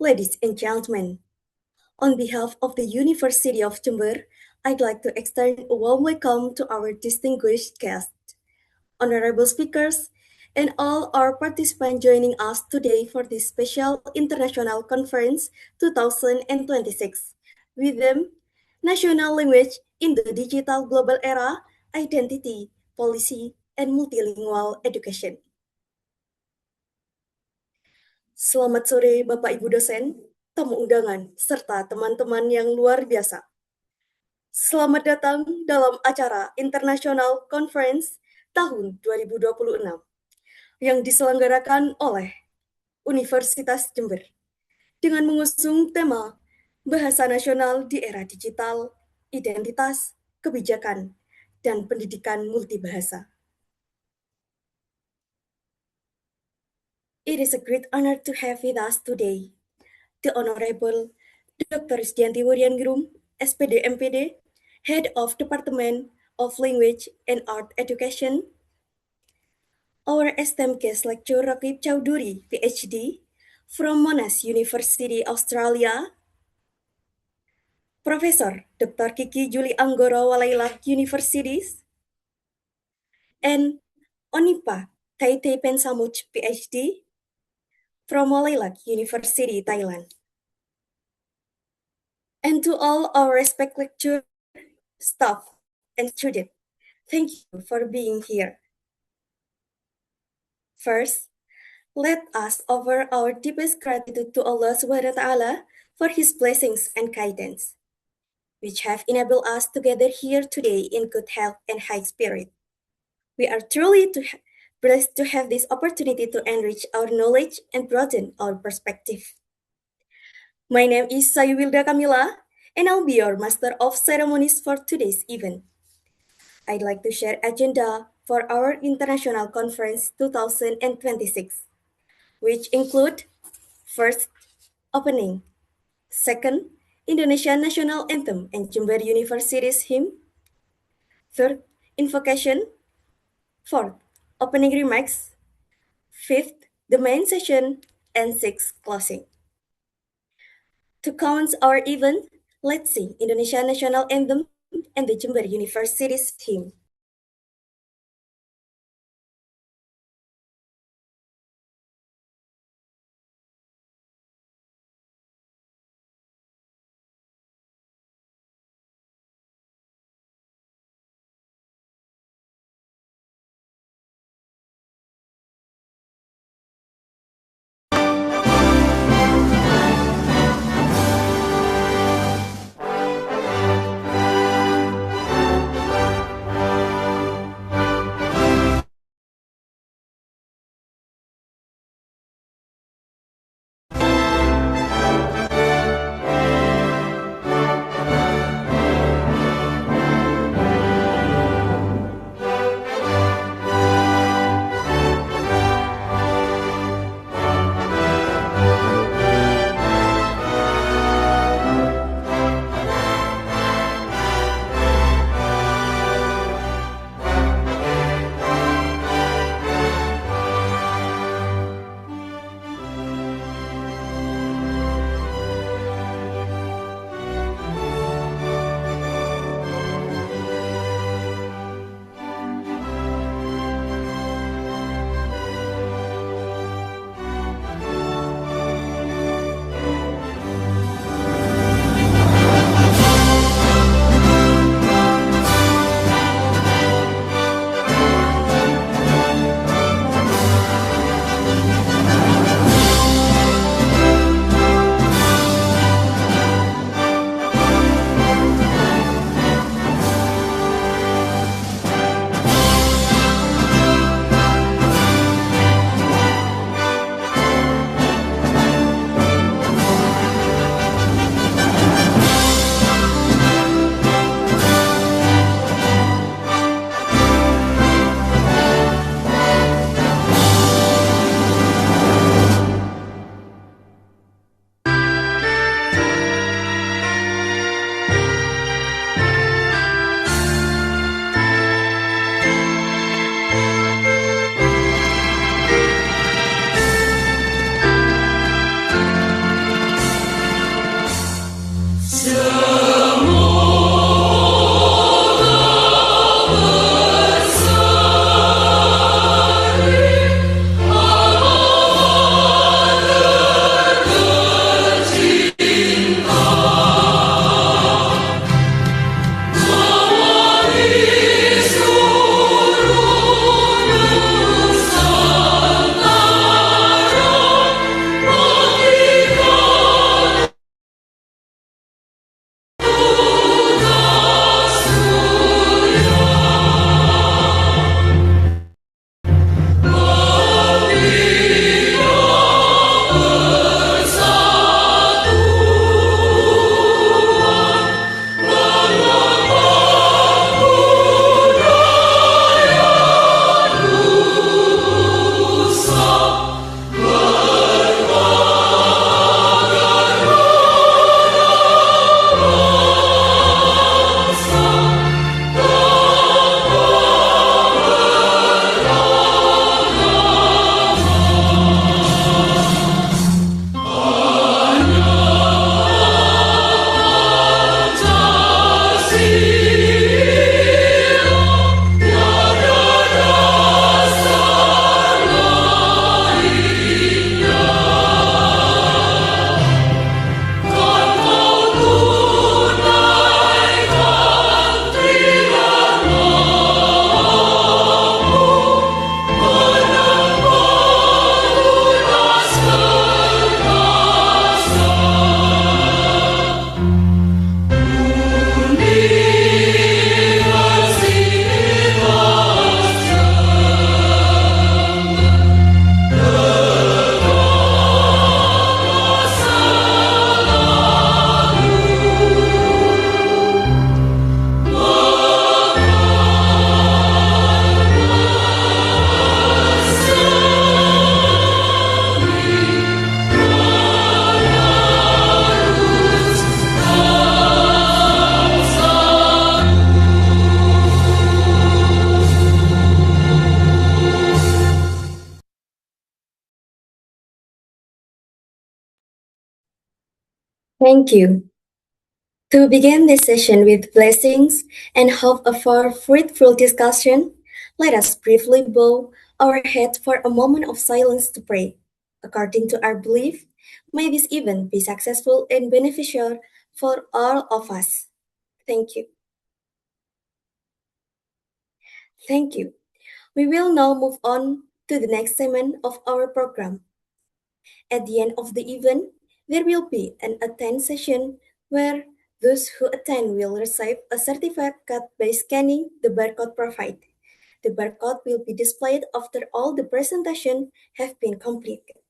Ladies and gentlemen, on behalf of the University of Jember, I'd like to extend a warm welcome to our distinguished guests, honorable speakers, and all our participants joining us today for this special International Conference 2026. With them, National Language in the Digital Global Era, Identity, Policy, and Multilingual Education. Selamat sore Bapak Ibu dosen, tamu undangan, serta teman-teman yang luar biasa. Selamat datang dalam acara International Conference tahun 2026 yang diselenggarakan oleh Universitas Jember dengan mengusung tema Bahasa Nasional di Era Digital, Identitas, Kebijakan, dan Pendidikan Multibahasa. It is a great honor to have with us today the Honorable Dr. Sdianti Wuryangrum, SPD MPD, Head of Department of Language and Art Education, our esteemed guest lecturer Rakib Chowdhury, PhD, from Monash University, Australia, Professor Dr. Kiki Juli Anggoro Walailak Universities, and Onipa Taitei Pensamuch, PhD, from Walailak University, Thailand. And to all our respected lecturer, staff, and students, thank you for being here. First, let us offer our deepest gratitude to Allah Subhanahu wa Ta'ala for His blessings and guidance, which have enabled us to gather here today in good health and high spirit. We are truly blessed to have this opportunity to enrich our knowledge and broaden our perspective. My name is Sayuwilda Kamila, and I'll be your Master of Ceremonies for today's event. I'd like to share agenda for our International Conference 2026, which include first, opening, second, Indonesian National Anthem and Jember University's hymn, third, invocation, fourth, opening remarks, fifth, the main session, and sixth, closing. To commence our event, let's sing Indonesian National Anthem and the Jember University's hymn. Thank you. To begin this session with blessings and hope for fruitful discussion, let us briefly bow our heads for a moment of silence to pray. According to our belief, may this event be successful and beneficial for all of us. Thank you. Thank you. We will now move on to the next segment of our program. At the end of the event, there will be an attend session where those who attend will receive a certificate by scanning the barcode provided. The barcode will be displayed after all the presentation have been completed.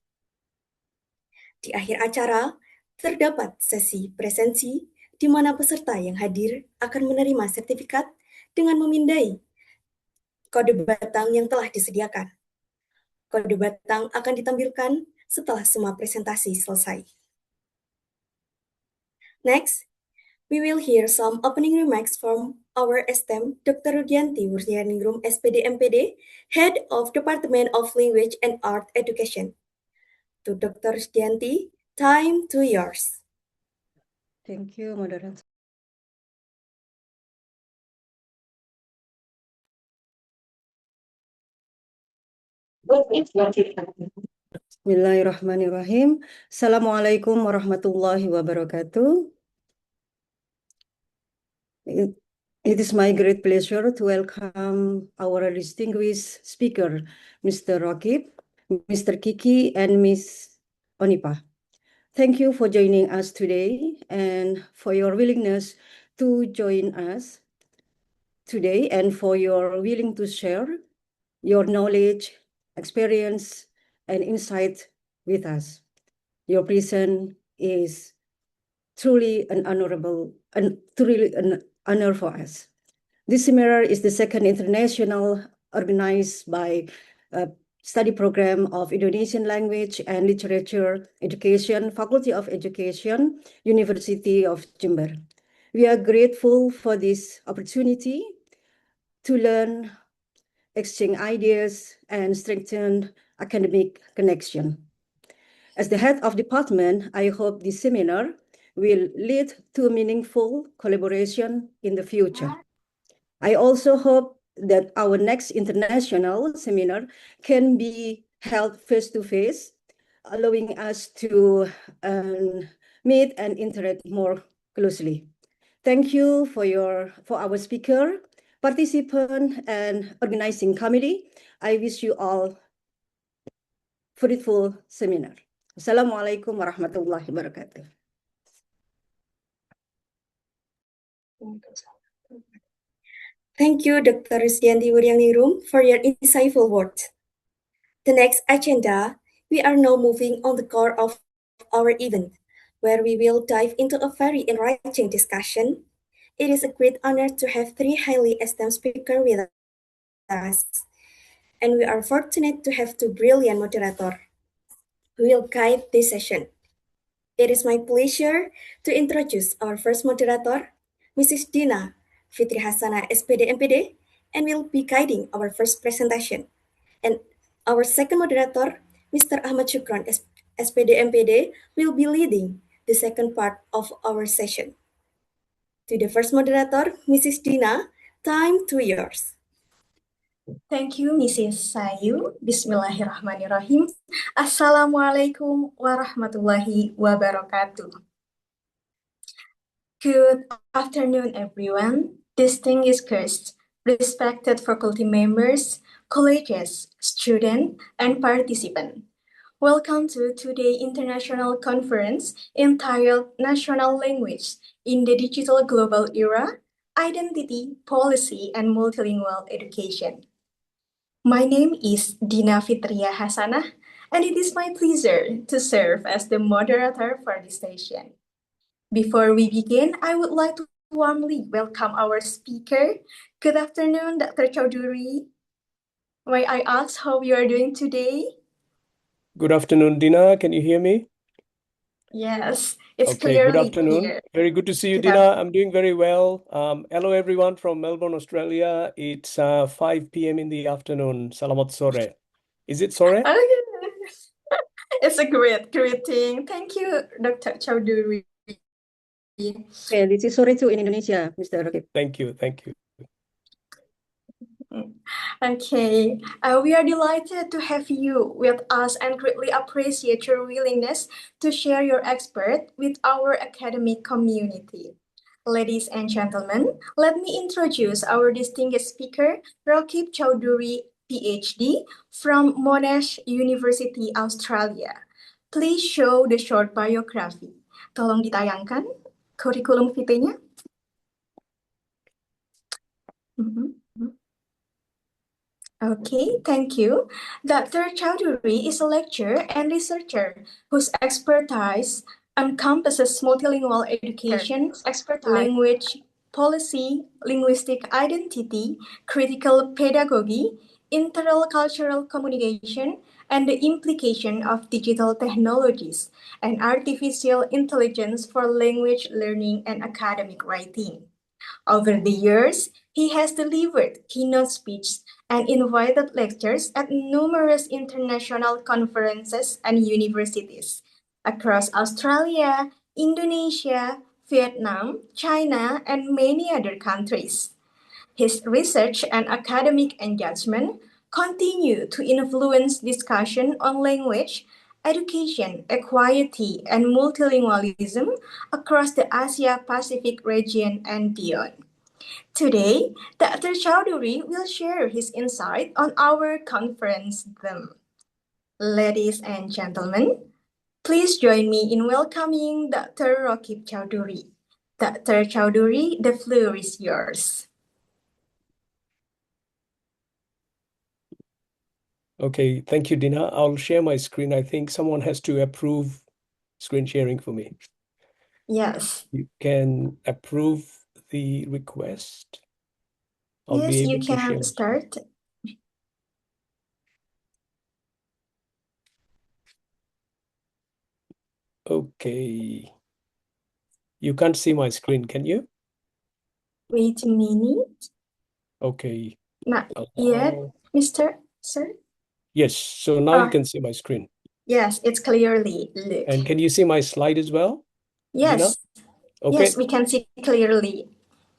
Di akhir acara, terdapat sesi presensi di mana peserta yang hadir akan menerima sertifikat dengan memindai kode batang yang telah disediakan. Kode batang akan ditampilkan setelah semua presentasi selesai. Next, we will hear some opening remarks from our esteemed Dr. Rudianti Wuryaningrum, SPD MPD, Head of Department of Language and Art Education. To Dr. Rudianti, time to yours. Thank you, moderator. Bismillahirrahmanirrahim. Assalamualaikum warahmatullahi wabarakatuh. It is my great pleasure to welcome our distinguished speaker, Mr. Rakib, Mr. Kiki, and Ms. Onipa. Thank you for joining us today and for your willingness to join us today and for your willing to share your knowledge, experience, and insight with us. Your presence is truly an honor for us. This seminar is the second international organized by Study Program of Indonesian Language and Literature Education, Faculty of Education, University of Jember. We are grateful for this opportunity to learn, exchange ideas, and strengthen academic connection. As the head of department, I hope this seminar will lead to meaningful collaboration in the future. I also hope that our next international seminar can be held face-to-face, allowing us to meet and interact more closely. Thank you for our speaker, participant, and organizing committee. I wish you all fruitful seminar. Assalamualaikum warahmatullahi wabarakatuh. Thank you, Dr. Rusdianti Wuryangingrum, for your insightful words. The next agenda, we are now moving on the core of our event, where we will dive into a very enriching discussion. It is a great honor to have three highly esteemed speakers with us, and we are fortunate to have two brilliant moderators who will guide this session. It is my pleasure to introduce our first moderator, Mrs. Dina Fitri Hassana, SPD MPD, and will be guiding our first presentation. And our second moderator, Mr. Ahmad Shukran, SPD MPD, will be leading the second part of our session. To the first moderator, Mrs. Dina, time to yours. Thank you, Mrs. Sayu. Bismillahirrahmanirrahim. Assalamualaikum warahmatullahi wabarakatuh. Good afternoon, everyone. Distinguished guests, respected faculty members, colleagues, students, and participants. Welcome to today's international conference entitled National Language in the Digital Global Era, Identity, Policy, and Multilingual Education. My name is Dina Fitria Hasanah, and it is my pleasure to serve as the moderator for this session. Before we begin, I would like to warmly welcome our speaker. Good afternoon, Dr. Chaudhuri. May I ask how you are doing today? Good afternoon, Dina. Can you hear me? Yes, it's Okay, good clearly afternoon. clear. Very good to see you, Good Dina. I'm doing very well. Hello, everyone from Melbourne, Australia. It's 5 p.m. in the afternoon. Salamat sore. Is it sore? Oh, it's a great thing. Thank you, Dr. Chaudhuri. Okay, this is sore too in Indonesia, Mr. Rakib. Thank you. Thank you. Okay, we are delighted to have you with us and greatly appreciate your willingness to share your expert with our academic community. Ladies and gentlemen, let me introduce our distinguished speaker, Rakib Chowdhury, PhD, from Monash University, Australia. Please show the short biography. Tolong ditayangkan kurikulum vitae-nya. Okay, thank you. Dr. Chowdhury is a lecturer and researcher whose expertise encompasses multilingual education, language policy, linguistic identity, critical pedagogy, intercultural communication, and the implication of digital technologies and artificial intelligence for language learning and academic writing. Over the years, he has delivered keynote speeches and invited lectures at numerous international conferences and universities across Australia, Indonesia, Vietnam, China, and many other countries. His research and academic engagement continue to influence discussion on language, education, equality, and multilingualism across the Asia-Pacific region and beyond. Today, Dr. Chowdhury will share his insight on our conference theme. Ladies and gentlemen, please join me in welcoming Dr. Rakib Chowdhury. Dr. Chowdhury, the floor is yours. Okay, thank you, Dina. I'll share my screen. I think someone has to approve screen sharing for me. Yes. You can approve the request. I'll be Yes, you able to share. can start. Okay. You can't see my screen, can you? Wait a minute. Okay. Not yet, Allow. Mr. Sir. Yes, so now you can see my screen. Yes, it's clearly. Look. And can you see my slide as well, Dina? Yes. Okay, Yes, we can see clearly.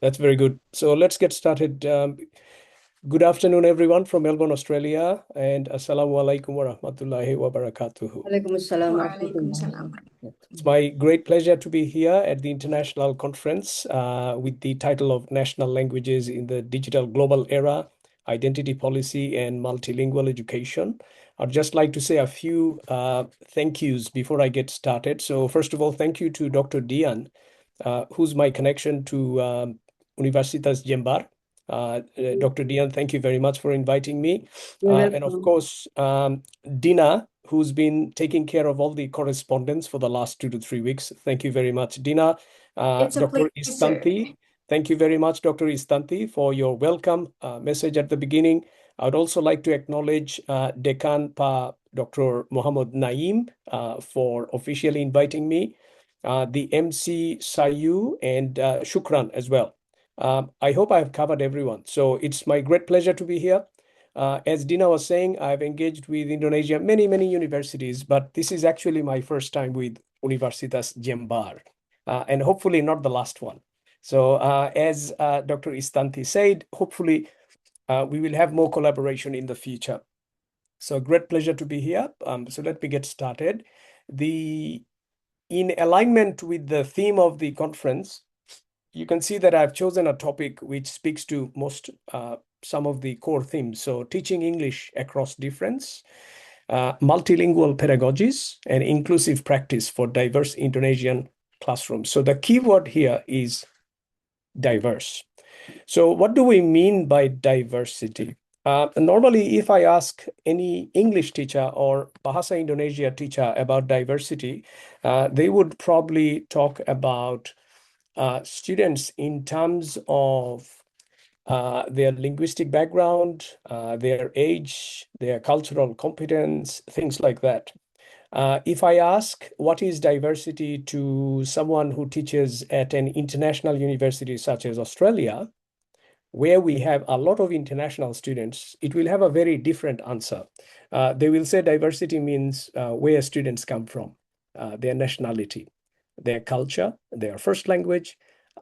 that's very good. So let's get started. Good afternoon, everyone from Melbourne, Australia, and Assalamu alaikum wa rahmatullahi wa barakatuhu. Waalaikumsalam Waalaikumsalam. It's my great pleasure to be here at the International Conference with the title of National Languages in the Digital Global Era, Identity Policy and Multilingual Education. I'd just like to say a few thank yous before I get started. So first of all, thank you to Dr. Dian, who's my connection to Universitas Jember. Dr. Dian, thank you very much for inviting me. And of course, Dina, who's been taking care of all the correspondence for the last 2 to 3 weeks. Thank you very much, Dina. It's a Dr. pleasure. Istanti, thank you very much, Dr. Istanti, for your welcome message at the beginning. I would also like to acknowledge Dekan Pa Dr. Muhammad Naeem for officially inviting me, the MC Sayu and Shukran as well. I hope I have covered everyone. So it's my great pleasure to be here. As Dina was saying, I've engaged with Indonesia, many universities, but this is actually my first time with Universitas Jember, and hopefully not the last one. So as Dr. Istanti said, hopefully we will have more collaboration in the future. So great pleasure to be here. So let me get started. In alignment with the theme of the conference, you can see that I've chosen a topic which speaks to some of the core themes. So teaching English across difference, multilingual pedagogies, and inclusive practice for diverse Indonesian classrooms. So the key word here is diverse. So what do we mean by diversity? Normally, if I ask any English teacher or Bahasa Indonesia teacher about diversity, they would probably talk about students in terms of their linguistic background, their age, their cultural competence, things like that. If I ask what is diversity to someone who teaches at an international university such as Australia, where we have a lot of international students, it will have a very different answer. They will say diversity means where students come from, their nationality. their culture, their first language,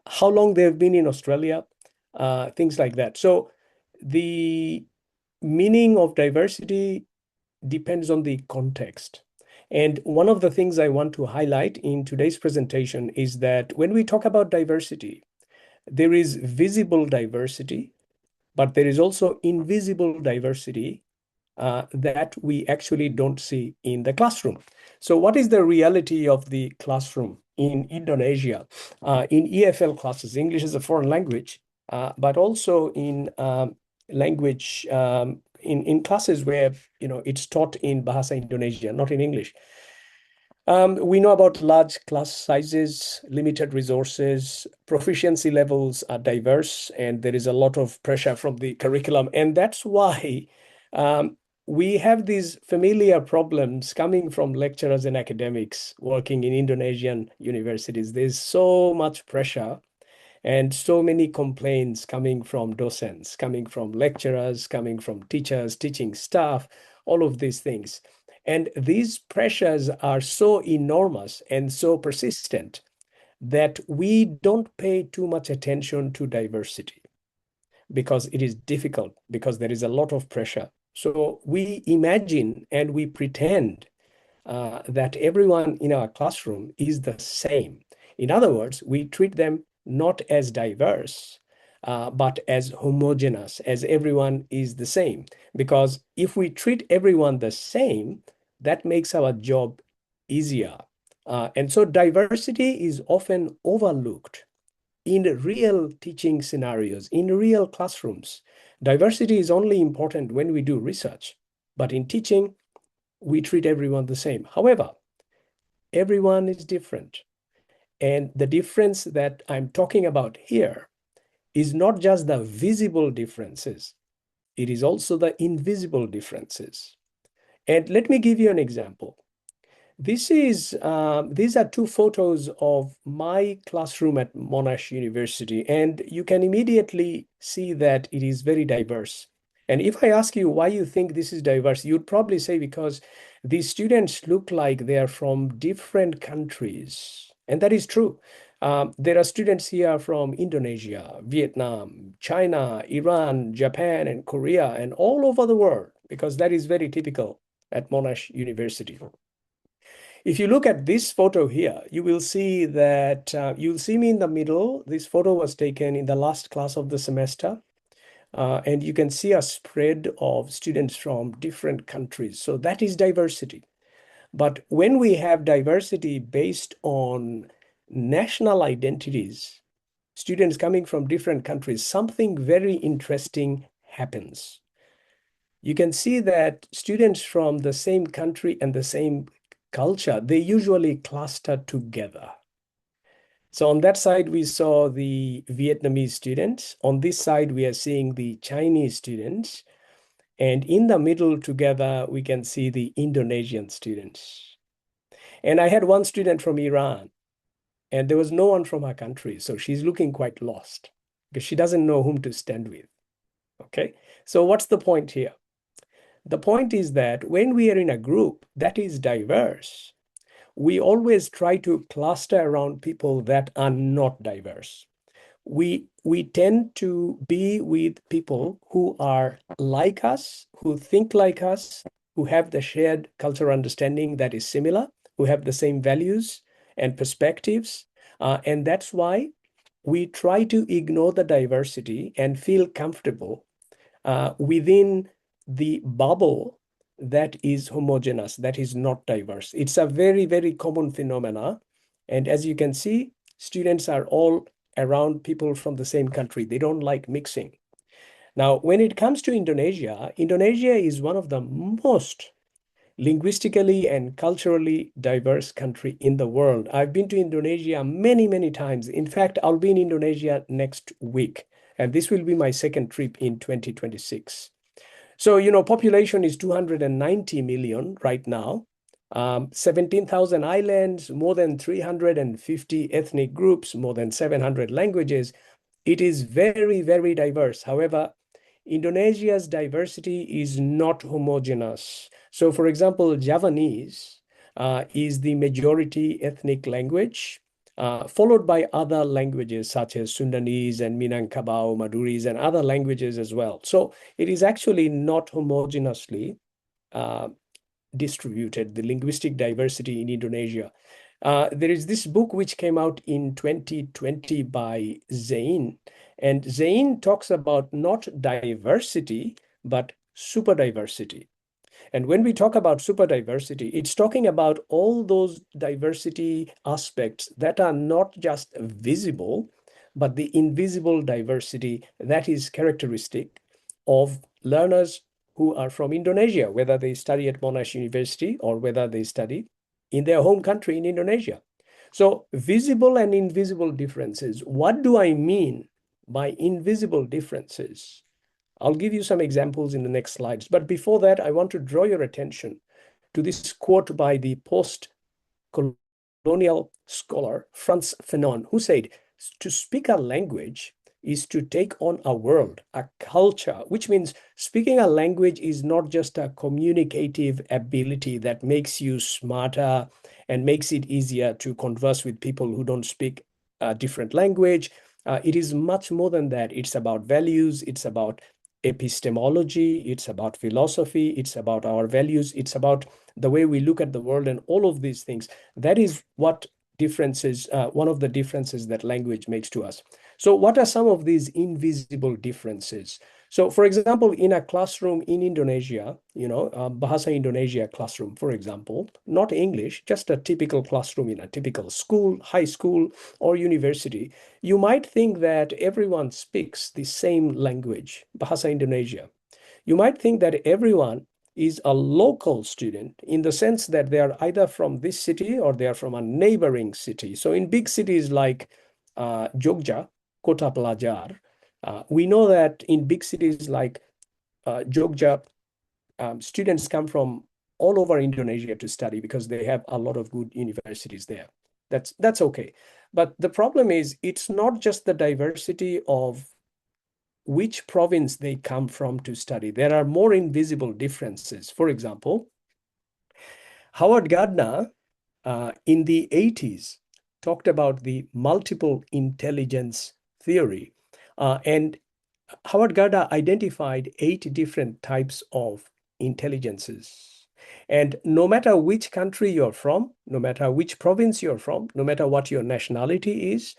how long they've been in Australia, things like that. So the meaning of diversity depends on the context. And one of the things I want to highlight in today's presentation is that when we talk about diversity, there is visible diversity, but there is also invisible diversity that we actually don't see in the classroom. So what is the reality of the classroom in Indonesia, in EFL classes? English is a foreign language, but also in language, in classes where, it's taught in Bahasa Indonesia, not in English. We know about large class sizes, limited resources, proficiency levels are diverse, and there is a lot of pressure from the curriculum. And that's why we have these familiar problems coming from lecturers and academics working in Indonesian universities. There's so much pressure and so many complaints coming from docents, coming from lecturers, coming from teachers, teaching staff, all of these things. And these pressures are so enormous and so persistent that we don't pay too much attention to diversity because it is difficult, because there is a lot of pressure. So we imagine and we pretend that everyone in our classroom is the same. In other words, we treat them not as diverse, but as homogeneous, as everyone is the same. Because if we treat everyone the same, that makes our job easier. And so diversity is often overlooked in real teaching scenarios, in real classrooms. Diversity is only important when we do research, but in teaching, we treat everyone the same. However, everyone is different. And the difference that I'm talking about here is not just the visible differences, it is also the invisible differences. And let me give you an example. These are two photos of my classroom at Monash University, and you can immediately see that it is very diverse. And if I ask you why you think this is diverse, you'd probably say because these students look like they are from different countries. And that is true. There are students here from Indonesia, Vietnam, China, Iran, Japan, and Korea, and all over the world, because that is very typical at Monash University. If you look at this photo here, you will see that you'll see me in the middle. This photo was taken in the last class of the semester. And you can see a spread of students from different countries. So that is diversity. But when we have diversity based on national identities, students coming from different countries, something very interesting happens. You can see that students from the same country and the same culture, they usually cluster together. So on that side, we saw the Vietnamese students. On this side, we are seeing the Chinese students. And in the middle together, we can see the Indonesian students. And I had one student from Iran, and there was no one from her country. So she's looking quite lost because she doesn't know whom to stand with. Okay, so what's the point here? The point is that when we are in a group that is diverse, we always try to cluster around people that are not diverse. We tend to be with people who are like us, who think like us, who have the shared cultural understanding that is similar, who have the same values and perspectives. And that's why we try to ignore the diversity and feel comfortable within the bubble that is homogeneous, that is not diverse. It's a very, very common phenomena. And as you can see, students are all around people from the same country. They don't like mixing. Now, when it comes to Indonesia, Indonesia is one of the most linguistically and culturally diverse country in the world. I've been to Indonesia many, many times. In fact, I'll be in Indonesia next week, and this will be my second trip in 2026. So, population is 290 million right now, 17,000 islands, more than 350 ethnic groups, more than 700 languages. It is very, very diverse. However, Indonesia's diversity is not homogeneous. So, for example, Javanese, is the majority ethnic language, followed by other languages such as Sundanese and Minangkabau, Maduris, and other languages as well. So it is actually not homogeneously distributed, the linguistic diversity in Indonesia. There is this book which came out in 2020 by Zain, and Zain talks about not diversity, but super diversity. And when we talk about super diversity, it's talking about all those diversity aspects that are not just visible, but the invisible diversity that is characteristic of learners who are from Indonesia, whether they study at Monash University or whether they study in their home country in Indonesia. So visible and invisible differences. What do I mean by invisible differences? I'll give you some examples in the next slides. But before that, I want to draw your attention to this quote by the post-colonial scholar Frantz Fanon, who said, "To speak a language is to take on a world, a culture," which means speaking a language is not just a communicative ability that makes you smarter and makes it easier to converse with people who don't speak a different language. It is much more than that. It's about values, it's about epistemology, it's about philosophy, it's about our values, it's about the way we look at the world, and all of these things. That is what differences, one of the differences that language makes to us. So what are some of these invisible differences? So for example, in a classroom in Indonesia, Bahasa Indonesia classroom, for example, not English, just a typical classroom in a typical school, high school, or university, you might think that everyone speaks the same language, Bahasa Indonesia. You might think that everyone is a local student in the sense that they are either from this city or they are from a neighboring city. So in big cities like Jogja, Kota Pelajar, we know that in big cities like Jogja, students come from all over Indonesia to study because they have a lot of good universities there. That's okay. But the problem is, it's not just the diversity of which province they come from to study. There are more invisible differences. For example, Howard Gardner in the 80s talked about the multiple intelligence theory. And Howard Gardner identified 8 different types of intelligences. And no matter which country you're from, no matter which province you're from, no matter what your nationality is,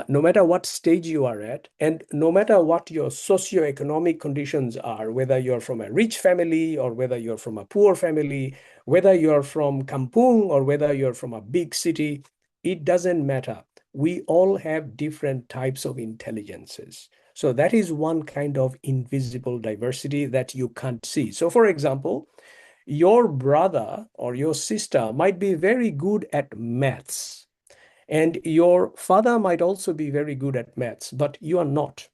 no matter what stage you are at, and no matter what your socioeconomic conditions are, whether you're from a rich family or whether you're from a poor family, whether you're from Kampung or whether you're from a big city, it doesn't matter. We all have different types of intelligences. So that is one kind of invisible diversity that you can't see. So for example, your brother or your sister might be very good at maths, and your father might also be very good at maths, but you are not.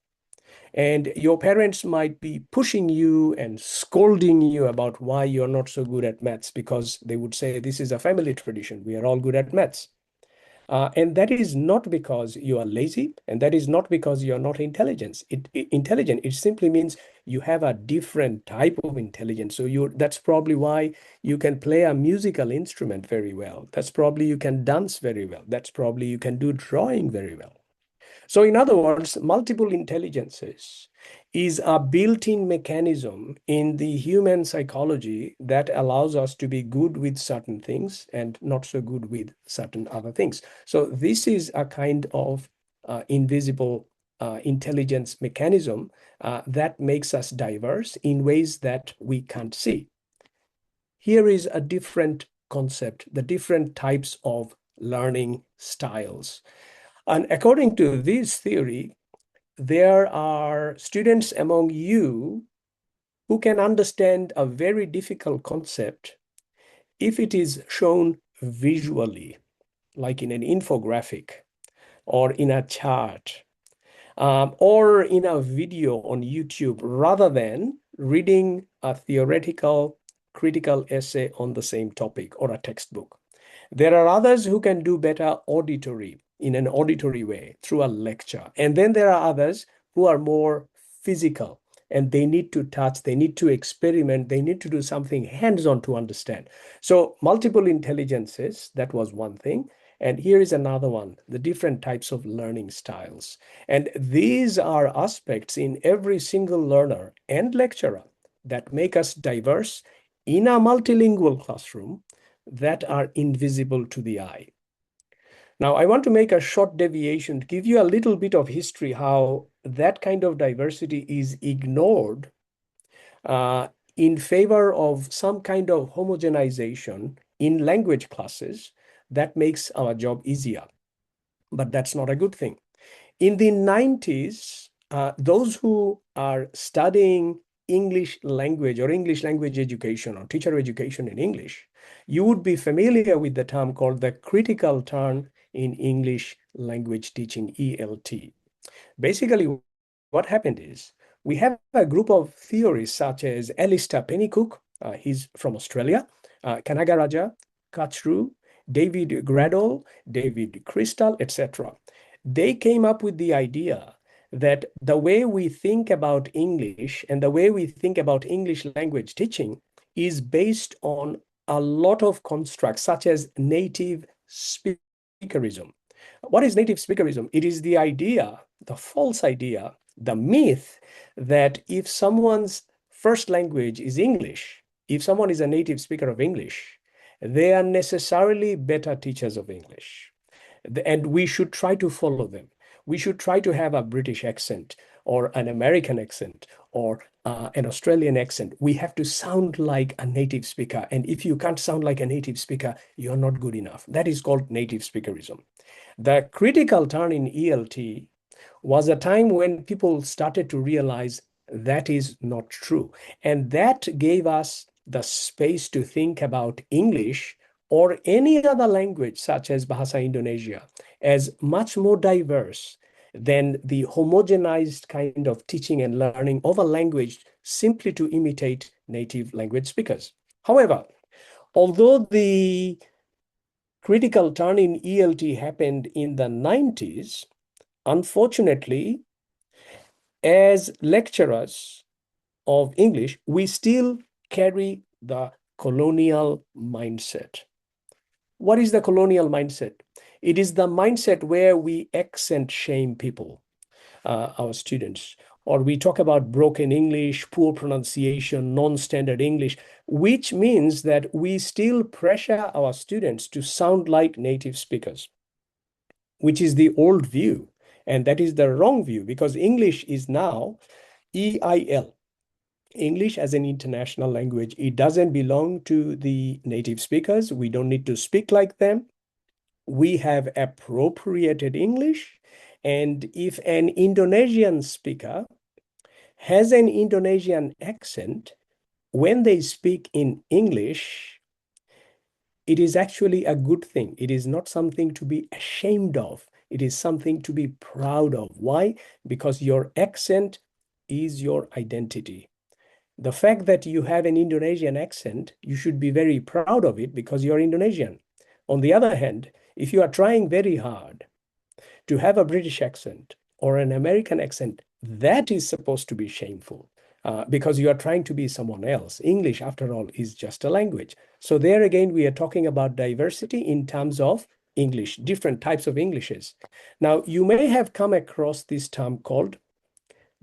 And your parents might be pushing you and scolding you about why you're not so good at maths, because they would say, this is a family tradition. We are all good at maths. And that is not because you are lazy, and that is not because you are not intelligent. It simply means you have a different type of intelligence. So that's probably why you can play a musical instrument very well. That's probably you can dance very well. That's probably you can do drawing very well. So in other words, multiple intelligences is a built-in mechanism in the human psychology that allows us to be good with certain things and not so good with certain other things. So this is a kind of invisible intelligence mechanism that makes us diverse in ways that we can't see. Here is a different concept, the different types of learning styles. And according to this theory, there are students among you who can understand a very difficult concept if it is shown visually, like in an infographic or in a chart, or in a video on YouTube, rather than reading a theoretical critical essay on the same topic or a textbook. There are others who can do better in an auditory way through a lecture. And then there are others who are more physical. and they need to touch, they need to experiment, they need to do something hands-on to understand. So multiple intelligences, that was one thing. And here is another one, the different types of learning styles. And these are aspects in every single learner and lecturer that make us diverse in a multilingual classroom that are invisible to the eye. Now, I want to make a short deviation to give you a little bit of history how that kind of diversity is ignored in favor of some kind of homogenization in language classes that makes our job easier. But that's not a good thing. In the 90s, those who are studying English language or English language education or teacher education in English, you would be familiar with the term called the critical turn in English language teaching, ELT. Basically, what happened is we have a group of theorists such as Alistair Pennycook, he's from Australia, Kanagaraja, Kachru, David Gradol, David Crystal, etc. They came up with the idea that the way we think about English and the way we think about English language teaching is based on a lot of constructs such as native speakerism. What is native speakerism? It is the idea, the false idea, the myth that if someone's first language is English, if someone is a native speaker of English, they are necessarily better teachers of English. And we should try to follow them. We should try to have a British accent or an American accent or an Australian accent. We have to sound like a native speaker. And if you can't sound like a native speaker, you're not good enough. That is called native speakerism. The critical turn in ELT was a time when people started to realize that is not true. And that gave us the space to think about English or any other language such as Bahasa Indonesia as much more diverse than the homogenized kind of teaching and learning of a language simply to imitate native language speakers. However, although the critical turn in ELT happened in the 90s, unfortunately, as lecturers of English, we still carry the colonial mindset. What is the colonial mindset? It is the mindset where we accent shame people, our students, or we talk about broken English, poor pronunciation, non-standard English, which means that we still pressure our students to sound like native speakers, which is the old view. And that is the wrong view because English is now EIL, English as an international language. It doesn't belong to the native speakers. We don't need to speak like them. We have appropriated English. And if an Indonesian speaker has an Indonesian accent, when they speak in English, it is actually a good thing. It is not something to be ashamed of. It is something to be proud of. Why? Because your accent is your identity. The fact that you have an Indonesian accent, you should be very proud of it because you're Indonesian. On the other hand, if you are trying very hard to have a British accent or an American accent, that is supposed to be shameful because you are trying to be someone else. English, after all, is just a language. So there again, we are talking about diversity in terms of English, different types of Englishes. Now, you may have come across this term called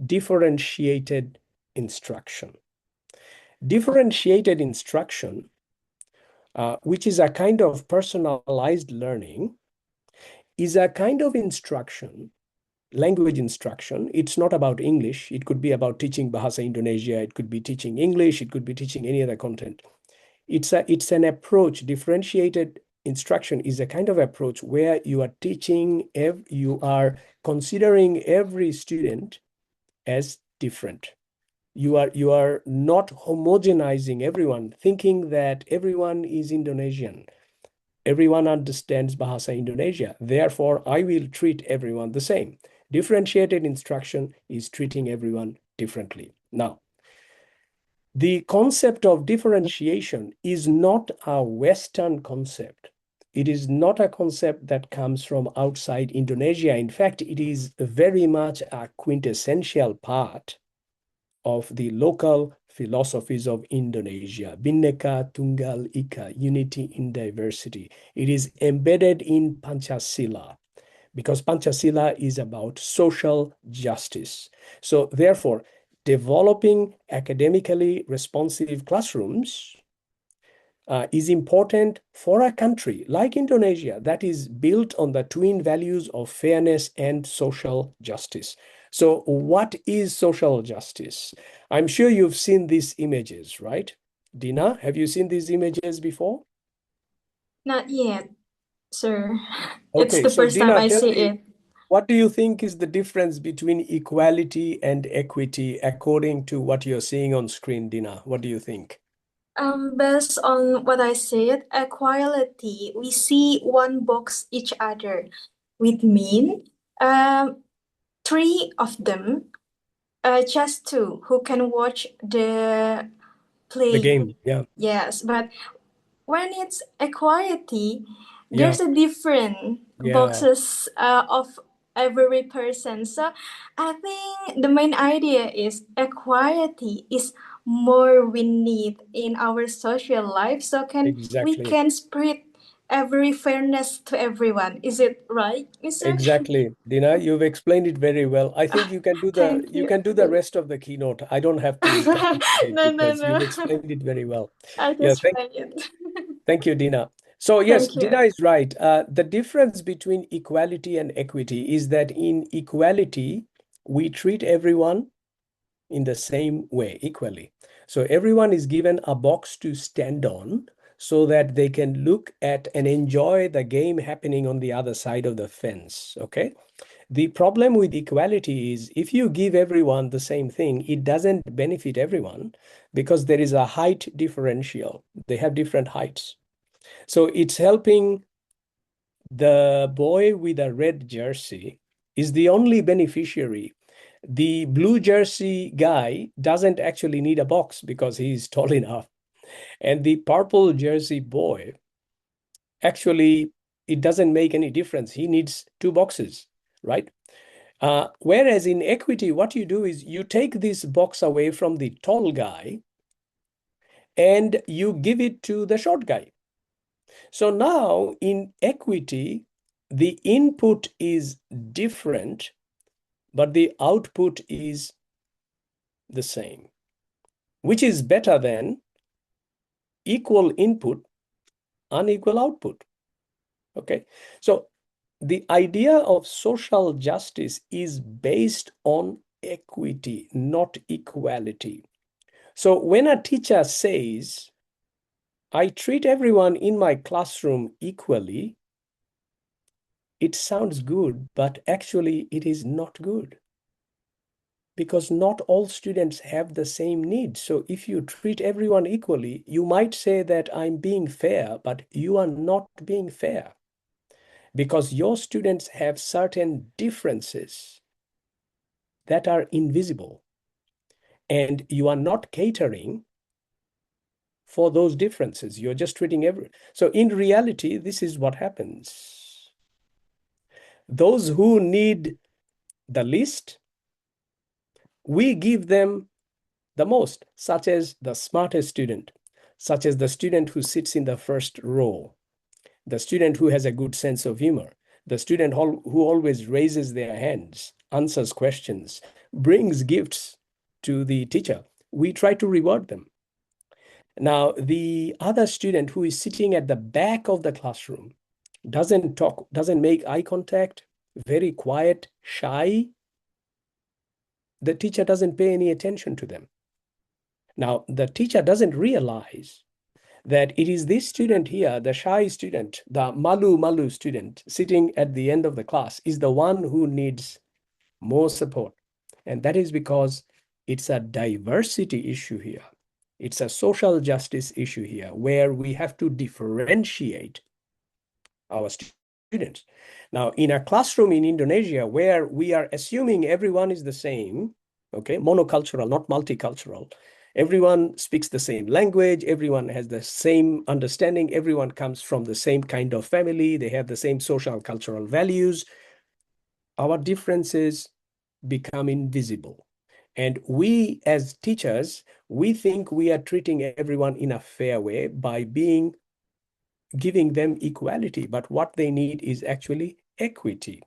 differentiated instruction. Differentiated instruction, which is a kind of personalized learning, is a kind of instruction, language instruction. It's not about English. It could be about teaching Bahasa Indonesia. It could be teaching English. It could be teaching any other content. It's an approach. Differentiated instruction is a kind of approach where you are teaching, you are considering every student as different. You are not homogenizing everyone, thinking that everyone is Indonesian. Everyone understands Bahasa Indonesia. Therefore, I will treat everyone the same. Differentiated instruction is treating everyone differently. Now, the concept of differentiation is not a Western concept. It is not a concept that comes from outside Indonesia. In fact, it is very much a quintessential part of the local philosophies of Indonesia. Bhinneka Tunggal Ika, unity in diversity. It is embedded in Pancasila, because Pancasila is about social justice. So therefore, developing academically responsive classrooms is important for a country like Indonesia that is built on the twin values of fairness and social justice. So what is social justice? I'm sure you've seen these images, right? Dina, have you seen these images before? Not yet, sir. It's Okay, the so first time Dina, I tell see me, it. what do you think is the difference between equality and equity according to what you're seeing on screen, Dina? What do you think? Based on what I said, equality, we see one box each other, with mean three of them, just two who can watch the The play. game, yeah. Yes, but when it's equality, Yeah. there's a different Yeah. boxes of every person. So I think the main idea is equality is more we need in our social life. So we Exactly. can spread every fairness to everyone. Is it right, Mr.? Exactly. Dina, you've explained it very well. I think you can do the Thank you you. can do the rest of the keynote. I don't have to participate No, because you've no. explained it very well. I Yeah, just read it. thank you, Dina. So yes, Thank you. Dina is right. The difference between equality and equity is that in equality, we treat everyone in the same way, equally. So everyone is given a box to stand on so that they can look at and enjoy the game happening on the other side of the fence, okay? The problem with equality is if you give everyone the same thing, it doesn't benefit everyone because there is a height differential. They have different heights. So it's helping the boy with a red jersey is the only beneficiary. The blue jersey guy doesn't actually need a box because he's tall enough. And the purple jersey boy, actually, it doesn't make any difference. He needs two boxes, right? Whereas in equity, what you do is you take this box away from the tall guy and you give it to the short guy. So now in equity, the input is different, but the output is the same, which is better than equal input, unequal output. Okay, so the idea of social justice is based on equity, not equality. So when a teacher says, I treat everyone in my classroom equally, it sounds good, but actually it is not good. Because not all students have the same needs. So if you treat everyone equally, you might say that I'm being fair, but you are not being fair. Because your students have certain differences that are invisible. And you are not catering for those differences. You're just treating everyone. So in reality, this is what happens. Those who need the least, we give them the most, such as the smartest student, such as the student who sits in the first row, the student who has a good sense of humor, the student who always raises their hands, answers questions, brings gifts to the teacher. We try to reward them. Now, the other student who is sitting at the back of the classroom doesn't talk, doesn't make eye contact, very quiet, shy, the teacher doesn't pay any attention to them. Now, the teacher doesn't realize that it is this student here, the shy student, the malu student sitting at the end of the class is the one who needs more support. And that is because it's a diversity issue here. It's a social justice issue here where we have to differentiate our students. Now, in a classroom in Indonesia where we are assuming everyone is the same, okay, monocultural, not multicultural, everyone speaks the same language, everyone has the same understanding, everyone comes from the same kind of family, they have the same social cultural values, our differences become invisible. And we as teachers, we think we are treating everyone in a fair way by giving them equality, but what they need is actually equity.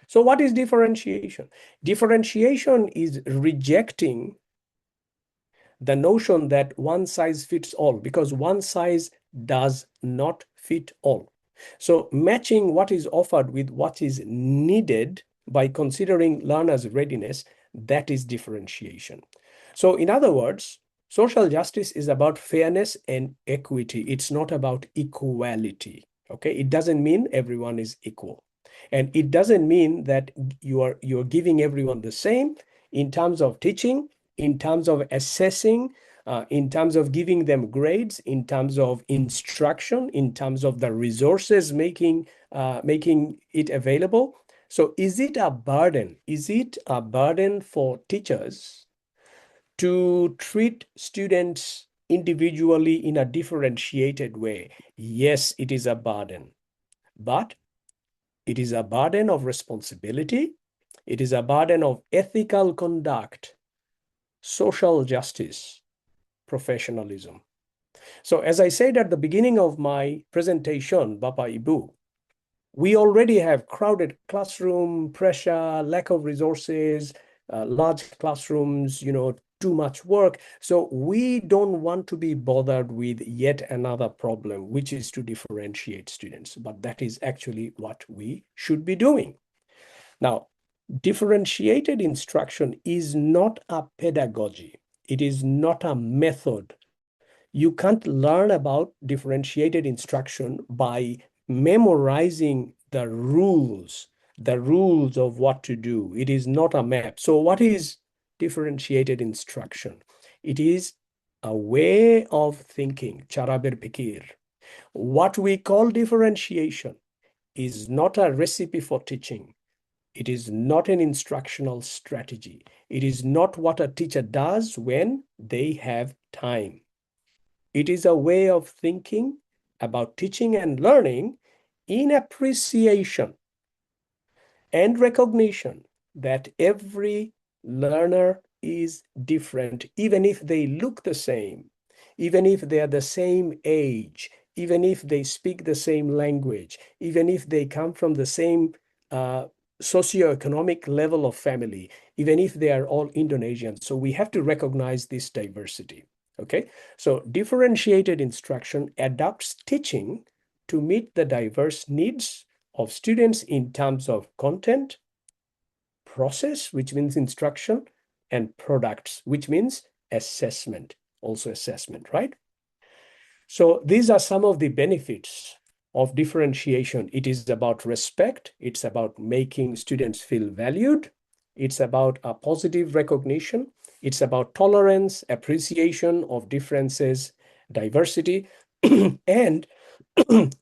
So what is differentiation? Differentiation is rejecting the notion that one size fits all, because one size does not fit all. So matching what is offered with what is needed by considering learners' readiness, that is differentiation. So in other words, social justice is about fairness and equity. It's not about equality. Okay, it doesn't mean everyone is equal. And it doesn't mean that you're giving everyone the same in terms of teaching, in terms of assessing, in terms of giving them grades, in terms of instruction, in terms of the resources making it available. So is it a burden? Is it a burden for teachers to treat students individually in a differentiated way? Yes, it is a burden, but it is a burden of responsibility. It is a burden of ethical conduct, social justice, professionalism. So as I said at the beginning of my presentation, Bapak Ibu, we already have crowded classroom, pressure, lack of resources, large classrooms, too much work. So we don't want to be bothered with yet another problem, which is to differentiate students. But that is actually what we should be doing. Now, differentiated instruction is not a pedagogy. It is not a method. You can't learn about differentiated instruction by memorizing the rules of what to do. It is not a map. So what is differentiated instruction? It is a way of thinking, cara berpikir. What we call differentiation is not a recipe for teaching. It is not an instructional strategy. It is not what a teacher does when they have time. It is a way of thinking about teaching and learning in appreciation and recognition that every learner is different, even if they look the same, even if they are the same age, even if they speak the same language, even if they come from the same socioeconomic level of family, even if they are all Indonesian. So we have to recognize this diversity. Okay, so differentiated instruction adapts teaching to meet the diverse needs of students in terms of content, process, which means instruction, and products, which means assessment, also assessment, right? So these are some of the benefits of differentiation. It is about respect. It's about making students feel valued. It's about a positive recognition. It's about tolerance, appreciation of differences, diversity, and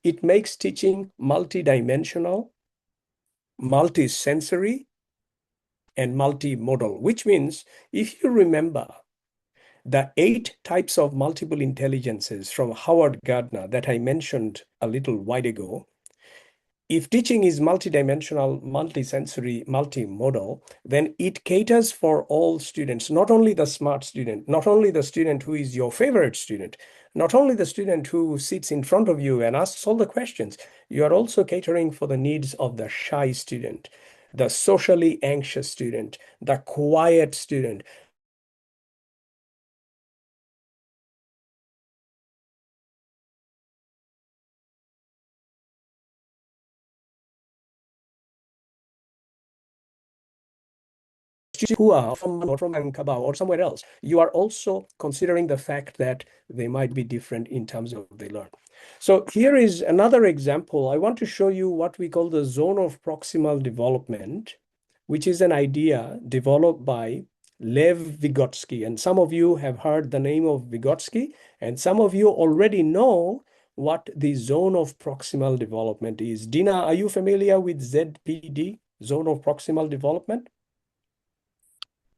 it makes teaching multidimensional, multisensory, and multimodal, which means if you remember the 8 types of multiple intelligences from Howard Gardner that I mentioned a little while ago, if teaching is multidimensional, multisensory, multimodal, then it caters for all students, not only the smart student, not only the student who is your favorite student, not only the student who sits in front of you and asks all the questions, you are also catering for the needs of the shy student, the socially anxious student, the quiet student, who are from Minangkabau or somewhere else. You are also considering the fact that they might be different in terms of they learn. So here is another example. I want to show you what we call the zone of proximal development, which is an idea developed by Lev Vygotsky. And some of you have heard the name of Vygotsky, and some of you already know what the zone of proximal development is. Dina, are you familiar with ZPD, zone of proximal development?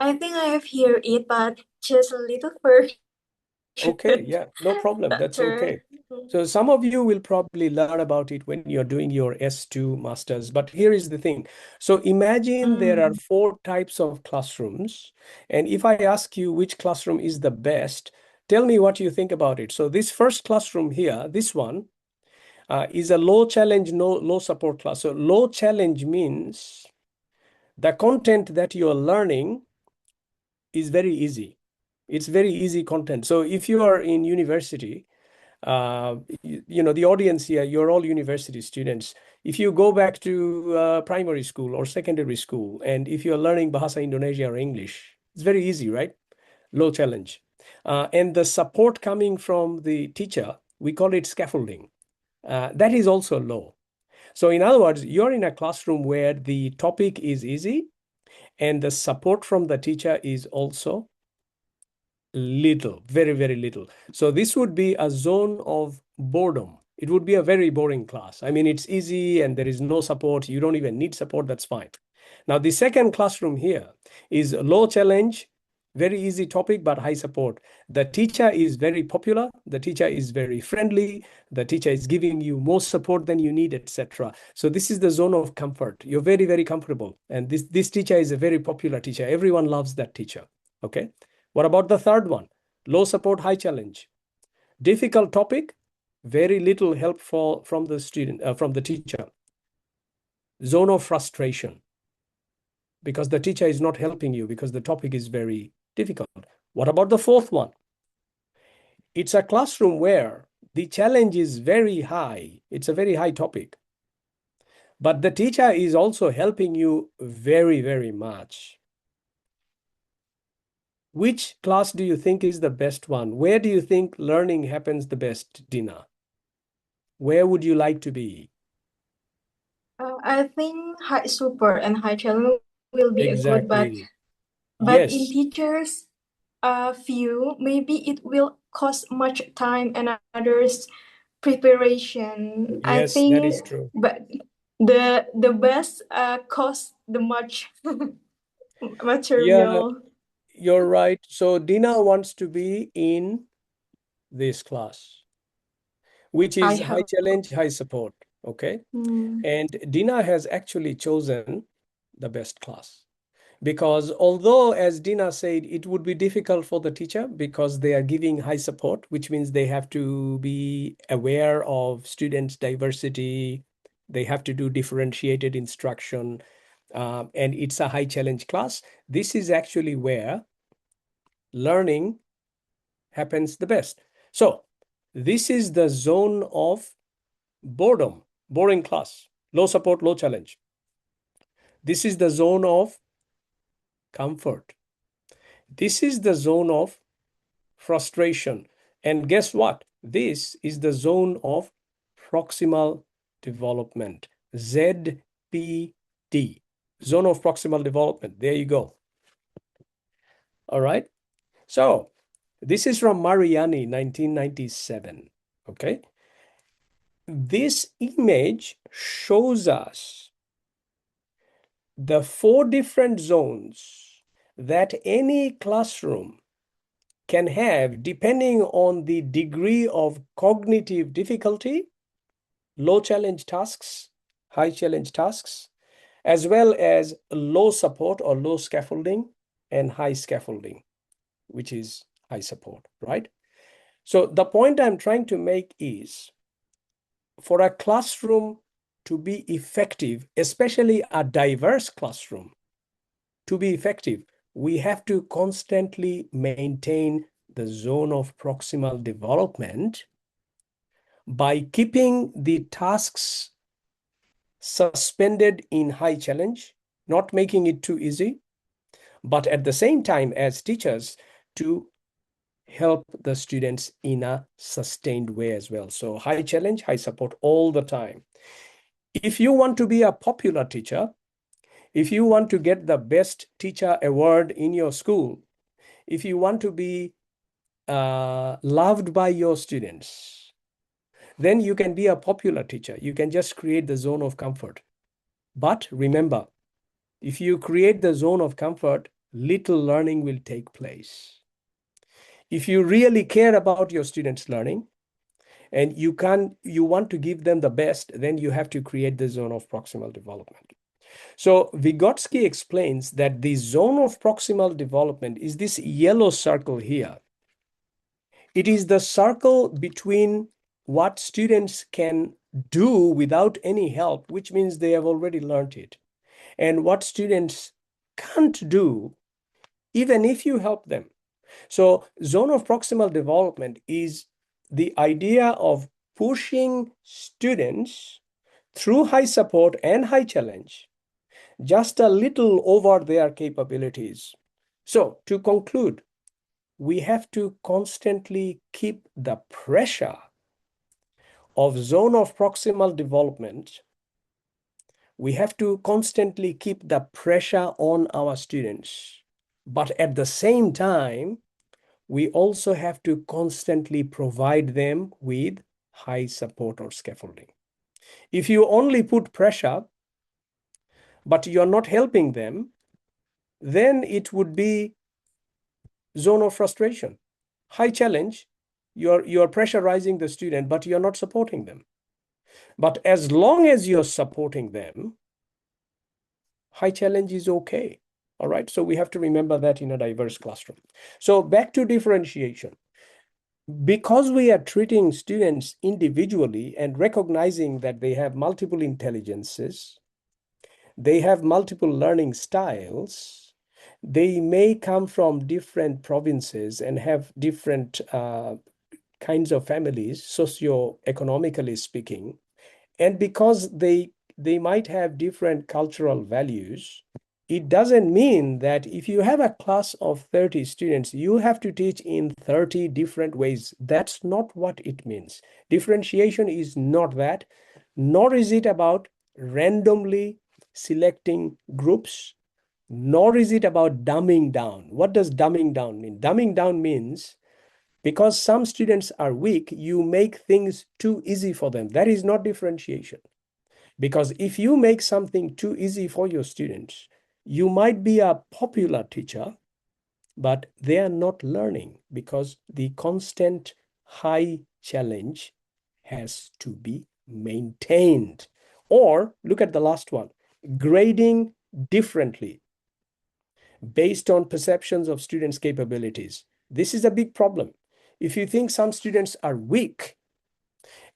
I think I have heard it, but just a little first. Okay, yeah, no problem. That's okay. So some of you will probably learn about it when you're doing your S2 masters. But here is the thing. So imagine there are 4 types of classrooms. And if I ask you which classroom is the best, tell me what you think about it. So this first classroom here, this one, is a low challenge, low support class. So low challenge means the content that you're learning is very easy. It's very easy content. So if you are in university, the audience here, you're all university students. If you go back to primary school or secondary school, and if you're learning Bahasa Indonesia or English, it's very easy, right? Low challenge. And the support coming from the teacher, we call it scaffolding. That is also low. So in other words, you're in a classroom where the topic is easy and the support from the teacher is also little, very, very little. So this would be a zone of boredom. It would be a very boring class. I mean, it's easy and there is no support. You don't even need support. That's fine. Now, the second classroom here is low challenge, very easy topic, but high support. The teacher is very popular. The teacher is very friendly. The teacher is giving you more support than you need, etc. So this is the zone of comfort. You're very, very comfortable. And this teacher is a very popular teacher. Everyone loves that teacher. Okay. What about the third one? Low support, high challenge. Difficult topic, very little help from the student, from the teacher. Zone of frustration, because the teacher is not helping you because the topic is very difficult. What about the fourth one? It's a classroom where the challenge is very high. It's a very high topic. But the teacher is also helping you very, very much. Which class do you think is the best one? Where do you think learning happens the best, Dina? Where would you like to be? I think high support and high challenge will be a good, Exactly. but in Yes. teachers' view, maybe it will cost much time and others preparation. I Yes, think, that is true. but the best cost the much Yeah, material. you're right. So Dina wants to be in this class, which I is high hope. challenge, high support. Okay. And Dina has actually chosen the best class. Because although, as Dina said, it would be difficult for the teacher because they are giving high support, which means they have to be aware of students' diversity. They have to do differentiated instruction. And it's a high challenge class. This is actually where learning happens the best. So this is the zone of boredom, boring class, low support, low challenge. This is the zone of comfort. This is the zone of frustration. And guess what? This is the zone of proximal development, ZPD, zone of proximal development. There you go. All right. So this is from Mariani, 1997. Okay. This image shows us the 4 different zones that any classroom can have depending on the degree of cognitive difficulty, low challenge tasks, high challenge tasks, as well as low support or low scaffolding and high scaffolding, which is high support, right? So the point I'm trying to make is for a classroom to be effective, especially a diverse classroom, to be effective, we have to constantly maintain the zone of proximal development by keeping the tasks suspended in high challenge, not making it too easy, but at the same time as teachers to help the students in a sustained way as well. So high challenge, high support all the time. If you want to be a popular teacher, if you want to get the best teacher award in your school, if you want to be loved by your students, then you can be a popular teacher. You can just create the zone of comfort. But remember, if you create the zone of comfort, little learning will take place. If you really care about your students' learning and you want to give them the best, then you have to create the zone of proximal development. So Vygotsky explains that the zone of proximal development is this yellow circle here. It is the circle between what students can do without any help, which means they have already learned it, and what students can't do even if you help them. So zone of proximal development is the idea of pushing students through high support and high challenge, just a little over their capabilities. So to conclude, we have to constantly keep the pressure of zone of proximal development. We have to constantly keep the pressure on our students. But at the same time, we also have to constantly provide them with high support or scaffolding. If you only put pressure, but you're not helping them, then it would be zone of frustration. High challenge, you're pressurizing the student, but you're not supporting them. But as long as you're supporting them, high challenge is okay. All right, so we have to remember that in a diverse classroom. So back to differentiation. Because we are treating students individually and recognizing that they have multiple intelligences, they have multiple learning styles, they may come from different provinces and have different kinds of families, socio-economically speaking, and because they might have different cultural values, it doesn't mean that if you have a class of 30 students, you have to teach in 30 different ways. That's not what it means. Differentiation is not that, nor is it about randomly selecting groups, nor is it about dumbing down. What does dumbing down mean? Dumbing down means because some students are weak, you make things too easy for them. That is not differentiation. Because if you make something too easy for your students, you might be a popular teacher, but they are not learning because the constant high challenge has to be maintained. Or look at the last one, grading differently based on perceptions of students' capabilities. This is a big problem. If you think some students are weak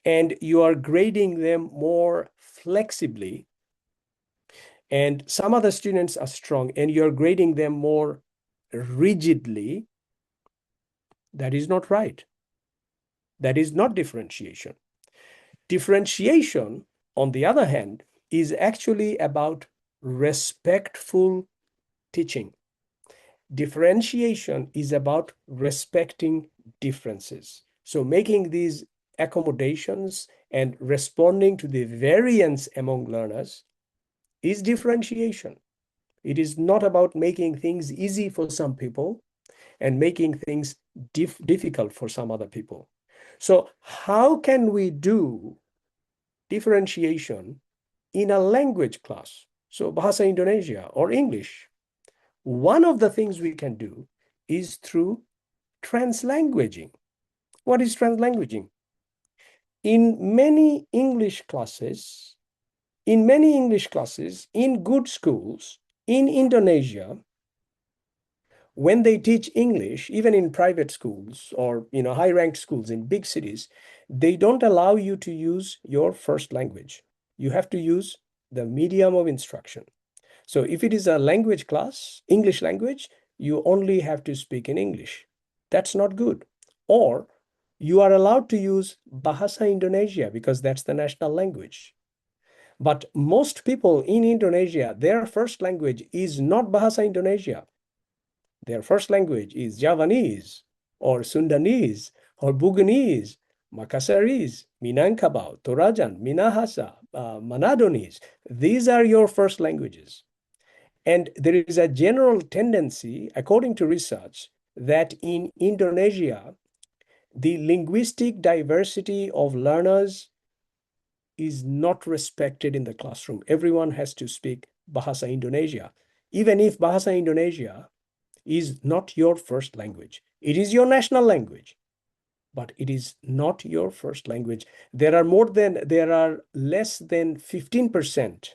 and you are grading them more flexibly, and some other students are strong and you're grading them more rigidly, that is not right. That is not differentiation. Differentiation, on the other hand, is actually about respectful teaching. Differentiation is about respecting differences. So making these accommodations and responding to the variance among learners is differentiation. It is not about making things easy for some people and making things difficult for some other people. So how can we do differentiation in a language class? So Bahasa Indonesia or English. One of the things we can do is through translanguaging. What is translanguaging? In many English classes, in good schools in Indonesia, when they teach English, even in private schools or high-ranked schools in big cities, they don't allow you to use your first language. You have to use the medium of instruction. So if it is a language class, English language, you only have to speak in English. That's not good. Or you are allowed to use Bahasa Indonesia because that's the national language. But most people in Indonesia, their first language is not Bahasa Indonesia. Their first language is Javanese or Sundanese or Buginese, Makassarese, Minangkabau, Torajan, Minahasa, Manadonese. These are your first languages. And there is a general tendency, according to research, that in Indonesia, the linguistic diversity of learners is not respected in the classroom. Everyone has to speak Bahasa Indonesia, even if Bahasa Indonesia is not your first language. It is your national language, but it is not your first language. There are less than 15%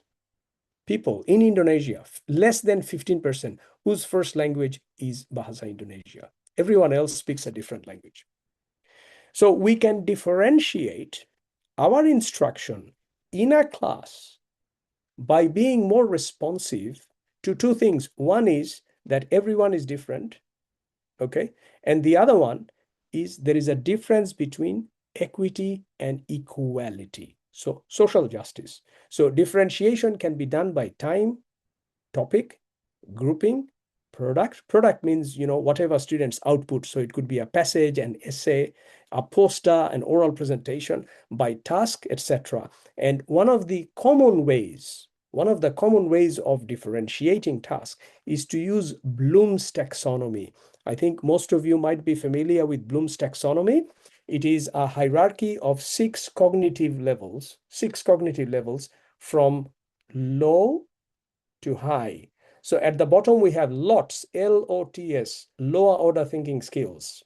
people in Indonesia, less than 15%, whose first language is Bahasa Indonesia. Everyone else speaks a different language. So we can differentiate our instruction in a class by being more responsive to two things. One is that everyone is different, okay? And the other one is there is a difference between equity and equality. So social justice. So differentiation can be done by time, topic, grouping, product. Product means, whatever students output. So it could be a passage, an essay, a poster, an oral presentation, by task, etc. And one of the common ways of differentiating tasks is to use Bloom's taxonomy. I think most of you might be familiar with Bloom's taxonomy. It is a hierarchy of six cognitive levels from low to high. So at the bottom, we have LOTS, L-O-T-S, lower order thinking skills,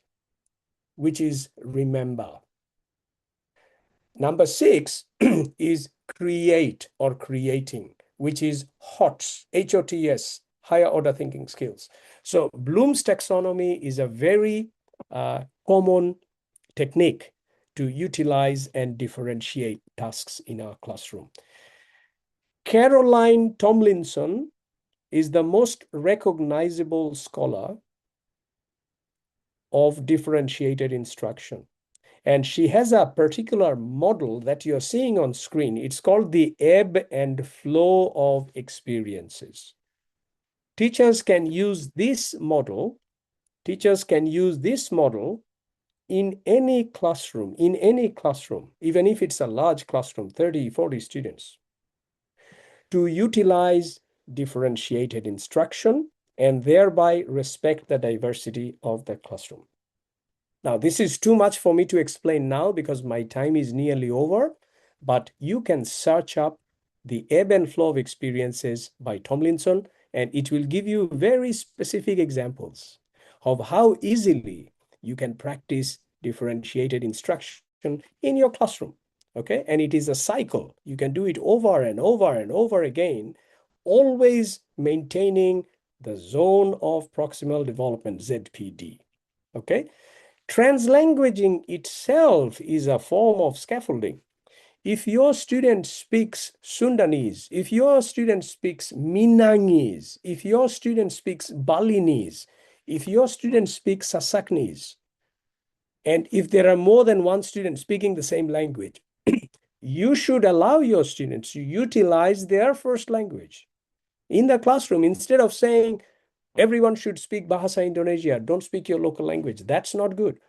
which is remember. Number 6 is create or creating, which is HOTS, H-O-T-S, higher order thinking skills. So Bloom's taxonomy is a very common technique to utilize and differentiate tasks in our classroom. Caroline Tomlinson is the most recognizable scholar of differentiated instruction. And she has a particular model that you're seeing on screen. It's called the ebb and flow of experiences. Teachers can use this model in any classroom, even if it's a large classroom, 30, 40 students, to utilize differentiated instruction and thereby respect the diversity of the classroom. Now, this is too much for me to explain now because my time is nearly over, but you can search up the ebb and flow of experiences by Tomlinson, and it will give you very specific examples of how easily you can practice differentiated instruction in your classroom. Okay, and it is a cycle. You can do it over and over and over again, always maintaining the zone of proximal development, ZPD. Okay, translanguaging itself is a form of scaffolding. If your student speaks Sundanese, if your student speaks Minangese, if your student speaks Balinese, if your student speaks Sasaknese, and if there are more than one student speaking the same language, you should allow your students to utilize their first language in the classroom instead of saying everyone should speak Bahasa Indonesia, don't speak your local language. That's not good,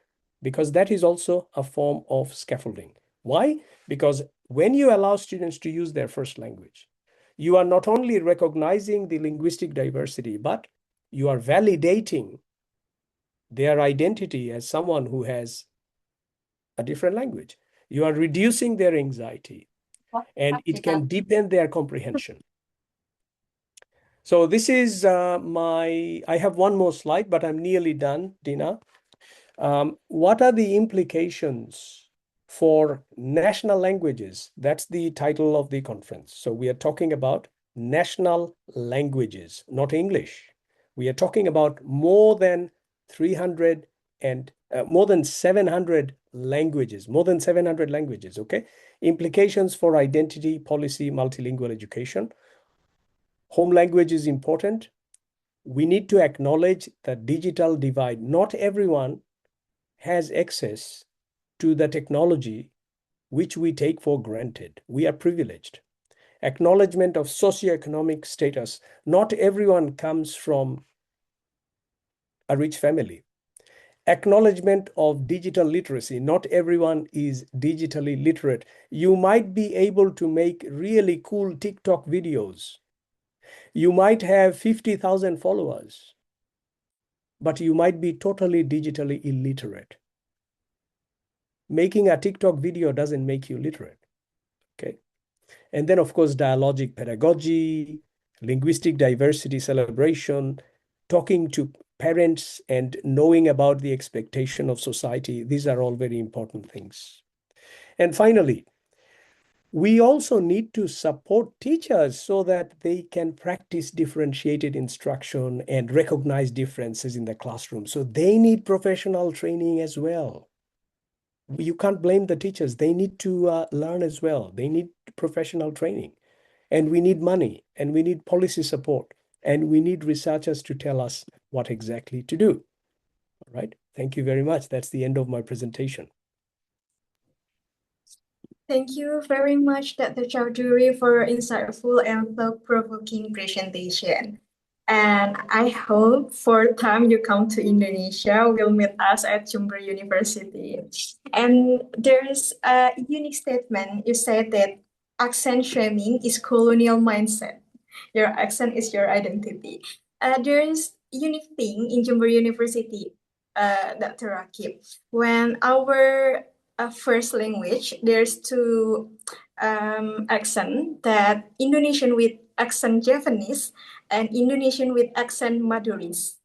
because that is also a form of scaffolding. Why? Because when you allow students to use their first language, you are not only recognizing the linguistic diversity, but you are validating their identity as someone who has a different language. You are reducing their anxiety, and it can deepen their comprehension. So this is I have one more slide, but I'm nearly done, Dina. What are the implications for national languages? That's the title of the conference. So we are talking about national languages, not English. We are talking about more than 300 and more than 700 languages, okay? Implications for identity, policy, multilingual education. Home language is important. We need to acknowledge the digital divide. Not everyone has access to the technology which we take for granted. We are privileged. Acknowledgement of socioeconomic status. Not everyone comes from a rich family. Acknowledgement of digital literacy. Not everyone is digitally literate. You might be able to make really cool TikTok videos. You might have 50,000 followers, but you might be totally digitally illiterate. Making a TikTok video doesn't make you literate, okay? And then, of course, dialogic pedagogy, linguistic diversity celebration, talking to parents and knowing about the expectation of society. These are all very important things. And finally, we also need to support teachers so that they can practice differentiated instruction and recognize differences in the classroom. So they need professional training as well. You can't blame the teachers. They need to learn as well. They need professional training. And we need money, and we need policy support, and we need researchers to tell us what exactly to do. All right. Thank you very much. That's the end of my presentation. Thank you very much, Dr. Chowdhury, for your insightful and thought-provoking presentation. And I hope for time you come to Indonesia, will meet us at Jember University. And there's a unique statement. You said that accent shaming is colonial mindset. Your accent is your identity. There's unique thing in Jember University, Dr. Rakib. When our first language, there's two accent, that Indonesian with accent Japanese and Indonesian with accent Maduris.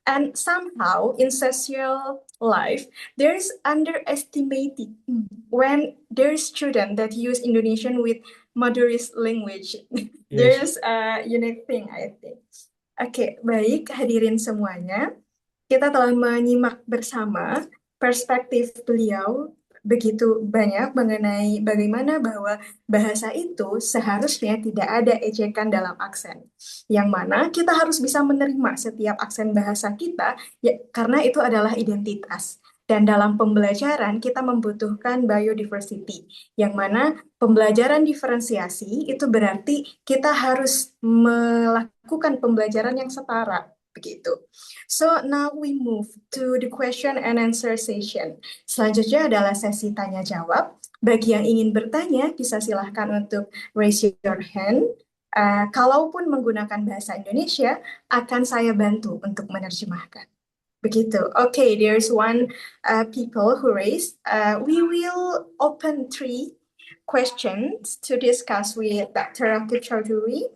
And somehow in social life, there's underestimating when there's student that use Indonesian with Maduris language. There's a unique thing, I think. Oke, baik hadirin semuanya. Kita telah menyimak bersama perspektif beliau begitu banyak mengenai bagaimana bahwa bahasa itu seharusnya tidak ada ejekan dalam aksen. Yang mana kita harus bisa menerima setiap aksen bahasa kita ya, karena itu adalah identitas. Dan dalam pembelajaran kita membutuhkan biodiversity, yang mana pembelajaran diferensiasi itu berarti kita harus melakukan pembelajaran yang setara, begitu. So now we move to the question and answer session. Selanjutnya adalah sesi tanya jawab. Bagi yang ingin bertanya, bisa silahkan untuk raise your hand. Kalaupun menggunakan bahasa Indonesia, akan saya bantu untuk menerjemahkan. Begitu. Okay, there's one people who raised. We will open 3 questions to discuss with Dr. Rakib Chowdhury.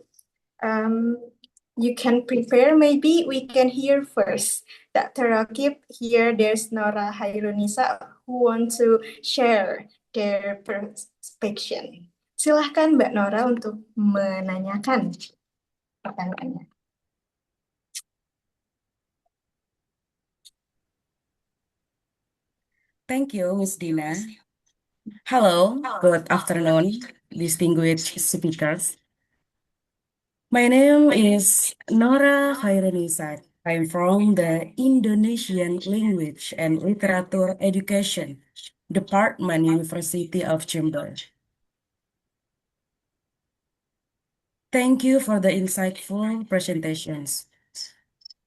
You can prepare, maybe we can hear first. Dr. Rakib, here there's Nora Hairunisa who want to share their perspective. Silahkan Mbak Nora untuk menanyakan pertanyaannya. Thank you, Ms. Dina. Hello, good afternoon, distinguished speakers. My name is Nora Khairanisa. I'm from the Indonesian Language and Literature Education Department, University of Jember. Thank you for the insightful presentations.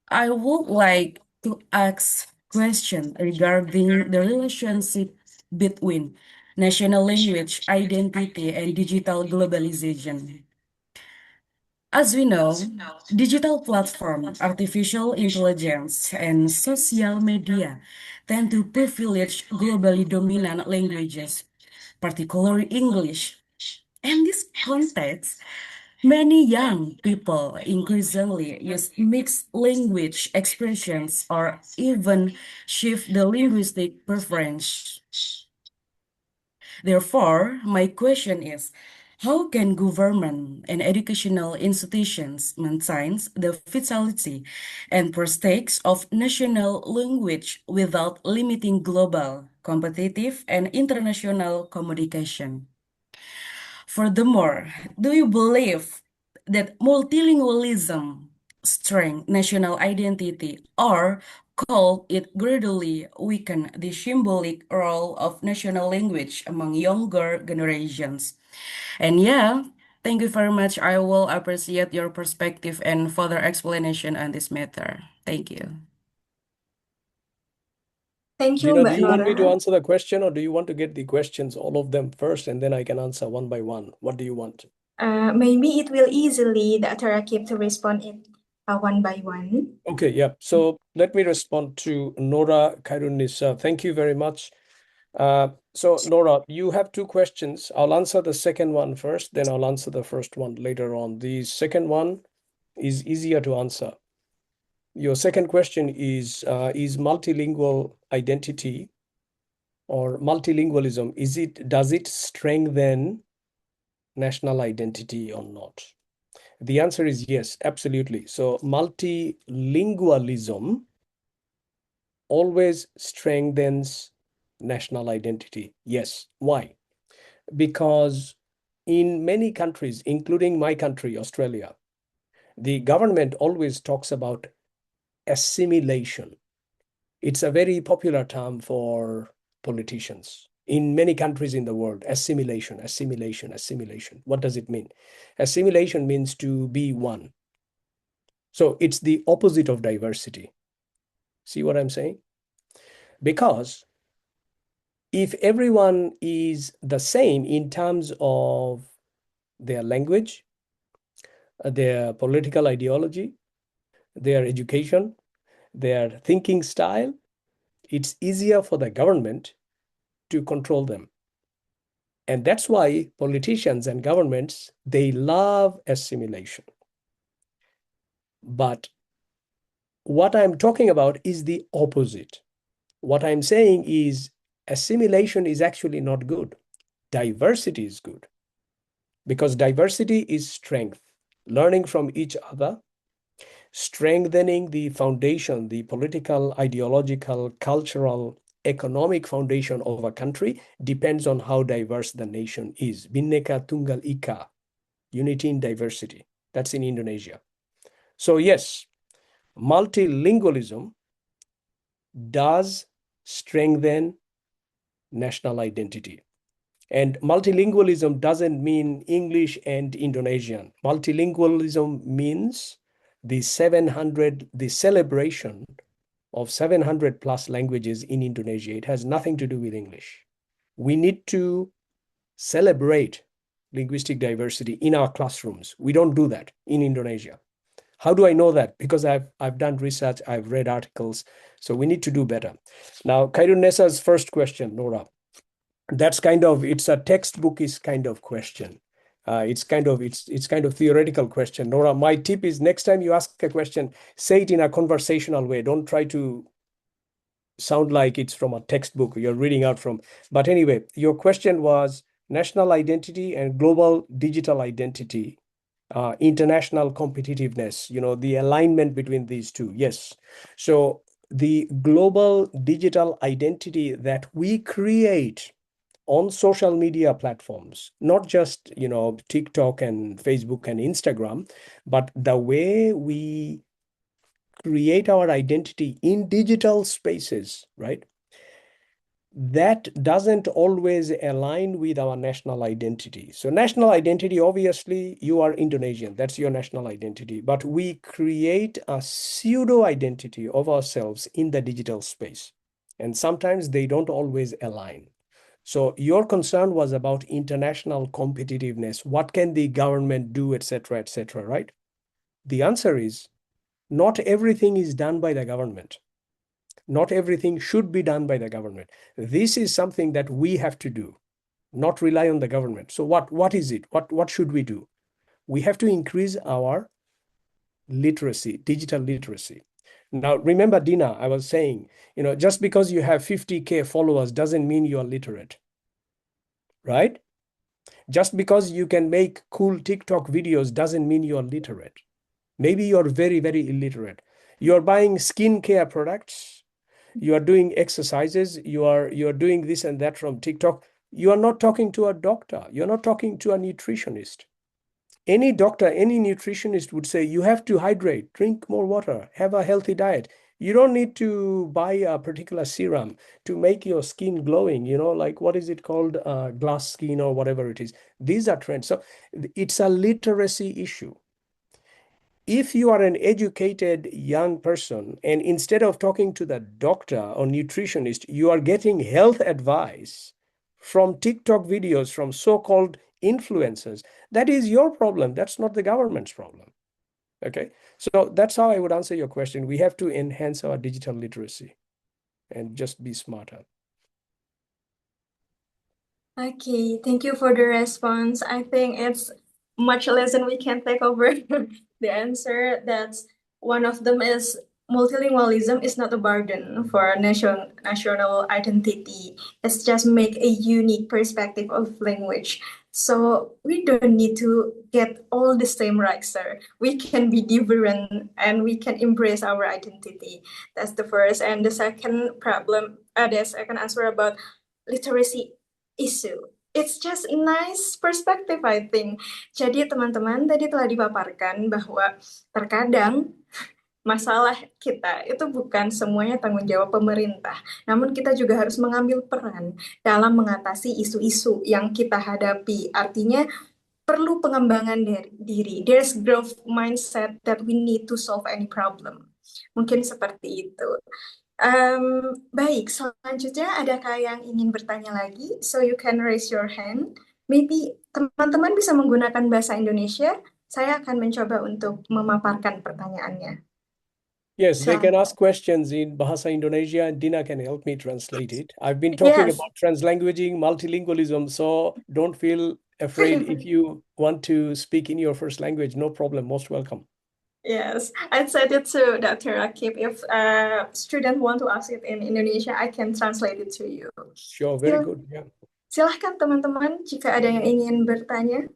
I would like to ask question regarding the relationship between national language identity and digital globalization. As we know, digital platforms, artificial intelligence, and social media tend to privilege globally dominant languages, particularly English. In this context, many young people increasingly use mixed language expressions or even shift the linguistic preference. Therefore, my question is, how can government and educational institutions maintain the vitality and prestige of national language without limiting global, competitive, and international communication? Furthermore, do you believe that multilingualism strengthens national identity, or could it gradually weaken the symbolic role of national language among younger generations? And yeah, thank you very much. I will appreciate your perspective and further explanation on this matter. Thank you. Thank you, Gina, Mbak do you want me to Nora. answer the question, or do you want to get the questions, all of them first, and then I can answer one by one? What do you want? Maybe it will easily Dr. Rakib to respond it one by one. Okay, yeah. So let me respond to Nora Khairunisa. Thank you very much. So Nora, you have 2 questions. I'll answer the second one first, then I'll answer the first one later on. The second one is easier to answer. Your second question is multilingual identity or multilingualism, does it strengthen national identity or not? The answer is yes, absolutely. So multilingualism always strengthens national identity. Yes. Why? Because in many countries, including my country, Australia, the government always talks about assimilation. It's a very popular term for politicians. In many countries in the world, assimilation, assimilation, assimilation. What does it mean? Assimilation means to be one. So it's the opposite of diversity. See what I'm saying? Because if everyone is the same in terms of their language, their political ideology, their education, their thinking style, it's easier for the government to control them. And that's why politicians and governments, they love assimilation. But what I'm talking about is the opposite. What I'm saying is assimilation is actually not good. Diversity is good. Because diversity is strength, learning from each other, strengthening the foundation, the political, ideological, cultural, economic foundation of a country depends on how diverse the nation is. Bhinneka Tunggal Ika, unity in diversity. That's in Indonesia. So yes, multilingualism does strengthen national identity. And multilingualism doesn't mean English and Indonesian. Multilingualism means the celebration of 700 plus languages in Indonesia. It has nothing to do with English. We need to celebrate linguistic diversity in our classrooms. We don't do that in Indonesia. How do I know that? Because I've done research, I've read articles. So we need to do better. Now, Khairun Nesa's first question, Nora. That's it's a textbookish kind of question. It's kind of theoretical question. Nora, my tip is next time you ask a question, say it in a conversational way. Don't try to sound like it's from a textbook you're reading out from. But anyway, your question was national identity and global digital identity, international competitiveness, the alignment between these two. Yes. So the global digital identity that we create on social media platforms, not just, TikTok and Facebook and Instagram, but the way we create our identity in digital spaces, right? That doesn't always align with our national identity. So national identity, obviously, you are Indonesian. That's your national identity. But we create a pseudo identity of ourselves in the digital space. And sometimes they don't always align. So your concern was about international competitiveness. What can the government do, et cetera, right? The answer is not everything is done by the government. Not everything should be done by the government. This is something that we have to do, not rely on the government. So what is it? What should we do? We have to increase our literacy, digital literacy. Now, remember, Dina, I was saying, just because you have 50K followers doesn't mean you are literate, right? Just because you can make cool TikTok videos doesn't mean you're literate. Maybe you're very, very illiterate. You're buying skincare products, you are doing exercises, you're doing this and that from TikTok. You are not talking to a doctor. You're not talking to a nutritionist. Any doctor, any nutritionist would say, you have to hydrate, drink more water, have a healthy diet. You don't need to buy a particular serum to make your skin glowing, like what is it called? Glass skin or whatever it is. These are trends. So it's a literacy issue. If you are an educated young person and instead of talking to the doctor or nutritionist, you are getting health advice from TikTok videos, from so-called influencers, that is your problem. That's not the government's problem. Okay. So that's how I would answer your question. We have to enhance our digital literacy and just be smarter. Okay, thank you for the response. I think it's much less than we can take over the answer. That's one of them is multilingualism is not a burden for national identity. It's just make a unique perspective of language. So we don't need to get all the same right, sir. We can be different and we can embrace our identity. That's the first. And the second problem, the second answer about literacy issue. It's just a nice perspective, I think. Jadi teman-teman tadi telah dipaparkan bahwa terkadang masalah kita itu bukan semuanya tanggung jawab pemerintah, namun kita juga harus mengambil peran dalam mengatasi isu-isu yang kita hadapi. Artinya perlu pengembangan diri. There's growth mindset that we need to solve any problem. Mungkin seperti itu. Baik, selanjutnya adakah yang ingin bertanya lagi? So you can raise your hand. Maybe teman-teman bisa menggunakan bahasa Indonesia. Saya akan mencoba untuk memaparkan pertanyaannya. Yes, they So, can ask questions in Bahasa Indonesia and Dina can help me translate it. I've been talking yes. about translanguaging, multilingualism, so don't feel afraid if you want to speak in your first language. No problem, most welcome. Yes, I said it to Dr. Akib. If a student want to ask it in Indonesia, I can translate it to you. Sure, very good. Yeah. Silahkan teman-teman jika ada yang ingin bertanya.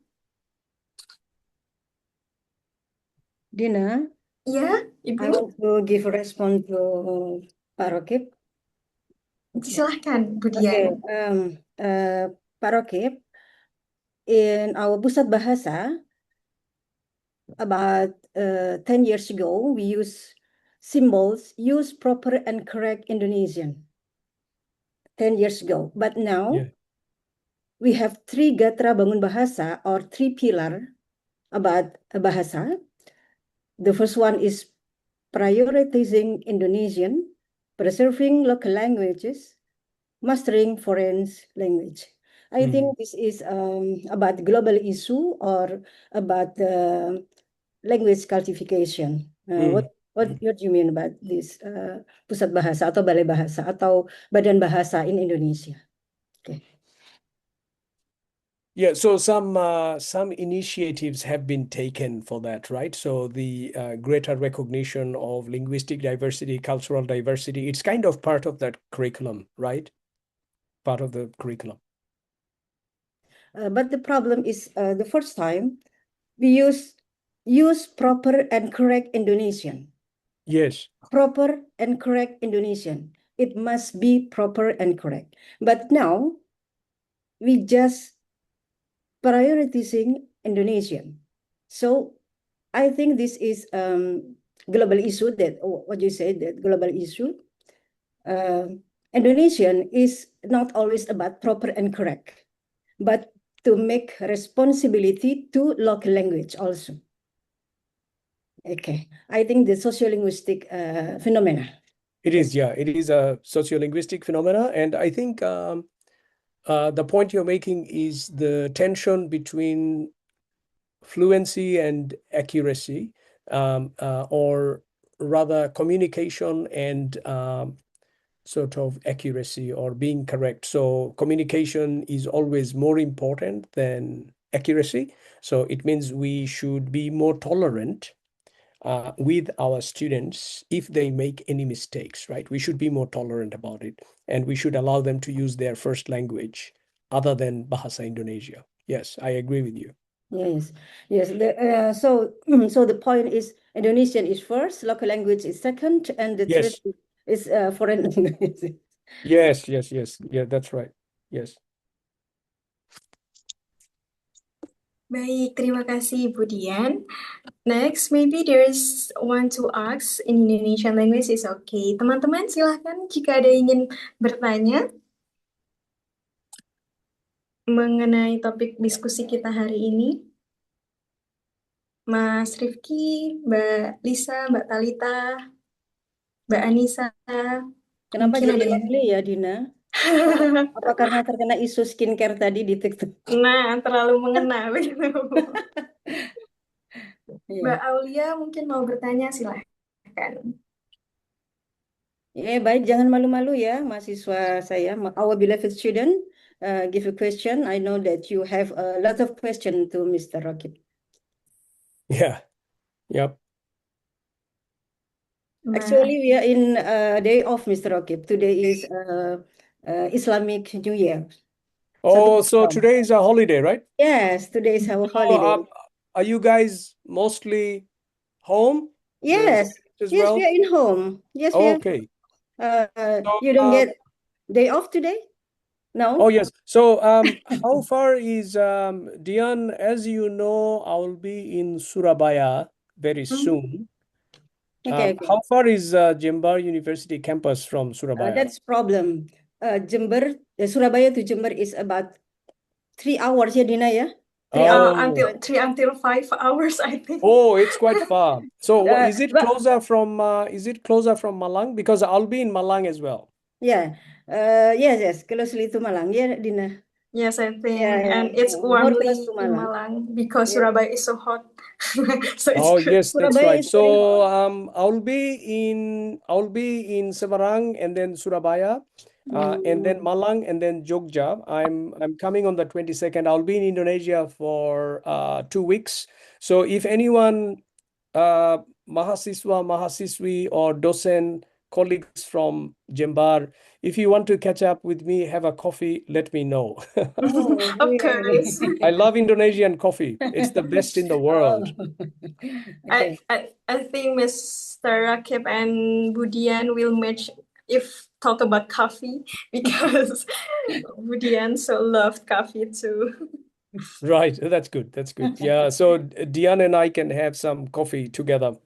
Dina, Ya, I Ibu. want to give a response to Pak Rokib. Silahkan, Bu Okay, Dian. Pak Rokib, in our Pusat Bahasa, about 10 years ago, we use symbols, use proper and correct Indonesian. 10 years ago, but now Yeah. we have 3 gatra bangun bahasa or 3 pillar about bahasa. The first one is prioritizing Indonesian, preserving local languages, mastering foreign language. I think this is about global issue or about language cultivation. What do you mean about this pusat bahasa atau balai bahasa atau badan bahasa in Indonesia? Okay. Yeah, so some initiatives have been taken for that, right? So the greater recognition of linguistic diversity, cultural diversity, it's kind of part of that curriculum, right? Part of the curriculum. But the problem is the first time we use proper and correct Indonesian. Yes. Proper and correct Indonesian. It must be proper and correct. But now we just prioritizing Indonesian. So I think this is global issue that what you said, that global issue. Indonesian is not always about proper and correct, but to make responsibility to local language also. Okay, I think the sociolinguistic phenomena. It is, yeah, it is a sociolinguistic phenomena. And I think the point you're making is the tension between fluency and accuracy, or rather communication and sort of accuracy or being correct. So communication is always more important than accuracy. So it means we should be more tolerant with our students if they make any mistakes, right? We should be more tolerant about it, and we should allow them to use their first language other than Bahasa Indonesia. Yes, I agree with you. Yes, yes. So the point is Indonesian is first, local language is second, and the third Yes. is foreign language. Yes, yes, yes. Yeah, that's right. Yes. Baik, terima kasih Bu Dian. Next, maybe there's one to ask in Indonesian language is okay. Teman-teman silahkan jika ada ingin bertanya mengenai topik diskusi kita hari ini. Mas Rifki, Mbak Lisa, Mbak Talita, Mbak Anissa. Kenapa Mungkin jadi ada yang- lovely ya, Dina? Apa karena terkena isu skincare tadi di TikTok? Nah, terlalu mengena begitu. Iya. Mbak Aulia mungkin mau bertanya, silahkan. Baik, jangan malu-malu ya, mahasiswa saya. Our beloved student, give a question. I know that you have a lot of question to Mr. Rakib. Yeah. Yep. Actually, we are in day off, Mr. Rakib. Today is Islamic New Year. Oh, Satu so Muharram. today is a holiday, right? Yes, today is our So, holiday. are you guys mostly home? The Yes, students as yes, we well? are in home. Yes, we are. Okay. You don't So, get day off today? No? oh yes. So how far is Dian? As you know, I will be in Surabaya very soon. Okay, okay. How far is Jember University campus from Surabaya? That's problem. Jember, Surabaya to Jember is about 3 hours ya, Dina ya? 3 hours. Until 5 hours, I think. Oh, it's quite far. So is it But closer from Malang? Because I'll be in Malang as well. yeah, yes, closely to Malang ya, Dina. Yes, I think, Yeah, and it's more close warmly to in Malang. Malang because Yeah. Surabaya is so hot. So it's Oh good. yes, that's Surabaya right. is very So hot. I'll be in Semarang and then Surabaya, and then Malang and then Jogja. I'm coming on the 22nd. I'll be in Indonesia for 2 weeks. So if anyone mahasiswa, mahasiswi or dosen colleagues from Jember, if you want to catch up with me, have a coffee, let me know. Oh, Of really? course. I love Indonesian coffee. It's the best in the world. Oh, I, okay. I think Mr. Rakib and Budian will match if talk about coffee because Budian so loved coffee too. Right, that's good. That's good. Yeah, so Diane and I can have some coffee together.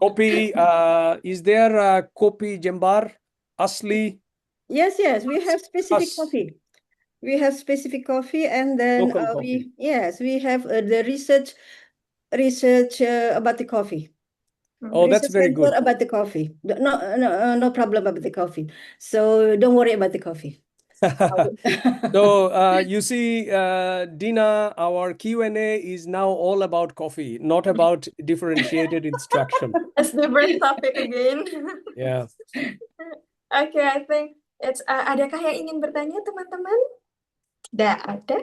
Kopi, is there kopi Jembar Asli Yes, we have specific khas coffee. We have specific coffee, and then local coffee? we have the research about the coffee. Oh, that's Research very center good. about the coffee. No problem about the coffee. So don't worry about the coffee. So you see, Dina, our Q&A is now all about coffee, not about differentiated instruction. It's different topic again. Yeah. Okay, I think it's adakah yang ingin bertanya teman-teman? Tidak ada.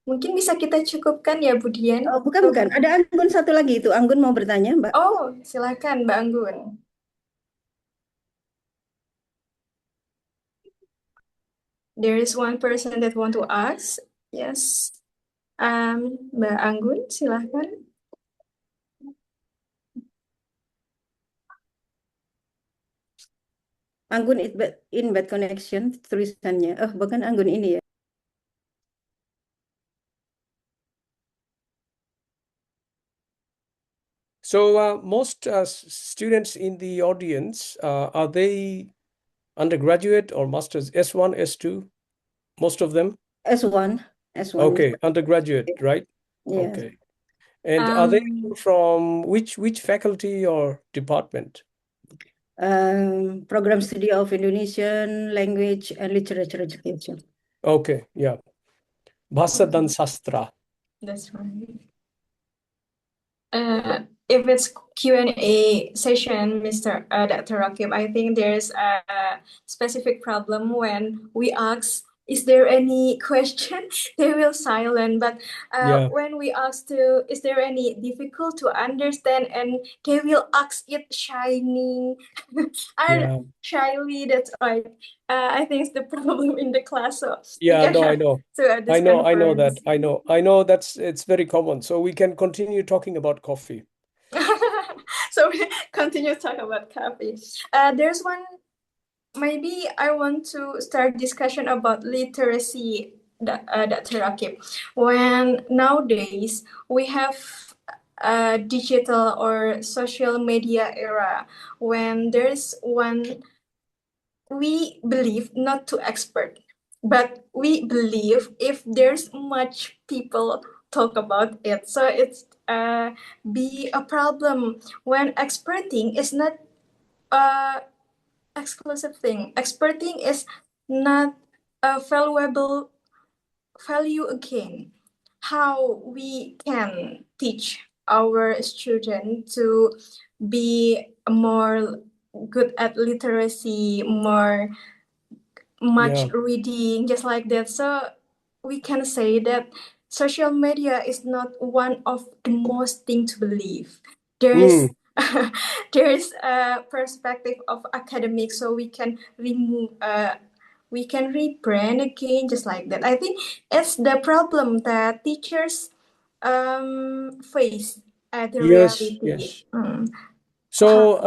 Mungkin bisa kita cukupkan ya Budian. Oh, bukan. Ada Anggun satu lagi itu. Anggun mau bertanya, Mbak. Oh, silakan Mbak Anggun. There is one person that want to ask. Yes. Mbak Anggun, silakan. Anggun in bad connection tulisannya. Oh, bukan Anggun ini ya. So most students in the audience, are they undergraduate or masters? S1, S2? Most of them? S1. Okay, undergraduate, right? Yes. Okay. And are they Um, from which faculty or department? Program Study of Indonesian Language and Literature Education. Okay, yeah. Bahasa dan Sastra. That's right. If it's Q&A session, Dr. Rakib, I think there's a specific problem when we ask, is there any question? They will silent. But Yeah. when we ask is there any difficult to understand? And they will ask it shining, Yeah. shyly. That's right. I think it's the problem in the class. So Yeah, we can no, I have know. this I know conference. that. I know it's very common. So we can continue talking about coffee. So we continue talking about coffee. There's one. Maybe I want to start discussion about literacy, Dr. Rakib. When nowadays we have a digital or social media era, when there's one, we believe not to expert, but we believe if there's much people talk about it, so it's be a problem when experting is not a exclusive thing. Experting is not a valuable value again. How we can teach our student to be more good at literacy, more much Yeah. reading, just like that. So we can say that social media is not one of the most thing to believe. There is there's a perspective of academic, so we can remove we can rebrand again just like that. I think it's the problem that teachers face at the Yes, reality. yes. So,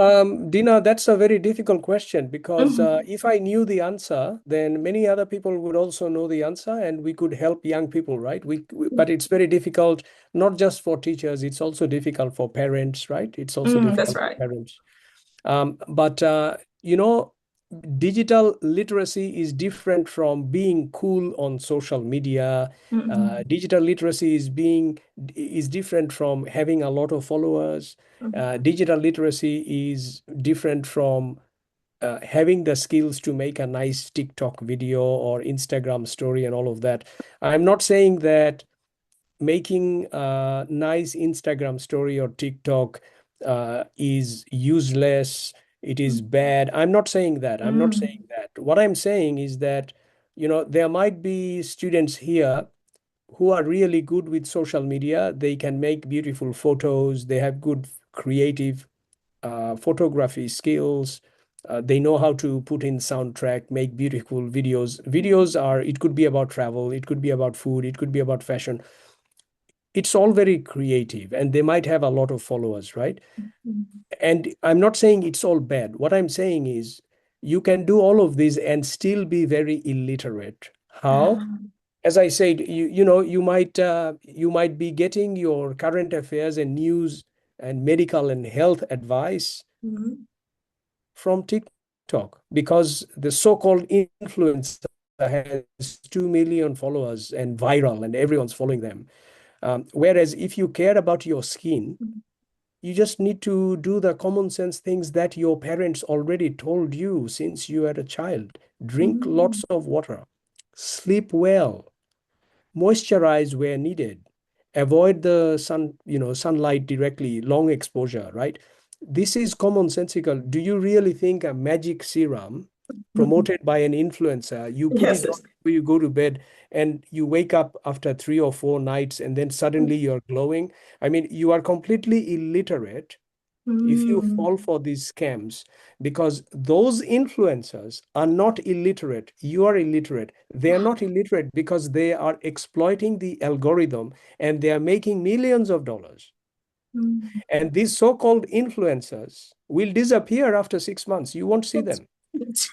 Dina, that's a very difficult question because Mhm. if I knew the answer, then many other people would also know the answer and we could help young people, right? But it's very difficult, not just for teachers, it's also difficult for parents, right? It's also That's difficult for right. parents. But you know, digital literacy is different from being cool on social media. Mhm. Digital literacy is different from having a lot of followers. Digital literacy is different from having the skills to make a nice TikTok video or Instagram story and all of that. I'm not saying that making a nice Instagram story or TikTok is useless, it is bad. I'm not saying that. I'm not saying that. What I'm saying is that, you know, there might be students here who are really good with social media. They can make beautiful photos. They have good creative photography skills. They know how to put in soundtrack, make beautiful videos. Videos are, it could be about travel, it could be about food, it could be about fashion. It's all very creative and they might have a lot of followers, right? And I'm not saying it's all bad. What I'm saying is you can do all of this and still be very illiterate. How? As I said, you know, you might be getting your current affairs and news and medical and health advice from TikTok because the so-called influencer has 2 million followers and viral and everyone's following them. Whereas if you care about your skin, you just need to do the common sense things that your parents already told you since you were a child. Drink lots of water, sleep well, moisturize where needed, avoid the sun, you know, sunlight directly, long exposure, right? This is commonsensical. Do you really think a magic serum promoted by an influencer, you put Yes. it on before you go to bed and you wake up after 3 or 4 nights and then suddenly you're glowing? I mean, you are completely illiterate if you fall for these scams, because those influencers are not illiterate. You are illiterate. They are not illiterate because they are exploiting the algorithm and they are making millions of dollars. And these so-called influencers will disappear after 6 months. You won't see them.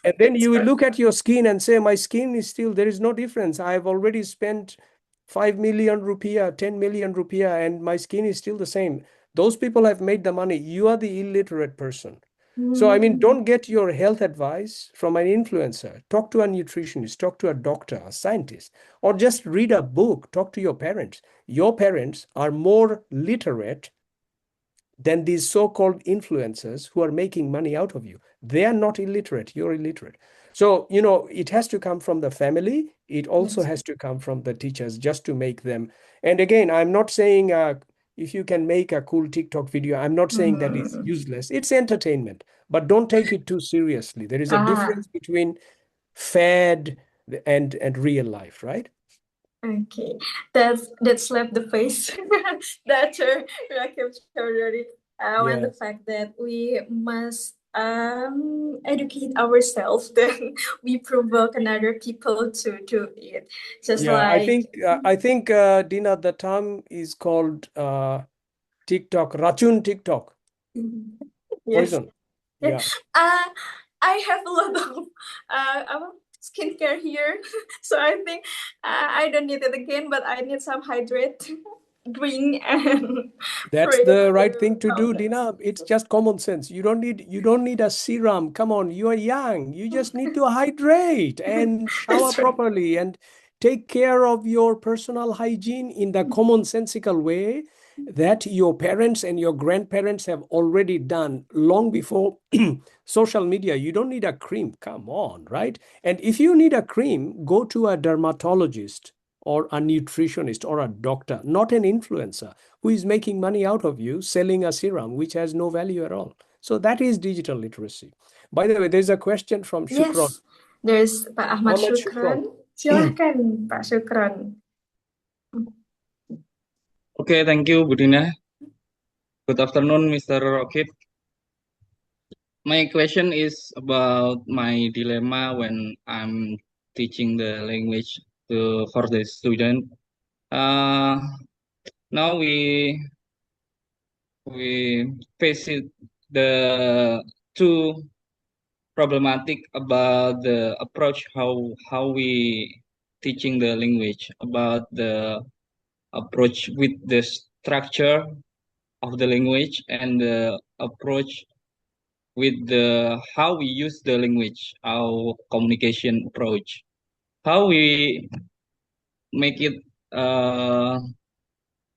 And then you will look at your skin and say, my skin is still, there is no difference. I've already spent 5 million rupiah, 10 million rupiah, and my skin is still the same. Those people have made the money. You are the illiterate person. So, I mean, don't get your health advice from an influencer. Talk to a nutritionist, talk to a doctor, a scientist, or just read a book, talk to your parents. Your parents are more literate than these so-called influencers who are making money out of you. They are not illiterate. You're illiterate. So, you know, it has to come from the family. It also has to come from the teachers just to make them. And again, I'm not saying if you can make a cool TikTok video, I'm not saying that it's useless. It's entertainment, but don't take it too seriously. There is a difference between fad and real life, right? Okay, that slapped the face that Rakib Chaudhary when the Yeah. fact that we must educate ourselves, then we provoke another people to do it. Just Yeah, like I think Dina, the term is called TikTok, racun TikTok, yes, poison. yeah. Yeah, I have a lot of skincare here, so I think I don't need it again, but I need some hydrate drink and that's pray the right to thing to do, calmness. Dina. It's just common sense. You don't need a serum. Come on, you are young. You just need to hydrate and shower That's right. properly and take care of your personal hygiene in the commonsensical way that your parents and your grandparents have already done long before social media. You don't need a cream. Come on, right? And if you need a cream, go to a dermatologist or a nutritionist or a doctor, not an influencer who is making money out of you selling a serum which has no value at all. So that is digital literacy. By the way, there's a question from Shukron. Yes, there's Pak Ahmad Muhammad Shukron. Shukran. Silahkan, Pak Shukran. Okay, thank you, Budina. Good afternoon, Mr. Rohit. My question is about my dilemma when I'm teaching the language for the student. Now we face the two problematic about the approach how we teaching the language, about the approach with the structure of the language and the approach with the how we use the language, our communication approach, how we make it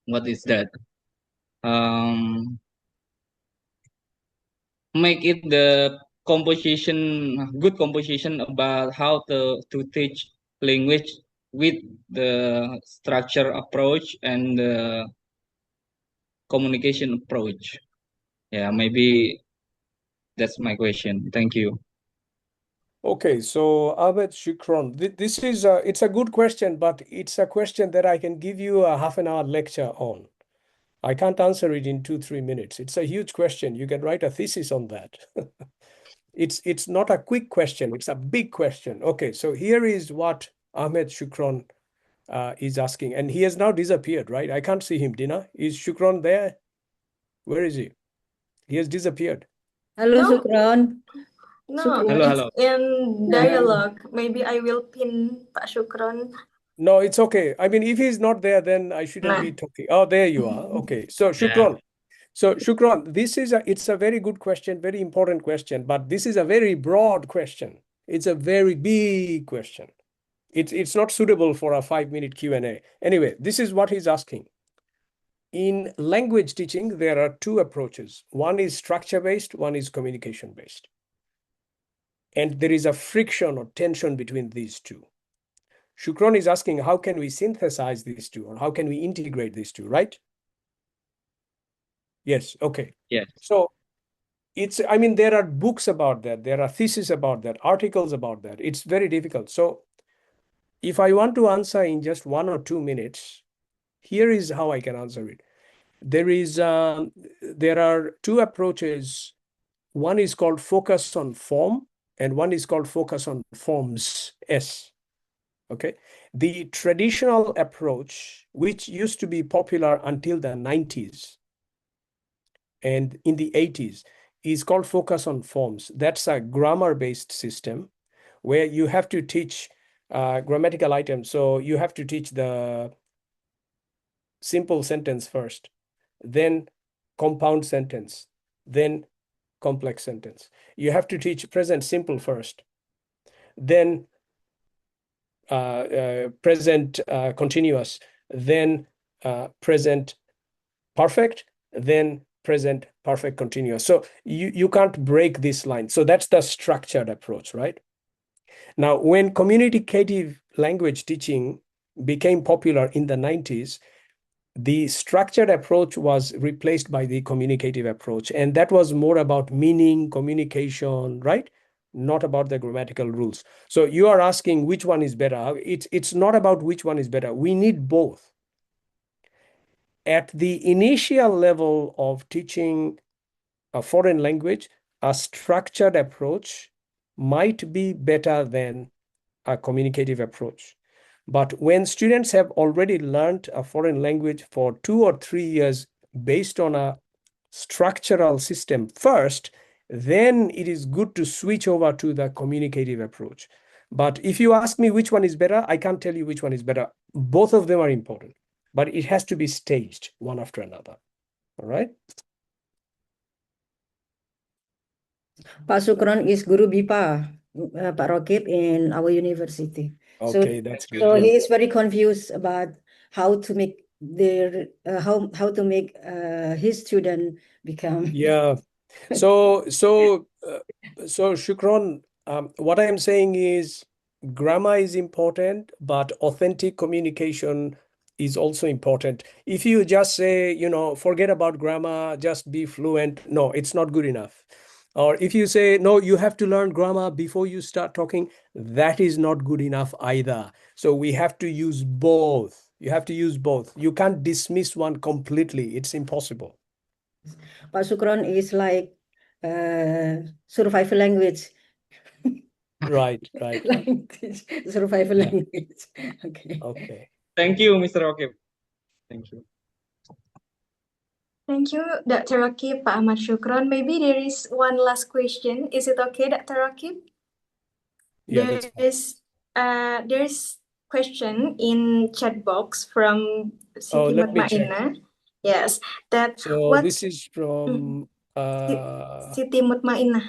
what is that, um make it the composition, good composition about how to teach language with the structure approach and the communication approach. Yeah, maybe that's my question. Thank you. Okay, so Ahmed, Shukron, this is it's a good question, but it's a question that I can give you a half an hour lecture on. I can't answer it in 2-3 minutes. It's a huge question. You can write a thesis on that. It's not a quick question. It's a big question. Okay, so here is what Ahmed Shukron is asking, and he has now disappeared, right? I can't see him. Dina, is Shukron there? Where is he? He has disappeared. Hello, No. Sukron. No, Sukron. Hello, it's hello. in dialogue. Maybe I will pin Pak Shukron. No, it's okay. I mean, if he's not there, then I shouldn't be talking. Oh, there you are. Okay. So Shukron. So Shukran, it's a very good question, very important question, but this is a very broad question. It's a very big question. It's not suitable for a 5-minute Q&A. Anyway, this is what he's asking. In language teaching, there are two approaches. One is structure-based, one is communication-based. And there is a friction or tension between these two. Shukron is asking, how can we synthesize these two, or how can we integrate these two, right? Yes, okay. Yes. So I mean, there are books about that. There are theses about that, articles about that. It's very difficult. So if I want to answer in just 1 or 2 minutes, here is how I can answer it. There are two approaches. One is called focus on form, and one is called focus on forms, S. Okay. The traditional approach, which used to be popular until the 90s and in the 80s, is called focus on forms. That's a grammar-based system where you have to teach grammatical items. So you have to teach the simple sentence first, then compound sentence, then complex sentence. You have to teach present simple first, then present continuous, then present perfect, then present perfect continuous. So you can't break this line. So that's the structured approach, right? Now, when communicative language teaching became popular in the 90s, the structured approach was replaced by the communicative approach. And that was more about meaning, communication, right? Not about the grammatical rules. So you are asking which one is better. It's not about which one is better. We need both. At the initial level of teaching a foreign language, a structured approach might be better than a communicative approach. But when students have already learned a foreign language for 2 or 3 years based on a structural system first, then it is good to switch over to the communicative approach. But if you ask me which one is better, I can't tell you which one is better. Both of them are important, but it has to be staged one after another. All right? Pak Sukron is Guru BIPA, Pak Rokib in our university. Okay, that's good. So he is very confused about how to make how to make his student become. Yeah. So Shukron, what I am saying is grammar is important, but authentic communication is also important. If you just say, forget about grammar, just be fluent, no, it's not good enough. Or if you say, no, you have to learn grammar before you start talking, that is not good enough either. So we have to use both. You have to use both. You can't dismiss one completely. It's impossible. Pak Sukron is like survival language. Right. Language, survival Yeah. language. Okay. Okay. Thank you, Mr. Rakib. Thank you. Thank you, Dr. Rakib, Pak Ahmad Syukron. Maybe there is one last question. Is it okay, Dr. Rakib? Yeah, that's fine. There's question in chat box from Oh, Siti let me check. Mutmainah. Yes, that So what this is from Siti Mutmainah.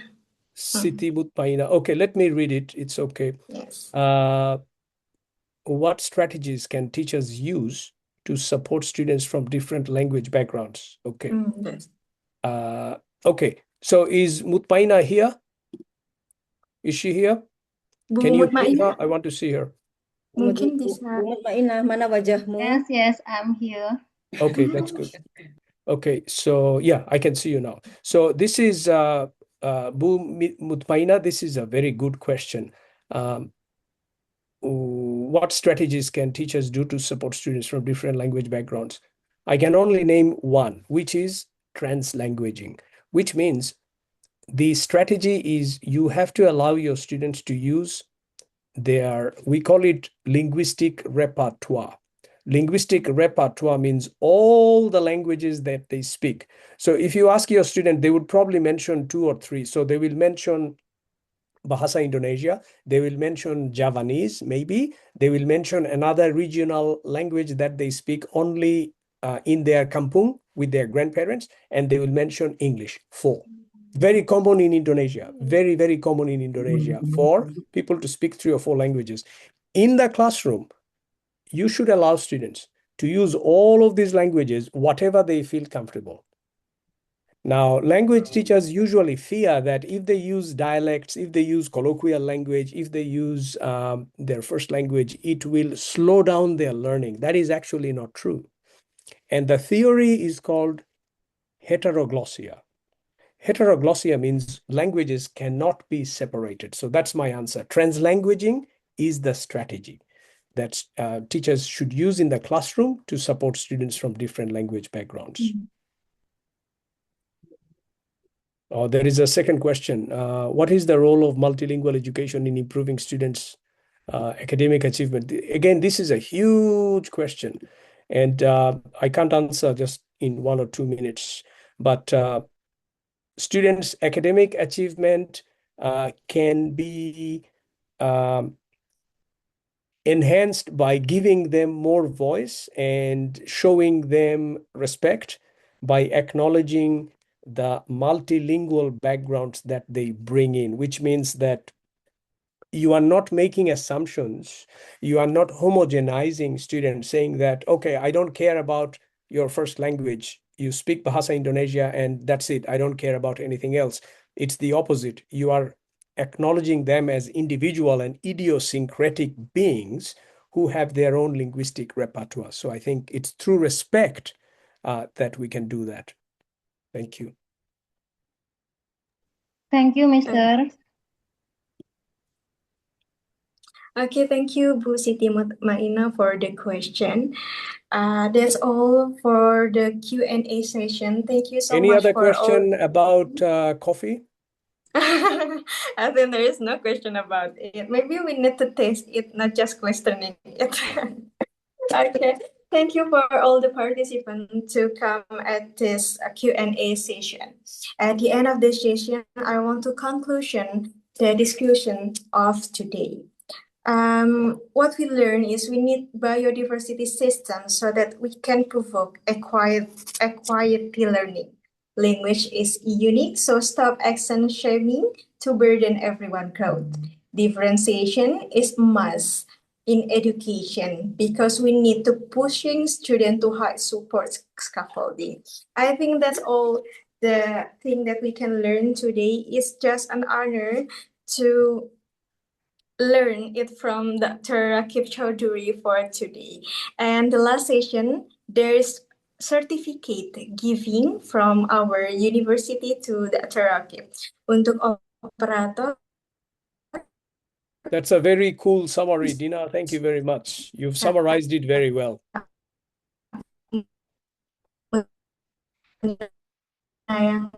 Siti Mutmainah. Okay, let me read it. It's okay. Yes. What strategies can teachers use to support students from different language backgrounds? Okay. Yes. Okay. So is Mutmainah here? Is she here? Bu Can you pin Mutmainah her? I want to see her. mungkin bisa. Bu Mutmainah, mana wajahmu? Yes, I'm here. Okay, that's good. Okay, so yeah, I can see you now. So this is Bu Mutmainah. This is a very good question. What strategies can teachers do to support students from different language backgrounds? I can only name one, which is translanguaging, which means the strategy is you have to allow your students to use we call it linguistic repertoire. Linguistic repertoire means all the languages that they speak. So if you ask your student, they would probably mention 2 or 3. So they will mention Bahasa Indonesia, they will mention Javanese, maybe. They will mention another regional language that they speak only in their kampung with their grandparents, and they will mention English. 4. Very common in Indonesia, very, very common in Indonesia for people to speak 3 or 4 languages. In the classroom, you should allow students to use all of these languages, whatever they feel comfortable. Now, language teachers usually fear that if they use dialects, if they use colloquial language, if they use their first language, it will slow down their learning. That is actually not true. And the theory is called heteroglossia. Heteroglossia means languages cannot be separated. So that's my answer. Translanguaging is the strategy that teachers should use in the classroom to support students from different language backgrounds. There is a second question. What is the role of multilingual education in improving students' academic achievement? Again, this is a huge question, and I can't answer just in 1 or 2 minutes. But students' academic achievement can be enhanced by giving them more voice and showing them respect by acknowledging the multilingual backgrounds that they bring in, which means that you are not making assumptions. You are not homogenizing students saying that, okay, I don't care about your first language. You speak Bahasa Indonesia and that's it. I don't care about anything else. It's the opposite. You are acknowledging them as individual and idiosyncratic beings who have their own linguistic repertoire. So I think it's through respect that we can do that. Thank you. Thank you, Mr. Okay, thank you, Bu Siti Mutmainah, for the question. That's all for the Q&A session. Thank you so Any much other for all. question about coffee? I think there is no question about it. Maybe we need to taste it, not just questioning it. Okay. Thank you for all the participants to come at this Q&A session. At the end of the session, I want to conclusion the discussion of today. What we learn is we need biodiversity systems so that we can provoke equity learning. Language is unique, so stop accent shaming to burden everyone's growth. Differentiation is must in education because we need to pushing students to high support scaffolding. I think that's all the thing that we can learn today. Is just an honor to learn it from Dr. Rakib Chaudhuri for today. And the last session, there's certificate giving from our university to Dr. Rakib. Untuk operator, That's a very cool summary, Dina. Thank you very much. You've summarized it very well. yang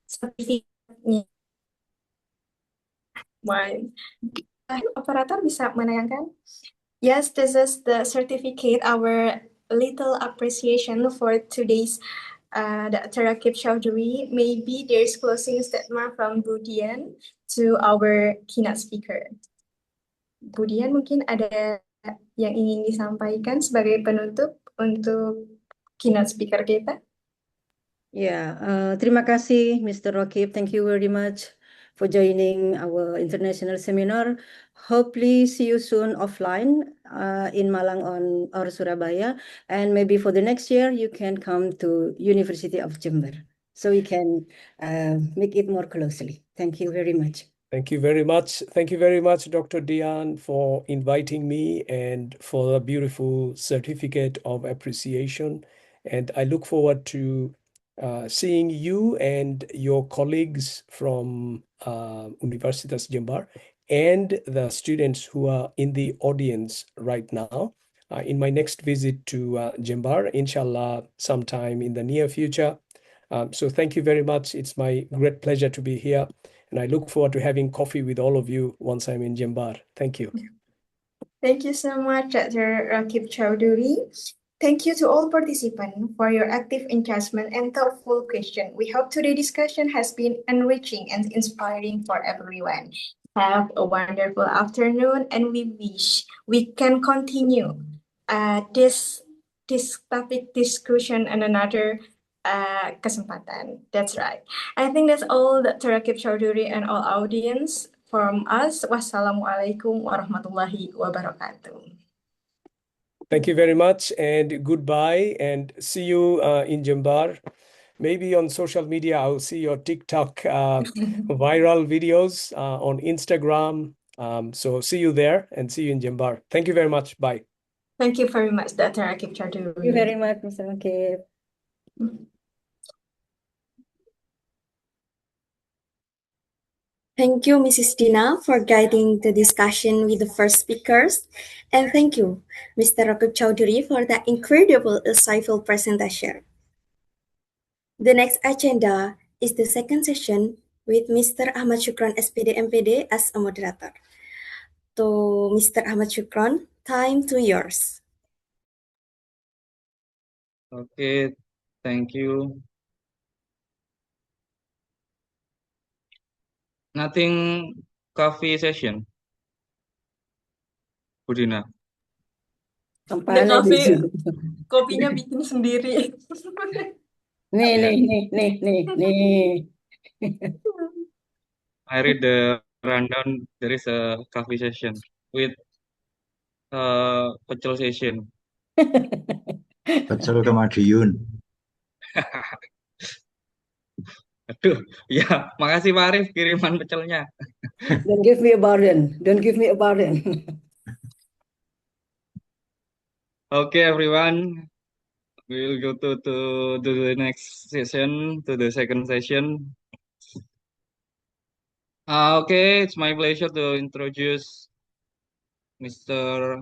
sertifikatnya. Operator bisa menayangkan? Yes, this is the certificate, our little appreciation for today's Dr. Rakib Chowdhury. Maybe there's closing statement from Budian to our keynote speaker. Budian, mungkin ada yang ingin disampaikan sebagai penutup untuk keynote speaker kita? Ya, terima kasih Mr. Rakib. Thank you very much for joining our international seminar. Hopefully see you soon offline in Malang or Surabaya, and maybe for the next year you can come to University of Jember so we can make it more closely. Thank you very much. Thank you very much. Thank you very much, Dr. Dian, for inviting me and for the beautiful certificate of appreciation. And I look forward to seeing you and your colleagues from Universitas Jember and the students who are in the audience right now in my next visit to Jember, inshallah, sometime in the near future. So thank you very much. It's my great pleasure to be here. And I look forward to having coffee with all of you once I'm in Jember. Thank you. Thank you so much, Dr. Rakib Chowdhury. Thank you to all participants for your active engagement and thoughtful question. We hope today's discussion has been enriching and inspiring for everyone. Have a wonderful afternoon, and we wish we can continue this topic discussion and another kesempatan. That's right. I think that's all, Dr. Rakib Chowdhury and all audience from us. Wassalamualaikum warahmatullahi wabarakatuh. Thank you very much and goodbye, and see you in Jember. Maybe on social media, I'll see your TikTok viral videos on Instagram. So see you there and see you in Jember. Thank you very much. Bye. Thank you very much, Dr. Rakib Chowdhury. Thank you very much, Mr. Rakib. Thank you, Mrs. Dina, for guiding the discussion with the first speakers. And thank you, Mr. Rakib Chowdhury, for that incredible insightful presentation. The next agenda is the second session with Mr. Ahmad Shukran, SPD MPD, as a moderator. To Mr. Ahmad Shukran, time to yours. Okay, thank you. Nothing coffee session, Budina. The coffee, kopinya bikin sendiri. Nih. I read the rundown. There is a coffee session with pecel session. Pecel ke Madiun. Aduh, ya, makasih Pak Arif kiriman pecelnya. Don't give me a burden. Okay, everyone. We will go to the next session, to the second session. Okay, it's my pleasure to introduce Mr.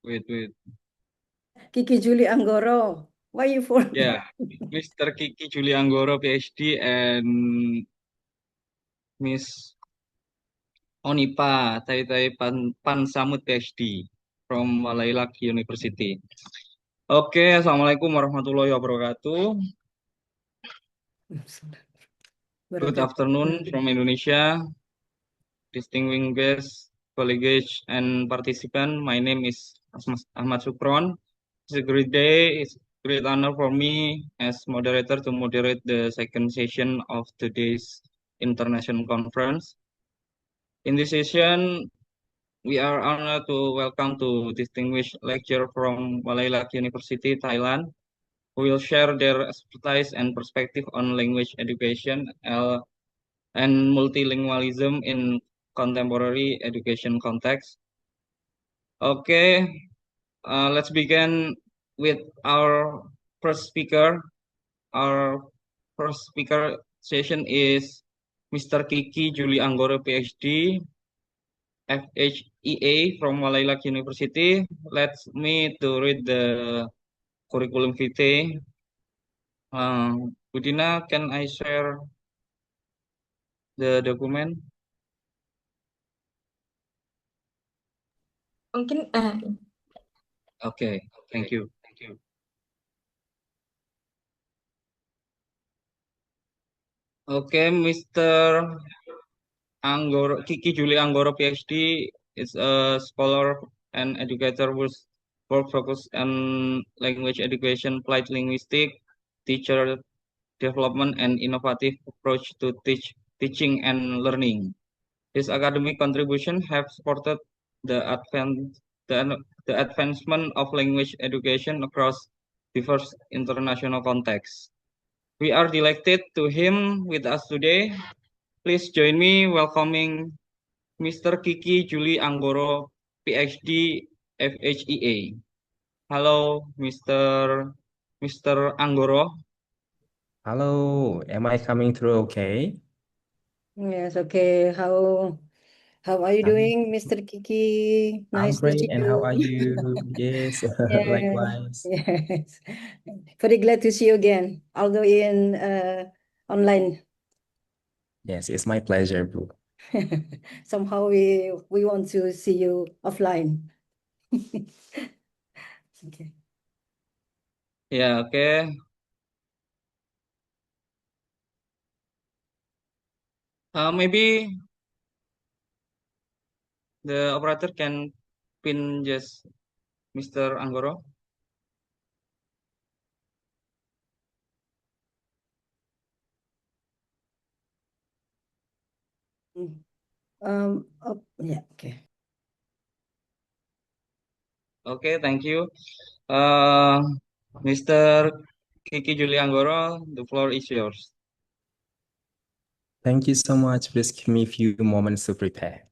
Wait. Kiki Julie Anggoro. Why you for? Yeah, Mr. Kiki Julie Anggoro, PhD, and Miss Onipa Tai Pansamut, PhD, from Malailak University. Okay, Assalamualaikum warahmatullahi wabarakatuh. Good afternoon from Indonesia, distinguished guests, colleagues, and participants. My name is Ahmad Sukron. It's a great day. It's a great honor for me as moderator to moderate the second session of today's international conference. In this session, we are honored to welcome to distinguished lecturer from Malailak University, Thailand, who will share their expertise and perspective on language education and multilingualism in contemporary education context. Okay, let's begin with our first speaker. Our first speaker session is Mr. Kiki Julie Anggoro, PhD, FHEA from Malailak University. Let me to read the curriculum vitae. Budina, can I share the document? Mungkin Okay, thank you. Okay, Mr. Kiki Julie Anggoro, PhD, is a scholar and educator whose work focus on language education, applied linguistics, teacher development, and innovative approach to teaching and learning. His academic contribution have supported the the advancement of language education across diverse international contexts. We are delighted to him with us today. Please join me welcoming Mr. Kiki Julie Anggoro, PhD, FHEA. Hello, Mr. Anggoro. Hello, am I coming through okay? Yes, okay. How are you I'm, doing, Mr. Kiki? I'm Nice to great, see and how are you. you? Yes, Yeah, likewise. yes. Very glad to see you again, although in online. Yes, it's my pleasure, bro. Somehow we want to see you offline. Okay. Yeah, okay. Maybe the operator can pin just Mr. Anggoro. Yeah, okay. Okay, thank you. Mr. Kiki Julie Anggoro, the floor is yours. Thank you so much. Please give me a few moments to prepare.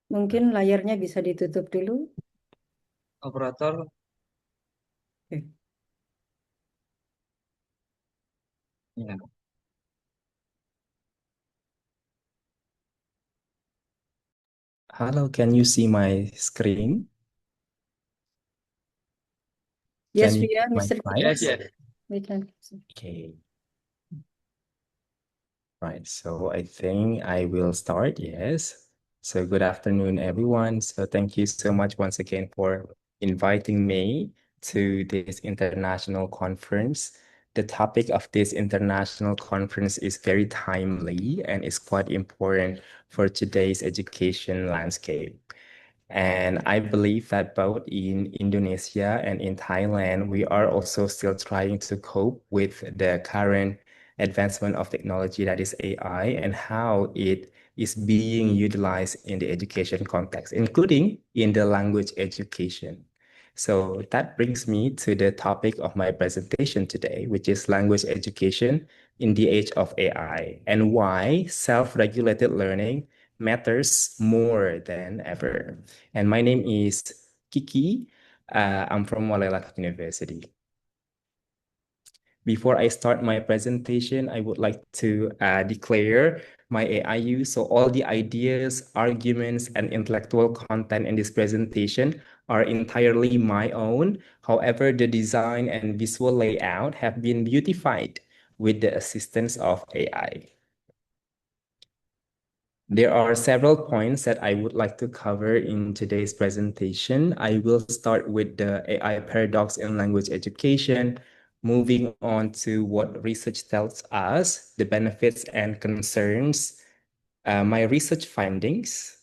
Mungkin layarnya bisa ditutup dulu. Operator. Okay. Yeah. Hello, can you see my screen? Yes, Can you we are, see my Mr. slides? Yes. We can. Okay. Right, so I think I will start, yes. So good afternoon, everyone. So thank you so much once again for inviting me to this international conference. The topic of this international conference is very timely and is quite important for today's education landscape. And I believe that both in Indonesia and in Thailand, we are also still trying to cope with the current advancement of technology, that is AI, and how it is being utilized in the education context, including in the language education. So that brings me to the topic of my presentation today, which is language education in the age of AI, and why self-regulated learning matters more than ever. And my name is Kiki. I'm from Malaya University. Before I start my presentation, I would like to declare my AIU. So all the ideas, arguments, and intellectual content in this presentation are entirely my own. However, the design and visual layout have been beautified with the assistance of AI. There are several points that I would like to cover in today's presentation. I will start with the AI paradox in language education, moving on to what research tells us, the benefits and concerns, my research findings,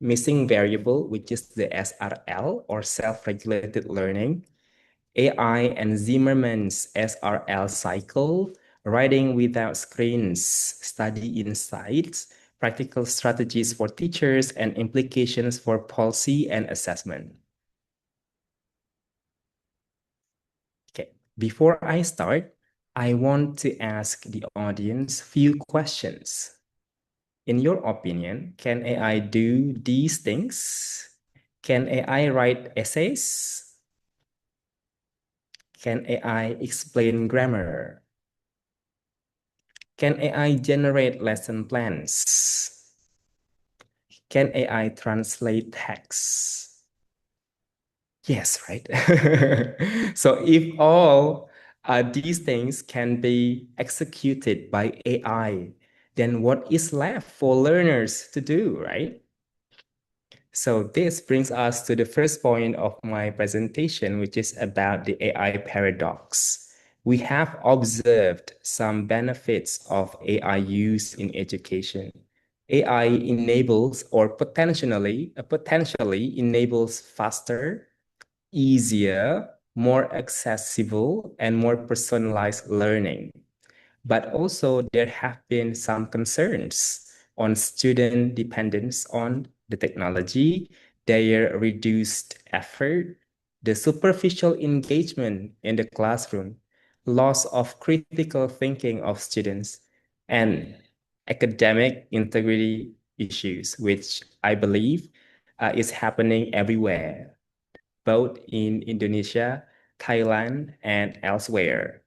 missing variable, which is the SRL or self-regulated learning, AI and Zimmerman's SRL cycle, writing without screens, study insights, practical strategies for teachers, and implications for policy and assessment. Okay, before I start, I want to ask the audience few questions. In your opinion, can AI do these things? Can AI write essays? Can AI explain grammar? Can AI generate lesson plans? Can AI translate text? Yes, right. So if all these things can be executed by AI, then what is left for learners to do, right? So this brings us to the first point of my presentation, which is about the AI paradox. We have observed some benefits of AI use in education. AI enables or potentially enables faster, easier, more accessible, and more personalized learning. But also there have been some concerns on student dependence on the technology, their reduced effort, the superficial engagement in the classroom, loss of critical thinking of students, and academic integrity issues, which I believe is happening everywhere, both in Indonesia, Thailand, and elsewhere.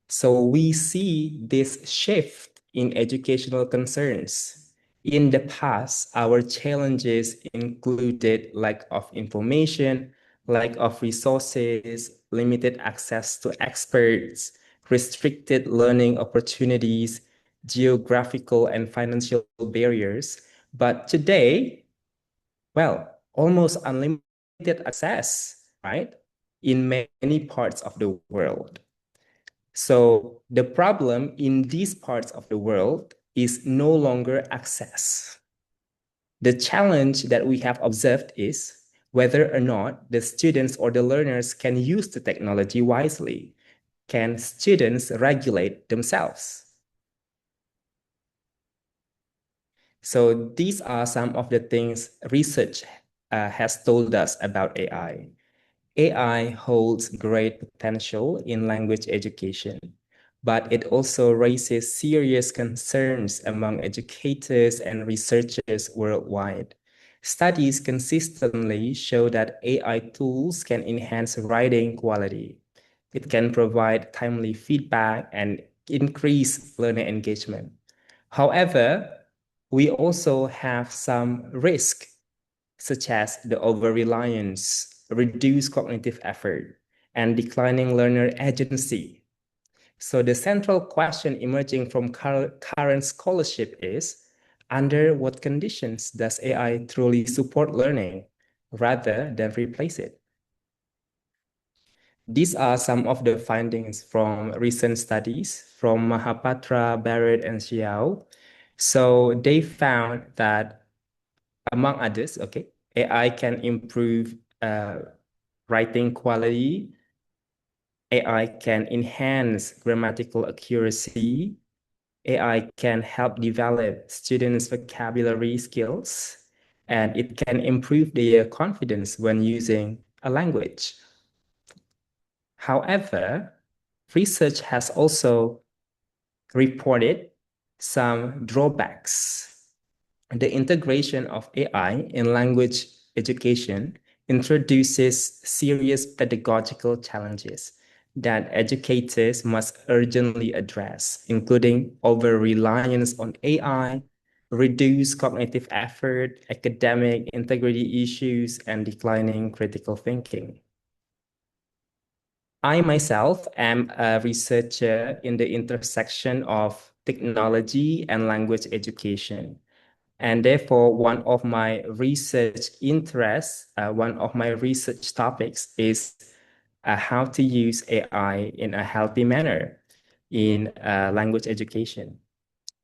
So we see this shift in educational concerns. In the past, our challenges included lack of information, lack of resources, limited access to experts, restricted learning opportunities, geographical and financial barriers. But today, well, almost unlimited access, right? In many parts of the world. So the problem in these parts of the world is no longer access. The challenge that we have observed is whether or not the students or the learners can use the technology wisely. Can students regulate themselves? So these are some of the things research has told us about AI. AI holds great potential in language education, but it also raises serious concerns among educators and researchers worldwide. Studies consistently show that AI tools can enhance writing quality. It can provide timely feedback and increase learner engagement. However, we also have some risk such as the over-reliance, reduced cognitive effort, and declining learner agency. So the central question emerging from current scholarship is, under what conditions does AI truly support learning rather than replace it? These are some of the findings from recent studies from Mahapatra, Barrett, and Xiao. So they found that, among others, okay, AI can improve writing quality. AI can enhance grammatical accuracy. AI can help develop students' vocabulary skills, and it can improve their confidence when using a language. However, research has also reported some drawbacks. The integration of AI in language education introduces serious pedagogical challenges that educators must urgently address, including over-reliance on AI, reduced cognitive effort, academic integrity issues, and declining critical thinking. I myself am a researcher in the intersection of technology and language education. And therefore, one of my research interests, one of my research topics is how to use AI in a healthy manner in language education.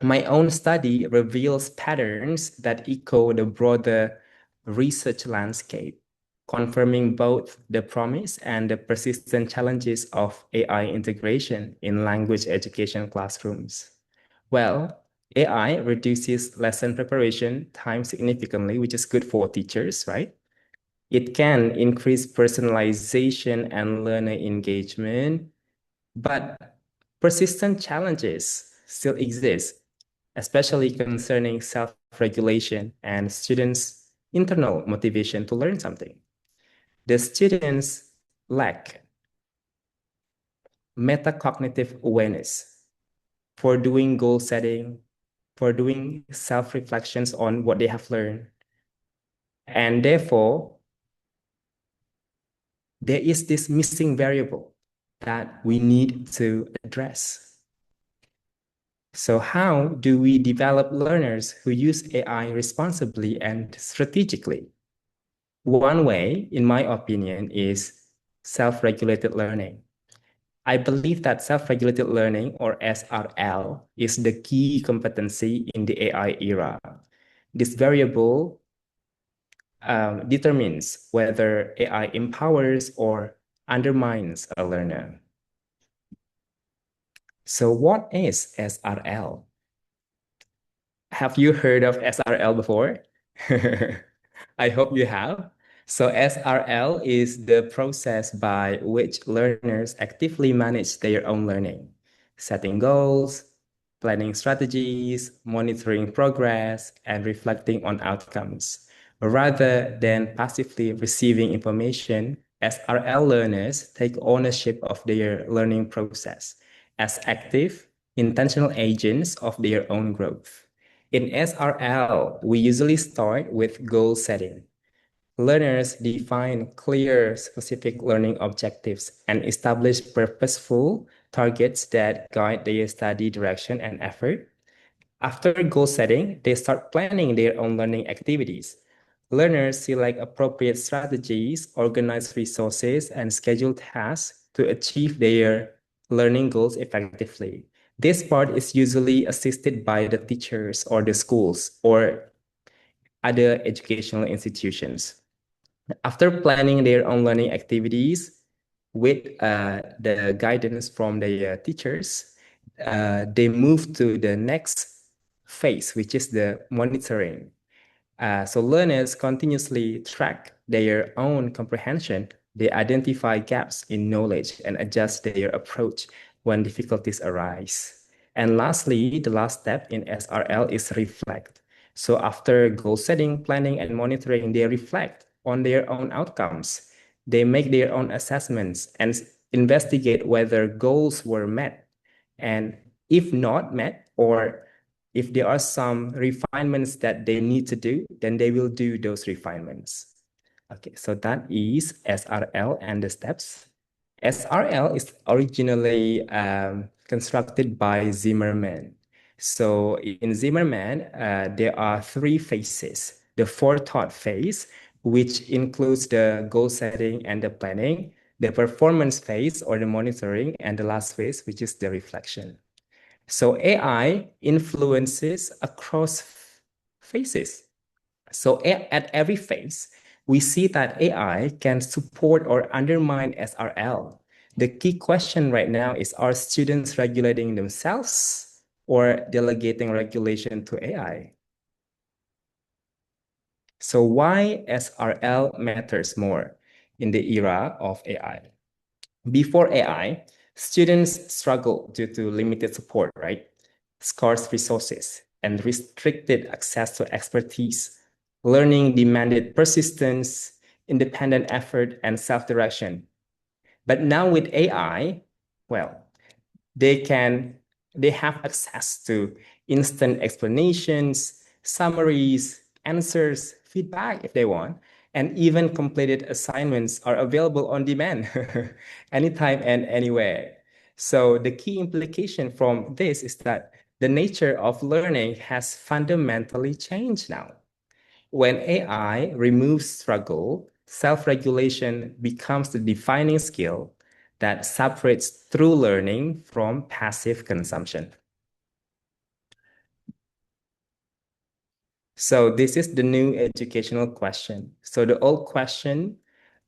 My own study reveals patterns that echo the broader research landscape, confirming both the promise and the persistent challenges of AI integration in language education classrooms. Well, AI reduces lesson preparation time significantly, which is good for teachers, right? It can increase personalization and learner engagement, but persistent challenges still exist, especially concerning self-regulation and students' internal motivation to learn something. The students lack metacognitive awareness for doing goal setting, for doing self-reflections on what they have learned. And therefore, there is this missing variable that we need to address. So how do we develop learners who use AI responsibly and strategically? One way, in my opinion, is self-regulated learning. I believe that self-regulated learning, or SRL, is the key competency in the AI era. This variable determines whether AI empowers or undermines a learner. So what is SRL? Have you heard of SRL before? I hope you have. So SRL is the process by which learners actively manage their own learning, setting goals, planning strategies, monitoring progress, and reflecting on outcomes. Rather than passively receiving information, SRL learners take ownership of their learning process as active, intentional agents of their own growth. In SRL, we usually start with goal setting. Learners define clear, specific learning objectives and establish purposeful targets that guide their study direction and effort. After goal setting, they start planning their own learning activities. Learners select appropriate strategies, organize resources, and schedule tasks to achieve their learning goals effectively. This part is usually assisted by the teachers or the schools or other educational institutions. After planning their own learning activities with the guidance from the teachers, they move to the next phase, which is the monitoring. So learners continuously track their own comprehension. They identify gaps in knowledge and adjust their approach when difficulties arise. And lastly, the last step in SRL is reflect. So after goal setting, planning, and monitoring, they reflect on their own outcomes. They make their own assessments and investigate whether goals were met. And if not met, or if there are some refinements that they need to do, then they will do those refinements. Okay, so that is SRL and the steps. SRL is originally constructed by Zimmerman. So in Zimmerman, there are 3 phases. The forethought phase, which includes the goal setting and the planning, the performance phase or the monitoring, and the last phase, which is the reflection. So AI influences across phases. So at every phase, we see that AI can support or undermine SRL. The key question right now is, are students regulating themselves or delegating regulation to AI? So why SRL matters more in the era of AI? Before AI, students struggle due to limited support, right? Scarce resources and restricted access to expertise. Learning demanded persistence, independent effort, and self-direction. But now with AI, well, they have access to instant explanations, summaries, answers, feedback if they want, and even completed assignments are available on demand anytime and anywhere. So the key implication from this is that the nature of learning has fundamentally changed now. When AI removes struggle, self-regulation becomes the defining skill that separates true learning from passive consumption. So this is the new educational question. So the old question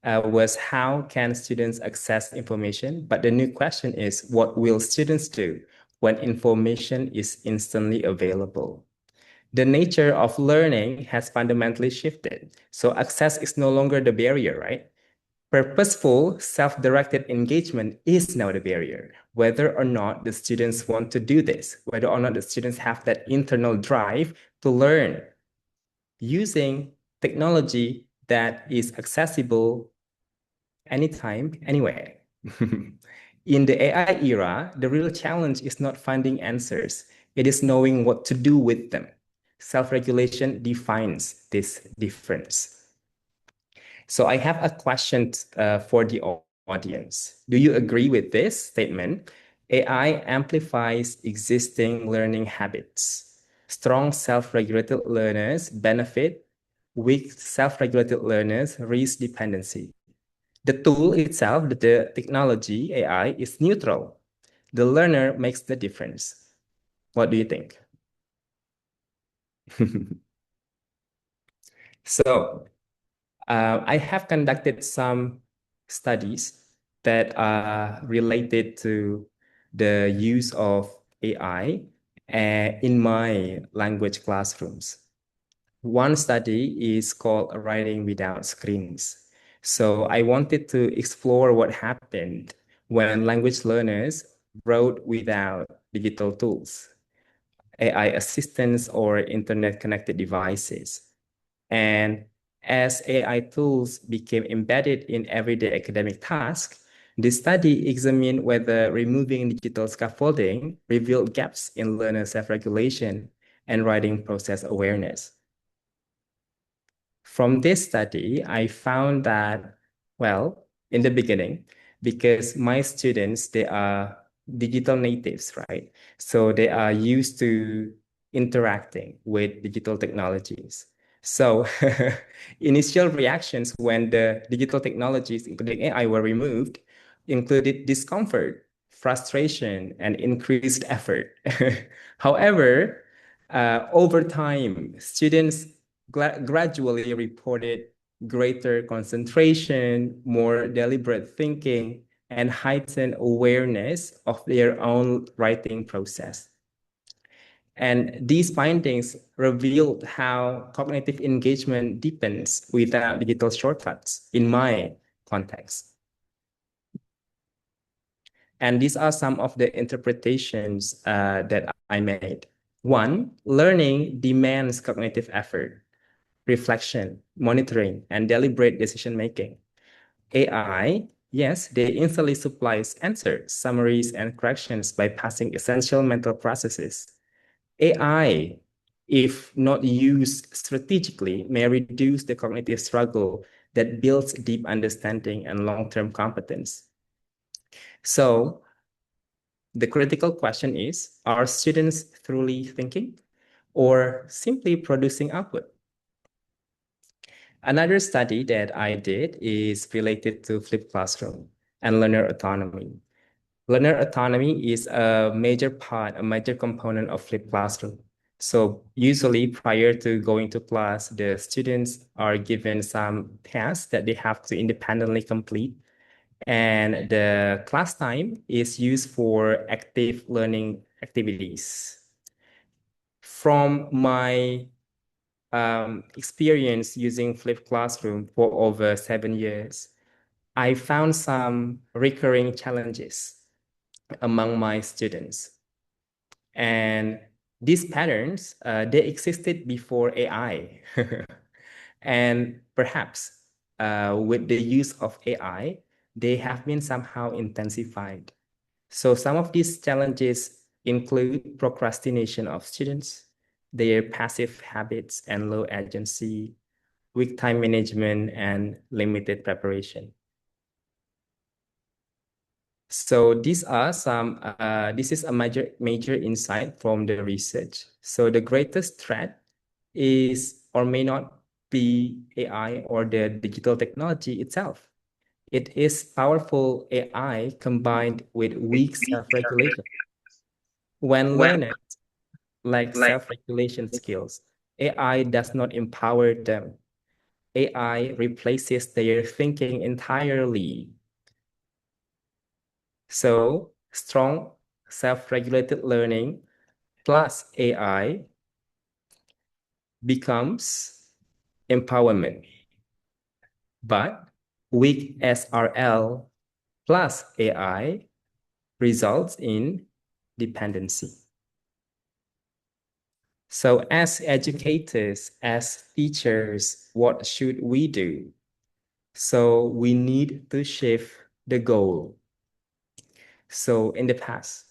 was, how can students access information? But the new question is, what will students do when information is instantly available? The nature of learning has fundamentally shifted. So access is no longer the barrier, right? Purposeful, self-directed engagement is now the barrier. Whether or not the students want to do this, whether or not the students have that internal drive to learn using technology that is accessible anytime, anywhere. In the AI era, the real challenge is not finding answers. It is knowing what to do with them. Self-regulation defines this difference. So I have a question for the audience. Do you agree with this statement? AI amplifies existing learning habits. Strong self-regulated learners benefit. Weak self-regulated learners risk dependency. The tool itself, the technology, AI, is neutral. The learner makes the difference. What do you think? So I have conducted some studies that are related to the use of AI in my language classrooms. One study is called Writing Without Screens. So I wanted to explore what happened when language learners wrote without digital tools, AI assistants, or internet-connected devices. And as AI tools became embedded in everyday academic tasks, the study examined whether removing digital scaffolding revealed gaps in learner self-regulation and writing process awareness. From this study, I found that, well, in the beginning, because my students, they are digital natives, right? So they are used to interacting with digital technologies. So initial reactions when the digital technologies, including AI, were removed, included discomfort, frustration, and increased effort. However, over time, students gradually reported greater concentration, more deliberate thinking, and heightened awareness of their own writing process. And these findings revealed how cognitive engagement deepens without digital shortcuts in my context. And these are some of the interpretations that I made. One, learning demands cognitive effort, reflection, monitoring, and deliberate decision-making. AI, yes, they instantly supplies answers, summaries, and corrections by passing essential mental processes. AI, if not used strategically, may reduce the cognitive struggle that builds deep understanding and long-term competence. So the critical question is, are students truly thinking or simply producing output? Another study that I did is related to flipped classroom and learner autonomy. Learner autonomy is a major component of flipped classroom. So usually prior to going to class, the students are given some tasks that they have to independently complete. And the class time is used for active learning activities. From my experience using flipped classroom for over 7 years, I found some recurring challenges among my students. And these patterns, they existed before AI. And perhaps with the use of AI, they have been somehow intensified. So some of these challenges include procrastination of students, their passive habits and low agency, weak time management, and limited preparation. So these are some, this is a major insight from the research. So the greatest threat is or may not be AI or the digital technology itself. It is powerful AI combined with weak self-regulation. When learners lack self-regulation skills, AI does not empower them. AI replaces their thinking entirely. So strong self-regulated learning plus AI becomes empowerment. But weak SRL plus AI results in dependency. So as educators, as teachers, what should we do? So we need to shift the goal. So in the past,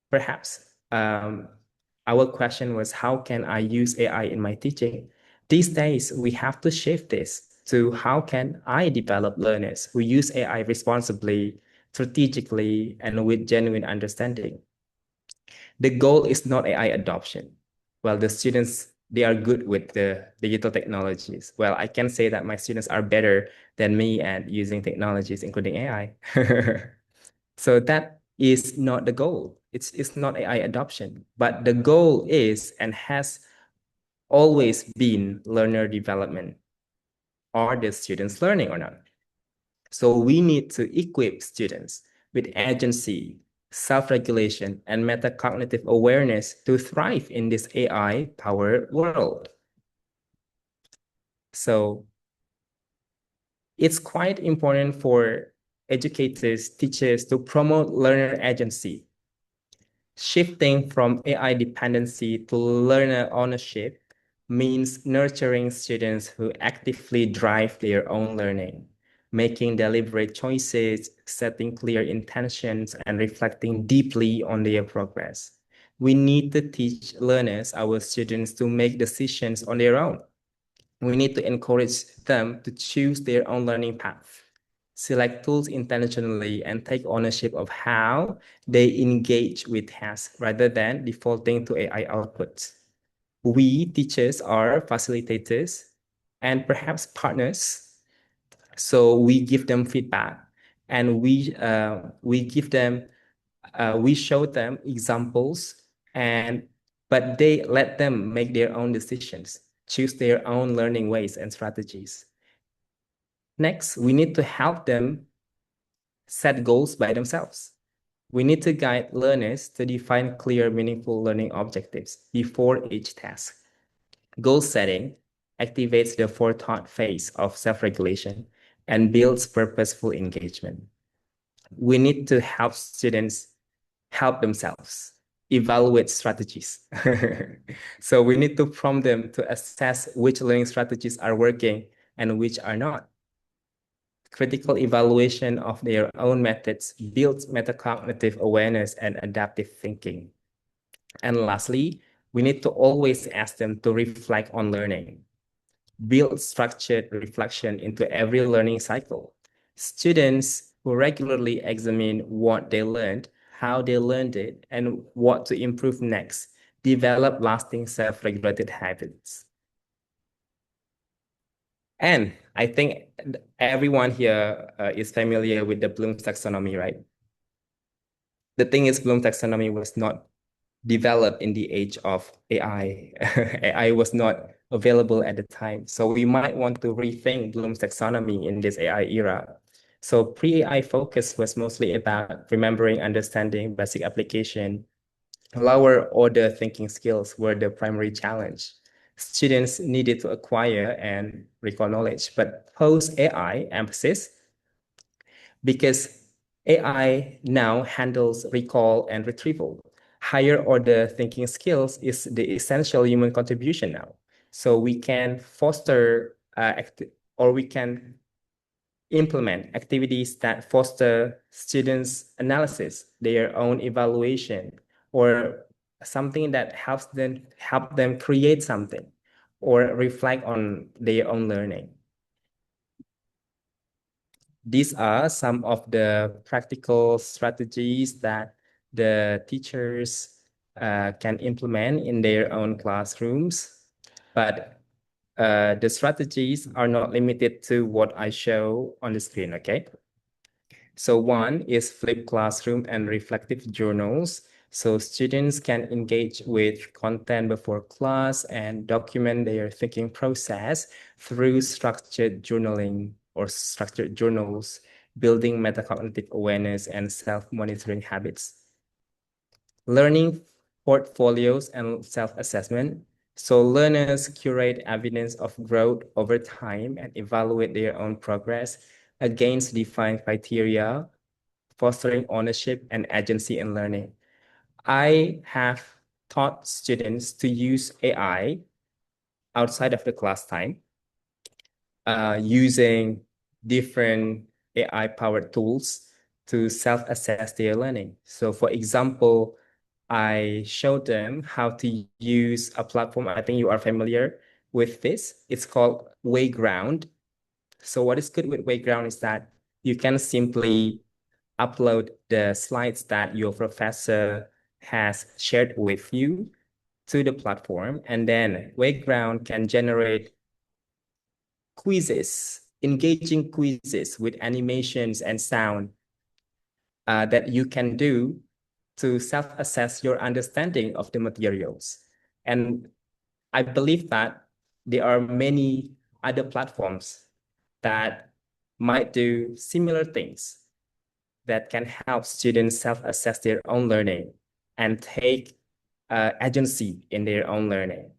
perhaps our question was, how can I use AI in my teaching? These days, we have to shift this. to how can I develop learners who use AI responsibly, strategically, and with genuine understanding. The goal is not AI adoption. Well, the students, they are good with the digital technologies. Well, I can say that my students are better than me at using technologies, including AI. So that is not the goal. It's not AI adoption, but the goal is and has always been learner development. Are the students learning or not? So we need to equip students with agency, self-regulation, and metacognitive awareness to thrive in this AI-powered world. So it's quite important for educators, teachers to promote learner agency. Shifting from AI dependency to learner ownership means nurturing students who actively drive their own learning, making deliberate choices, setting clear intentions, and reflecting deeply on their progress. We need to teach learners, our students, to make decisions on their own. We need to encourage them to choose their own learning path, select tools intentionally, and take ownership of how they engage with tasks rather than defaulting to AI outputs. We, teachers, are facilitators and perhaps partners. So we give them feedback and we show them examples, but they let them make their own decisions, choose their own learning ways and strategies. Next, we need to help them set goals by themselves. We need to guide learners to define clear, meaningful learning objectives before each task. Goal setting activates the forethought phase of self-regulation and builds purposeful engagement. We need to help students help themselves, evaluate strategies. So we need to prompt them to assess which learning strategies are working and which are not. Critical evaluation of their own methods builds metacognitive awareness and adaptive thinking. And lastly, we need to always ask them to reflect on learning. Build structured reflection into every learning cycle. Students who regularly examine what they learned, how they learned it, and what to improve next develop lasting self-regulated habits. And I think everyone here is familiar with the Bloom's taxonomy, right? The thing is, Bloom's taxonomy was not developed in the age of AI. AI was not available at the time. So we might want to rethink Bloom's taxonomy in this AI era. So pre-AI focus was mostly about remembering, understanding, basic application. Lower order thinking skills were the primary challenge. Students needed to acquire and recall knowledge, but post-AI emphasis, because AI now handles recall and retrieval. Higher order thinking skills is the essential human contribution now. So we can foster we can implement activities that foster students' analysis, their own evaluation, or something that help them create something or reflect on their own learning. These are some of the practical strategies that the teachers can implement in their own classrooms. But the strategies are not limited to what I show on the screen, okay? So one is flipped classroom and reflective journals. So students can engage with content before class and document their thinking process through structured journaling or structured journals, building metacognitive awareness and self-monitoring habits. Learning portfolios and self-assessment. So learners curate evidence of growth over time and evaluate their own progress against defined criteria, fostering ownership and agency in learning. I have taught students to use AI outside of the class time, using different AI-powered tools to self-assess their learning. So for example, I showed them how to use a platform. I think you are familiar with this. It's called Wayground. So what is good with Wayground is that you can simply upload the slides that your professor has shared with you to the platform, and then Wayground can generate quizzes, engaging quizzes with animations and sound that you can do to self-assess your understanding of the materials. And I believe that there are many other platforms that might do similar things that can help students self-assess their own learning and take agency in their own learning.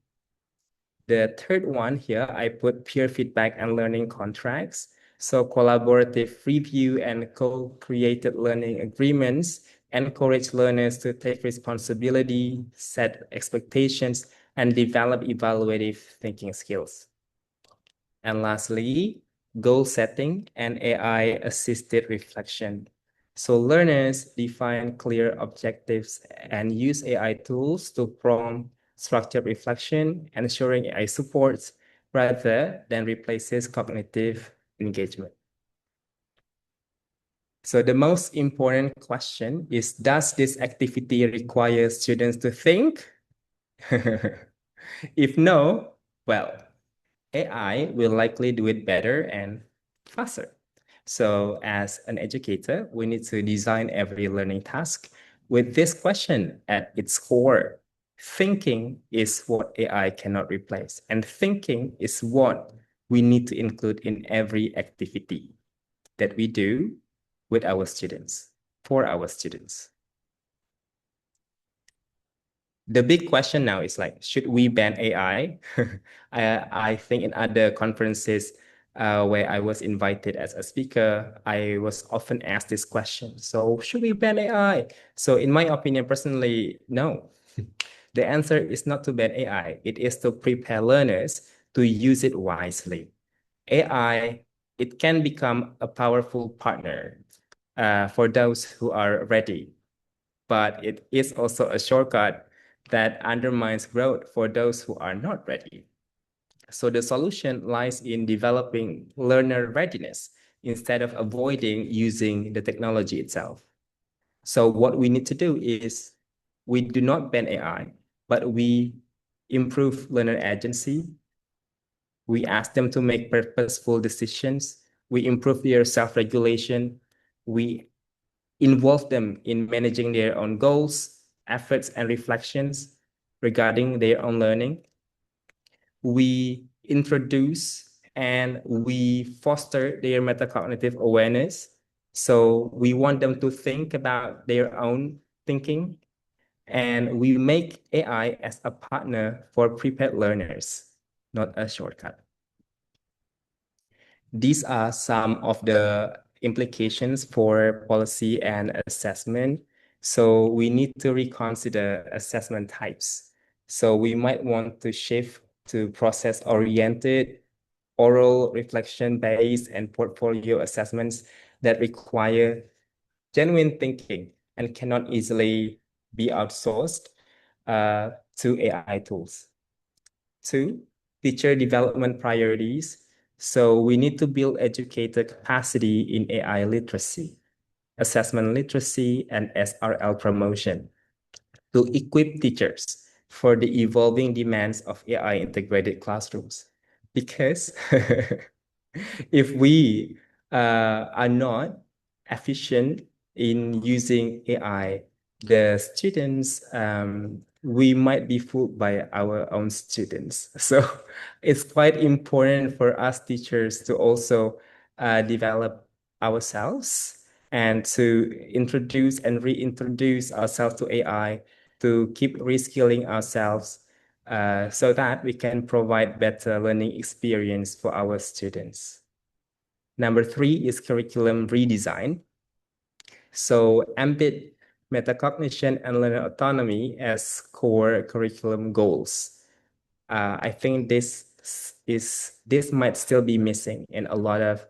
The third one here, I put peer feedback and learning contracts. So collaborative review and co-created learning agreements encourage learners to take responsibility, set expectations, and develop evaluative thinking skills. And lastly, goal setting and AI-assisted reflection. So learners define clear objectives and use AI tools to prompt structured reflection, ensuring AI supports rather than replaces cognitive engagement. So the most important question is, does this activity require students to think? If no, well, AI will likely do it better and faster. So as an educator, we need to design every learning task with this question at its core. Thinking is what AI cannot replace, and thinking is what we need to include in every activity that we do with our students, for our students. The big question now is like, should we ban AI? I think in other conferences where I was invited as a speaker, I was often asked this question. So should we ban AI? So in my opinion, personally, no. The answer is not to ban AI. It is to prepare learners to use it wisely. AI, it can become a powerful partner for those who are ready, but it is also a shortcut that undermines growth for those who are not ready. So the solution lies in developing learner readiness instead of avoiding using the technology itself. So what we need to do is we do not ban AI, but we improve learner agency. We ask them to make purposeful decisions. We improve their self-regulation. We involve them in managing their own goals, efforts, and reflections regarding their own learning. We introduce and we foster their metacognitive awareness. So we want them to think about their own thinking, and we make AI as a partner for prepared learners, not a shortcut. These are some of the implications for policy and assessment. So we need to reconsider assessment types. So we might want to shift to process-oriented, oral reflection-based, and portfolio assessments that require genuine thinking and cannot easily be outsourced to AI tools. 2, teacher development priorities. So we need to build educator capacity in AI literacy, assessment literacy, and SRL promotion to equip teachers for the evolving demands of AI integrated classrooms. Because if we are not efficient in using AI, the students, we might be fooled by our own students. So it's quite important for us teachers to also develop ourselves and to introduce and reintroduce ourselves to AI, to keep reskilling ourselves so that we can provide better learning experience for our students. Number 3 is curriculum redesign. So embed metacognition and learner autonomy as core curriculum goals. I think this might still be missing in a lot of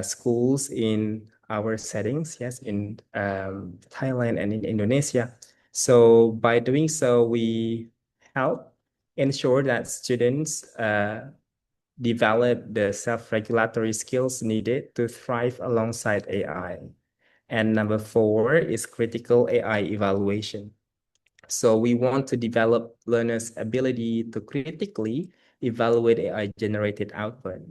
schools in our settings, yes, in Thailand and in Indonesia. So by doing so, we help ensure that students develop the self-regulatory skills needed to thrive alongside AI. And number 4 is critical AI evaluation. So we want to develop learners' ability to critically evaluate AI-generated output,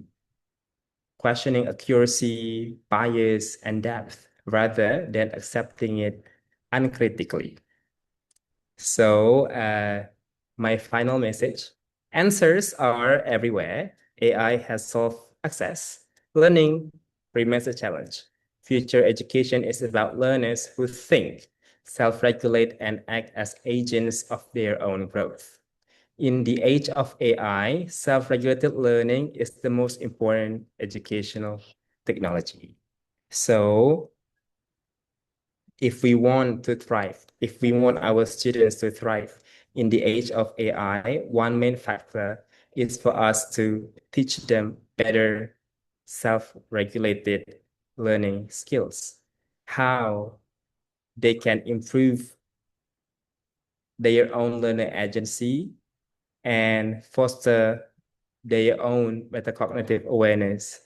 questioning accuracy, bias, and depth, rather than accepting it uncritically. So my final message, answers are everywhere. AI has solved access. Learning remains a challenge. Future education is about learners who think, self-regulate, and act as agents of their own growth. In the age of AI, self-regulated learning is the most important educational technology. So if we want to thrive, if we want our students to thrive in the age of AI, one main factor is for us to teach them better self-regulated learning skills, how they can improve their own learner agency and foster their own metacognitive awareness.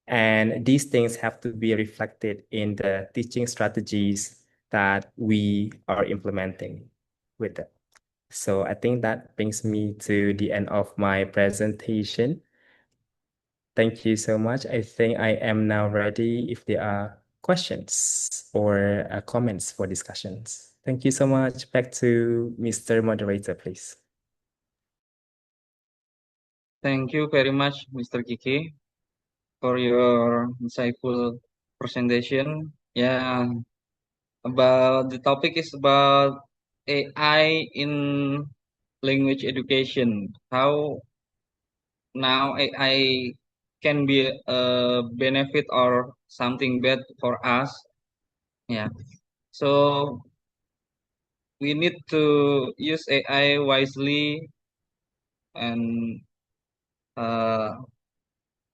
And these things have to be reflected in the teaching strategies that we are implementing with them. So I think that brings me to the end of my presentation. Thank you so much. I think I am now ready if there are questions or comments for discussions. Thank you so much. Back to Mr. Moderator, please. Thank you very much, Mr. Kiki, for your insightful presentation. Yeah, about the topic is about AI in language education. How now AI can be a benefit or something bad for us. Yeah. So we need to use AI wisely and uh,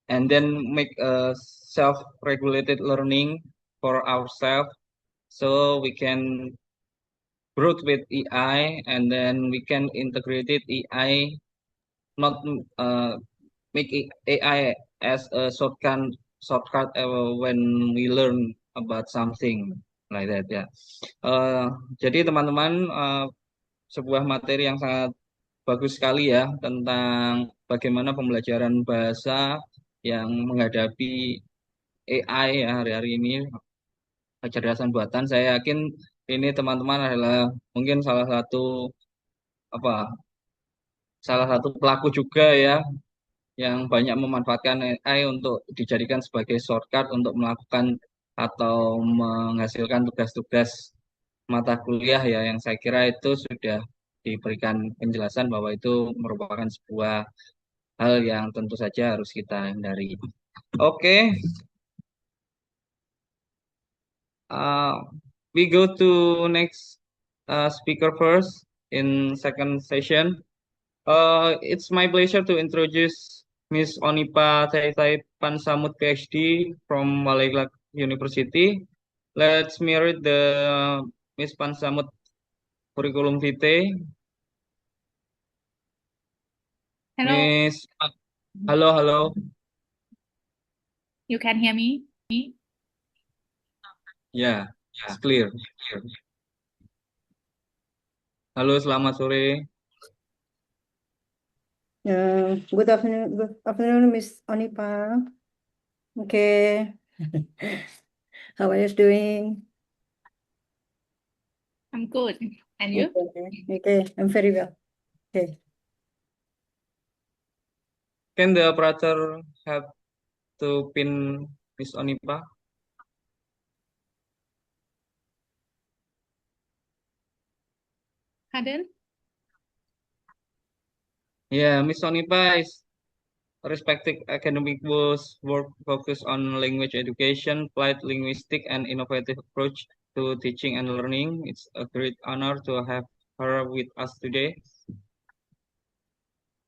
and then make a self-regulated learning for ourselves so we can grow with AI and then we can integrate it AI, not make AI as a shortcut when we learn about something like that ya. Jadi teman-teman, sebuah materi yang sangat bagus sekali ya tentang bagaimana pembelajaran bahasa yang menghadapi AI ya hari-hari ini, kecerdasan buatan. Saya yakin ini teman-teman adalah mungkin salah satu pelaku juga ya yang banyak memanfaatkan AI untuk dijadikan sebagai shortcut untuk melakukan atau menghasilkan tugas-tugas mata kuliah ya, yang saya kira itu sudah diberikan penjelasan bahwa itu merupakan sebuah hal yang tentu saja harus kita hindari. Oke. We go to next speaker first in second session. It's my pleasure to introduce Miss Onipa Taitai Pansamut PhD from Malaya University. Let's mirror the Miss Pansamut curriculum vitae. Hello, Miss, hello. you can hear me? Yeah, it's clear. Halo, selamat sore. Good afternoon, Miss Onipa. Okay. How are you doing? I'm good. And you? Okay, I'm very well. Okay. Can the operator help to pin Miss Onipa? Pardon? Yeah, Miss Onipa is respected academic work focused on language education, applied linguistic, and innovative approach to teaching and learning. It's a great honor to have her with us today.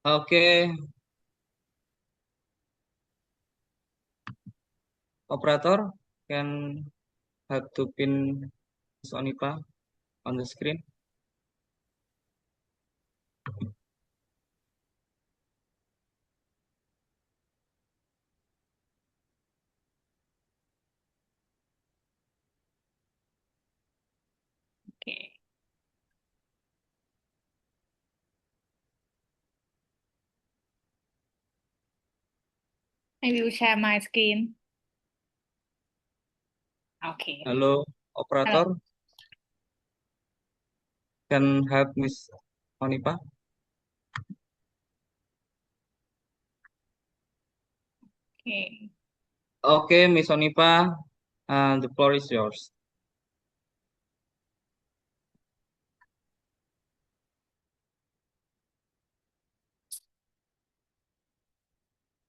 Okay. Operator, can help to pin Miss Onipa on the screen. I will share my screen. Okay. Hello, operator. Can help Miss Onipa? Okay. Okay, Miss Onipa, the floor is yours.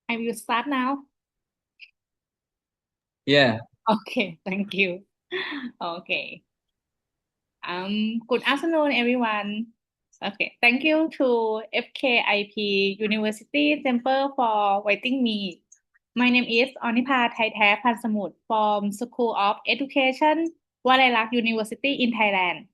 I will start now. Yeah. Okay, thank you. Okay. Good afternoon, everyone. Okay, thank you to FKIP University Center for inviting me. My name is Onipa Thaitheep Pansamut from School of Education, Warairak University in Thailand.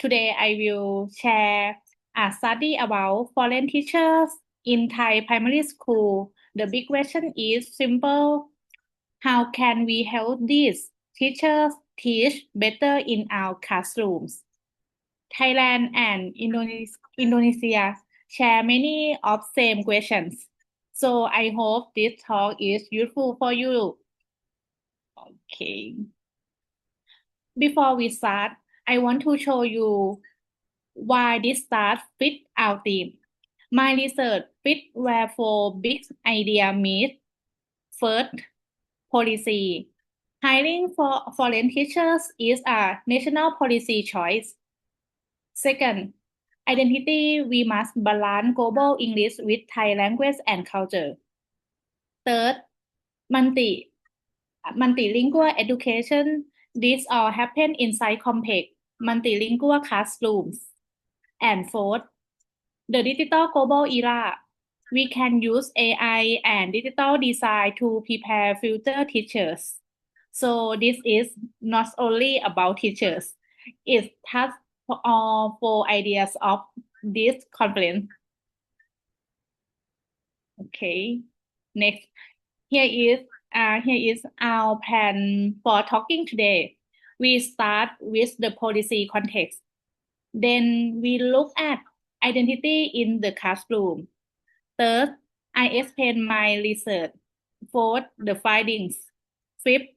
Today, I will share a study about foreign teachers in Thai primary school. The big question is simple. How can we help these teachers teach better in our classrooms? Thailand and Indonesia share many of same questions. So I hope this talk is useful for you. Okay. Before we start, I want to show you why this start fit our theme. My research fit where four big ideas meet. First, policy. Hiring for foreign teachers is a national policy choice. Second, identity. We must balance global English with Thai language and culture. Third, multilingual education. This all happen inside complex multilingual classrooms. And fourth, the digital global era. We can use AI and digital design to prepare future teachers. So this is not only about teachers. It has all four ideas of this conference. Okay. Next, here is our plan for talking today. We start with the policy context. Then we look at identity in the classroom. Third, I explain my research. Fourth, the findings. Fifth,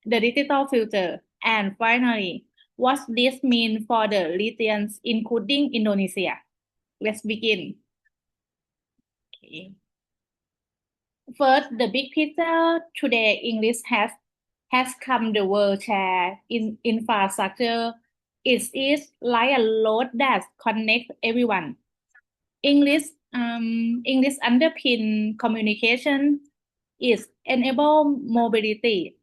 the digital future. And finally, what this mean for the regions, including Indonesia. Let's begin. Okay. First, the big picture. Today, English has come the world share in infrastructure. It is like a road that connects everyone. English underpin communication. It enable mobility.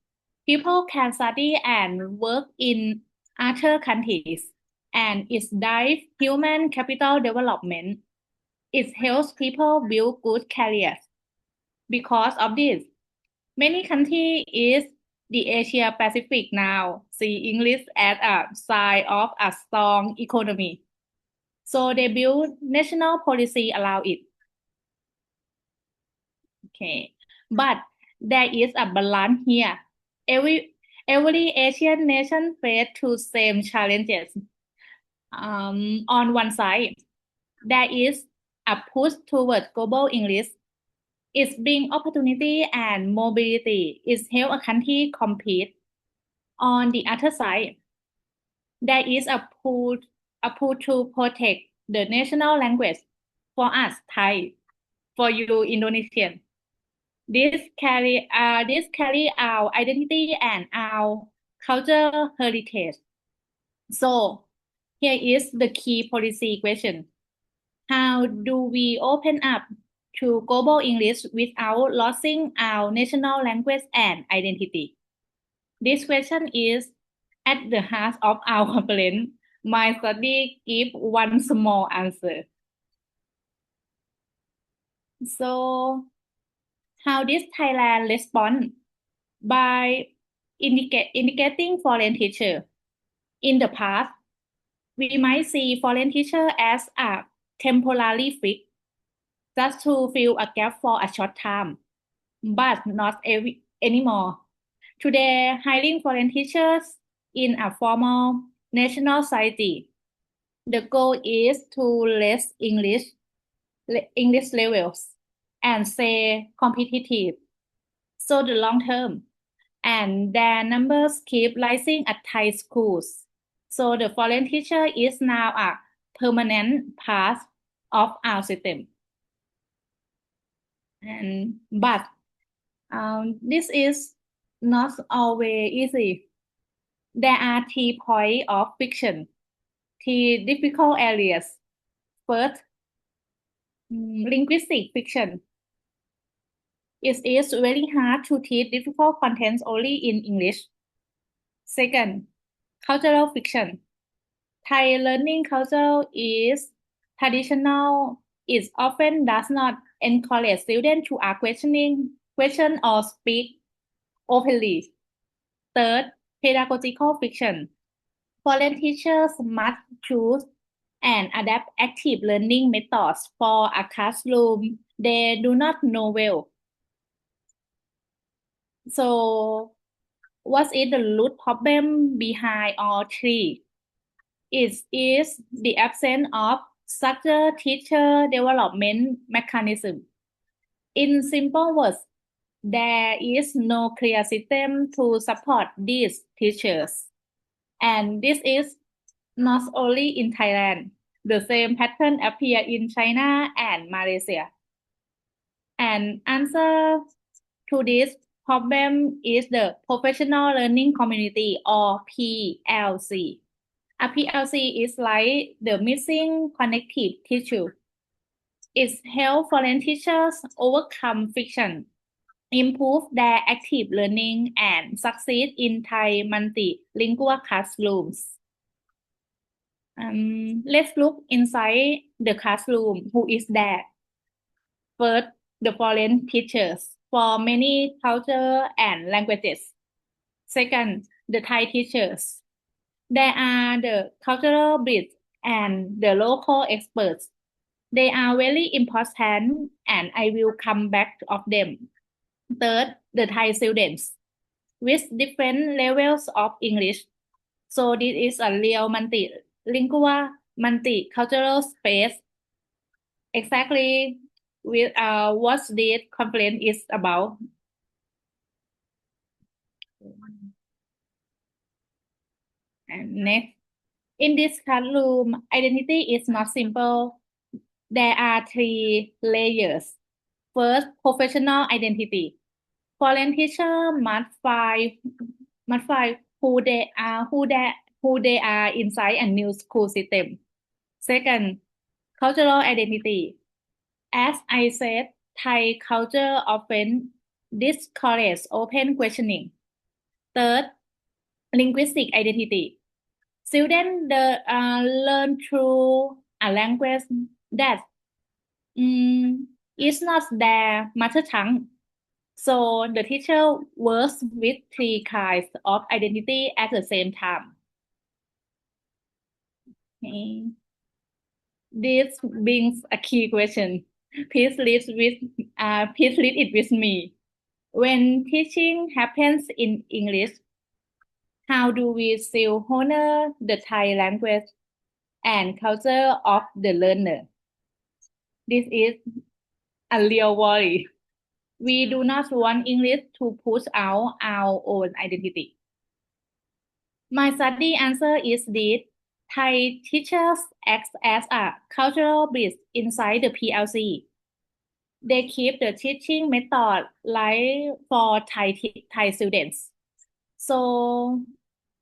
People can study and work in other countries, and it drives human capital development. It helps people build good careers. Because of this, many countries in the Asia Pacific now see English as a sign of a strong economy. So they build national policy around it. Okay, but there is a balance here. Every Asian nation face two same challenges. On one side, there is a push towards global English. It's bring opportunity and mobility. It help a country compete. On the other side, there is a pull to protect the national language. For us, Thai. For you, Indonesian. This carry our identity and our cultural heritage. So here is the key policy question. How do we open up to global English without losing our national language and identity? This question is at the heart of our conference. My study give one small answer. So how does Thailand respond? By indicating foreign teacher. In the past, we might see foreign teacher as a temporary fix, just to fill a gap for a short time, but not anymore. Today, hiring foreign teachers in a formal national society. The goal is to raise English levels and stay competitive. so the long term, and their numbers keep rising at Thai schools. So the foreign teacher is now a permanent part of our system. But this is not always easy. There are 3 points of fiction, 3 difficult areas. First, linguistic fiction. It is very hard to teach difficult contents only in English. Second, cultural fiction. Thai learning culture is traditional. It often does not encourage students to ask question or speak openly. Third, pedagogical fiction. Foreign teachers must choose and adapt active learning methods for a classroom they do not know well. So, what is the root problem behind all 3? It is the absence of such a teacher development mechanism. In simple words, there is no clear system to support these teachers. And this is not only in Thailand. The same pattern appear in China and Malaysia. An answer to this problem is the Professional Learning Community, or PLC. A PLC is like the missing connective tissue. It helps foreign teachers overcome friction, improve their active learning, and succeed in Thai multilingual classrooms. Let's look inside the classroom. Who is there? First, the foreign teachers for many cultures and languages. Second, the Thai teachers. There are the cultural bridge and the local experts. They are very important, and I will come back of them. Third, the Thai students with different levels of English. So this is a real multilingual, multicultural space. Exactly with what this conference is about. And next, in this classroom, identity is not simple. There are 3 layers. First, professional identity. Foreign teacher must find who they are inside a new school system. Second, cultural identity. As I said, Thai culture often discourages open questioning. Third, linguistic identity. Students learn through a language that is not their mother tongue. So the teacher works with 3 kinds of identity at the same time. Okay. This brings a key question. Please read it with me. When teaching happens in English, how do we still honor the Thai language and culture of the learner? This is a real worry. We do not want English to push out our own identity. My study answer is this. Thai teachers act as a cultural bridge inside the PLC. They keep the teaching method like for Thai students. So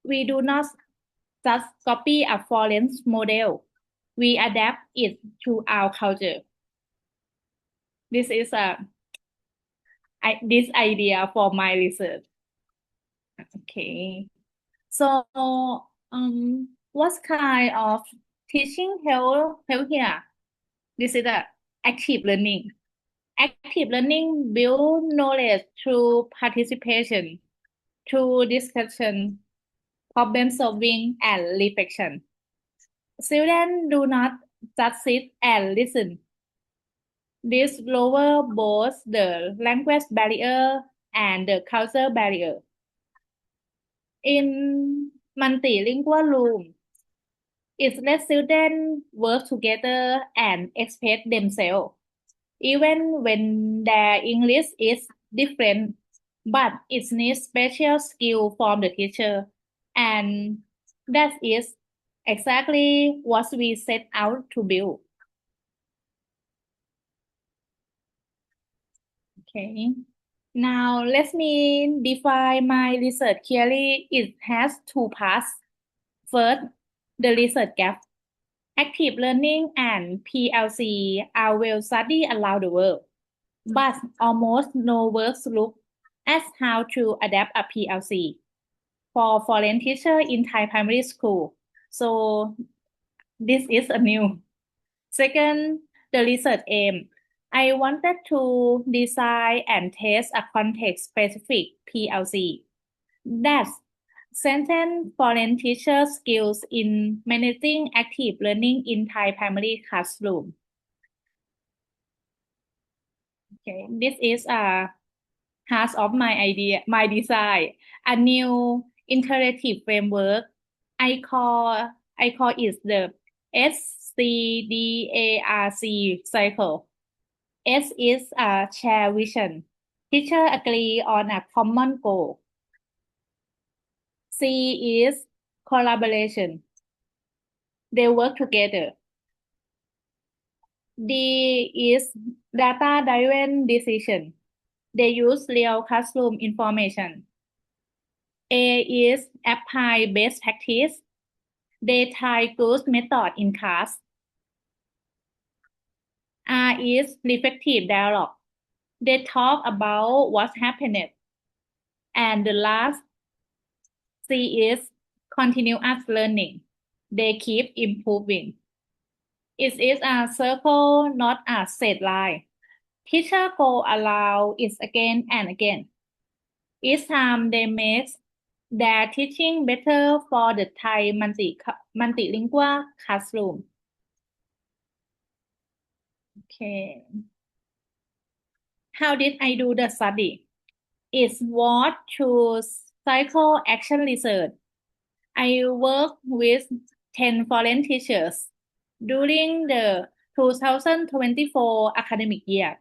we do not just copy a foreign model. We adapt it to our culture. This is this idea for my research. Okay. So what kind of teaching help here? This is active learning. Active learning builds knowledge through participation, through discussion, problem solving, and reflection. Students do not just sit and listen. This lowers both the language barrier and the culture barrier. In multilingual room, it lets students work together and express themselves, even when their English is different. but it needs special skill from the teacher, and that is exactly what we set out to build. Okay. Now let me define my research clearly. It has two parts. First, the research gap. Active learning and PLC are well studied around the world, but almost no work look at how to adapt a PLC for foreign teacher in Thai primary school. So this is a new. Second, the research aim. I wanted to design and test a context-specific PLC that strengthens foreign teacher skills in managing active learning in Thai primary classroom. Okay, this is a heart of my idea, my design, a new interactive framework. I call it the SCDARC cycle. S is a shared vision. Teacher agree on a common goal. C is collaboration. They work together. D is data-driven decision. They use real classroom information. A is apply best practice. They try good method in class. R is reflective dialogue. They talk about what happened. And the last C is continuous learning. They keep improving. It is a circle, not a straight line. Teacher go around it again and again. Each time they make their teaching better for the Thai multilingual classroom. Okay. How did I do the study? It's what through cycle action research. I worked with 10 foreign teachers during the 2024 academic year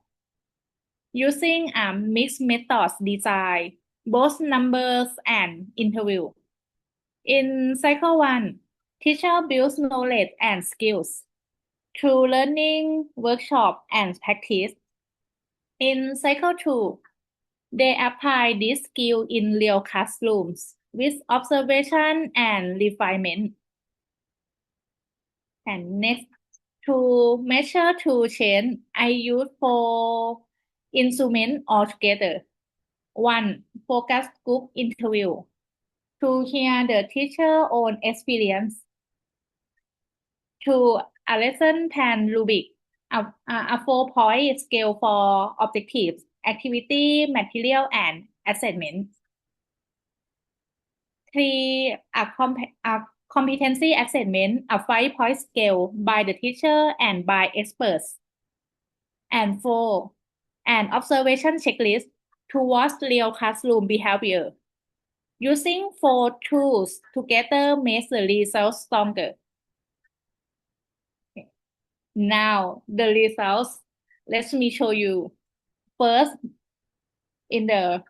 using a mixed methods design, both numbers and interview. In cycle 1, teacher builds knowledge and skills through learning, workshop, and practice. In cycle 2, they apply this skill in real classrooms with observation and refinement. And next, to measure two change, I use 4 instruments altogether. 1. Focus group interview. To hear the teacher own experience. 2. A lesson plan rubric. A 4-point scale for objectives, activity, material, and assignment. 3. A competency assessment, a 5-point scale by the teacher and by experts. And 4. An observation checklist towards real classroom behavior. Using 4 tools together makes the results stronger. Okay. Now, the results, let me show you. First, in the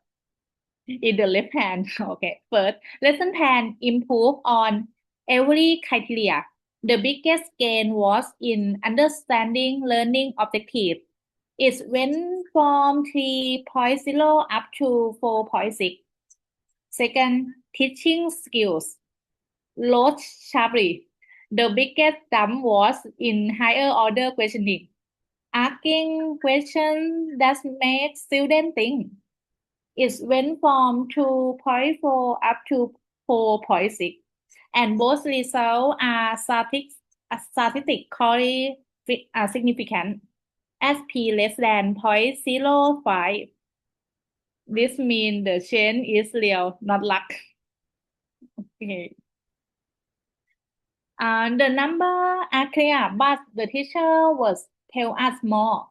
left hand. Okay, first, lesson plan improve on every criteria. The biggest gain was in understanding learning objective. It went from 3.0 up to 4.6. Second, teaching skills rose sharply. The biggest jump was in higher order questioning, asking questions that made students think. It went from 2.4 up to 4.6, and both results are statistically significant, as p less than 0.05. This means the change is real, not luck. Okay. The number are clear, but the teacher was tell us more.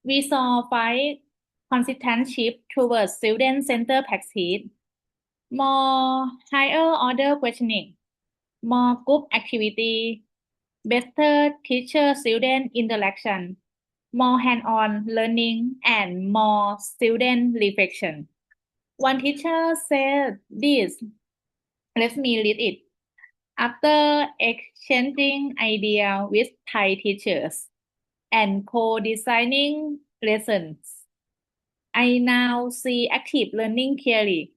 We saw 5 consistent shift towards student-centered practice, more higher order questioning, more group activity, better teacher-student interaction, more hands-on learning, and more student reflection. One teacher said this. Let me read it. After exchanging ideas with Thai teachers and co-designing lessons, I now see active learning clearly.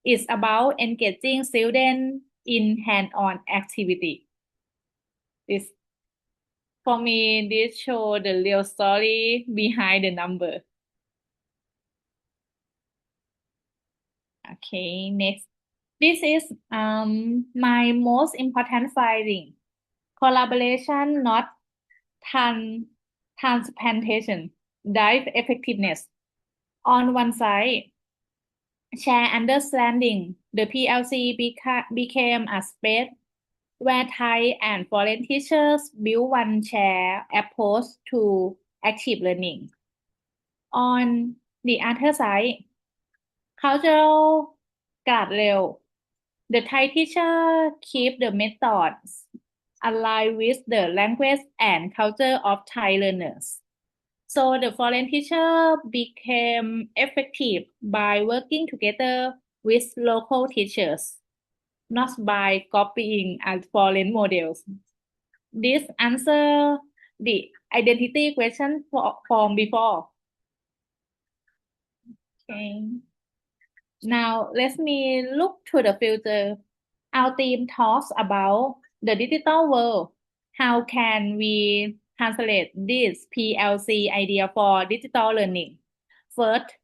It's about engaging students in hands-on activity. This, for me, this shows the real story behind the number. Okay, next. This is my most important finding. Collaboration, not transplantation, drive effectiveness. On one side, share understanding. The PLC became a space where Thai and foreign teachers build one shared approach to active learning. On the other side, cultural guardrail. The Thai teacher keep the methods aligned with the language and culture of Thai learners. So the foreign teacher became effective by working together with local teachers, not by copying foreign models. This answers the identity question from before. Okay. Now let me look to the future. Our team talks about the digital world. How can we translate this PLC idea for digital learning? First,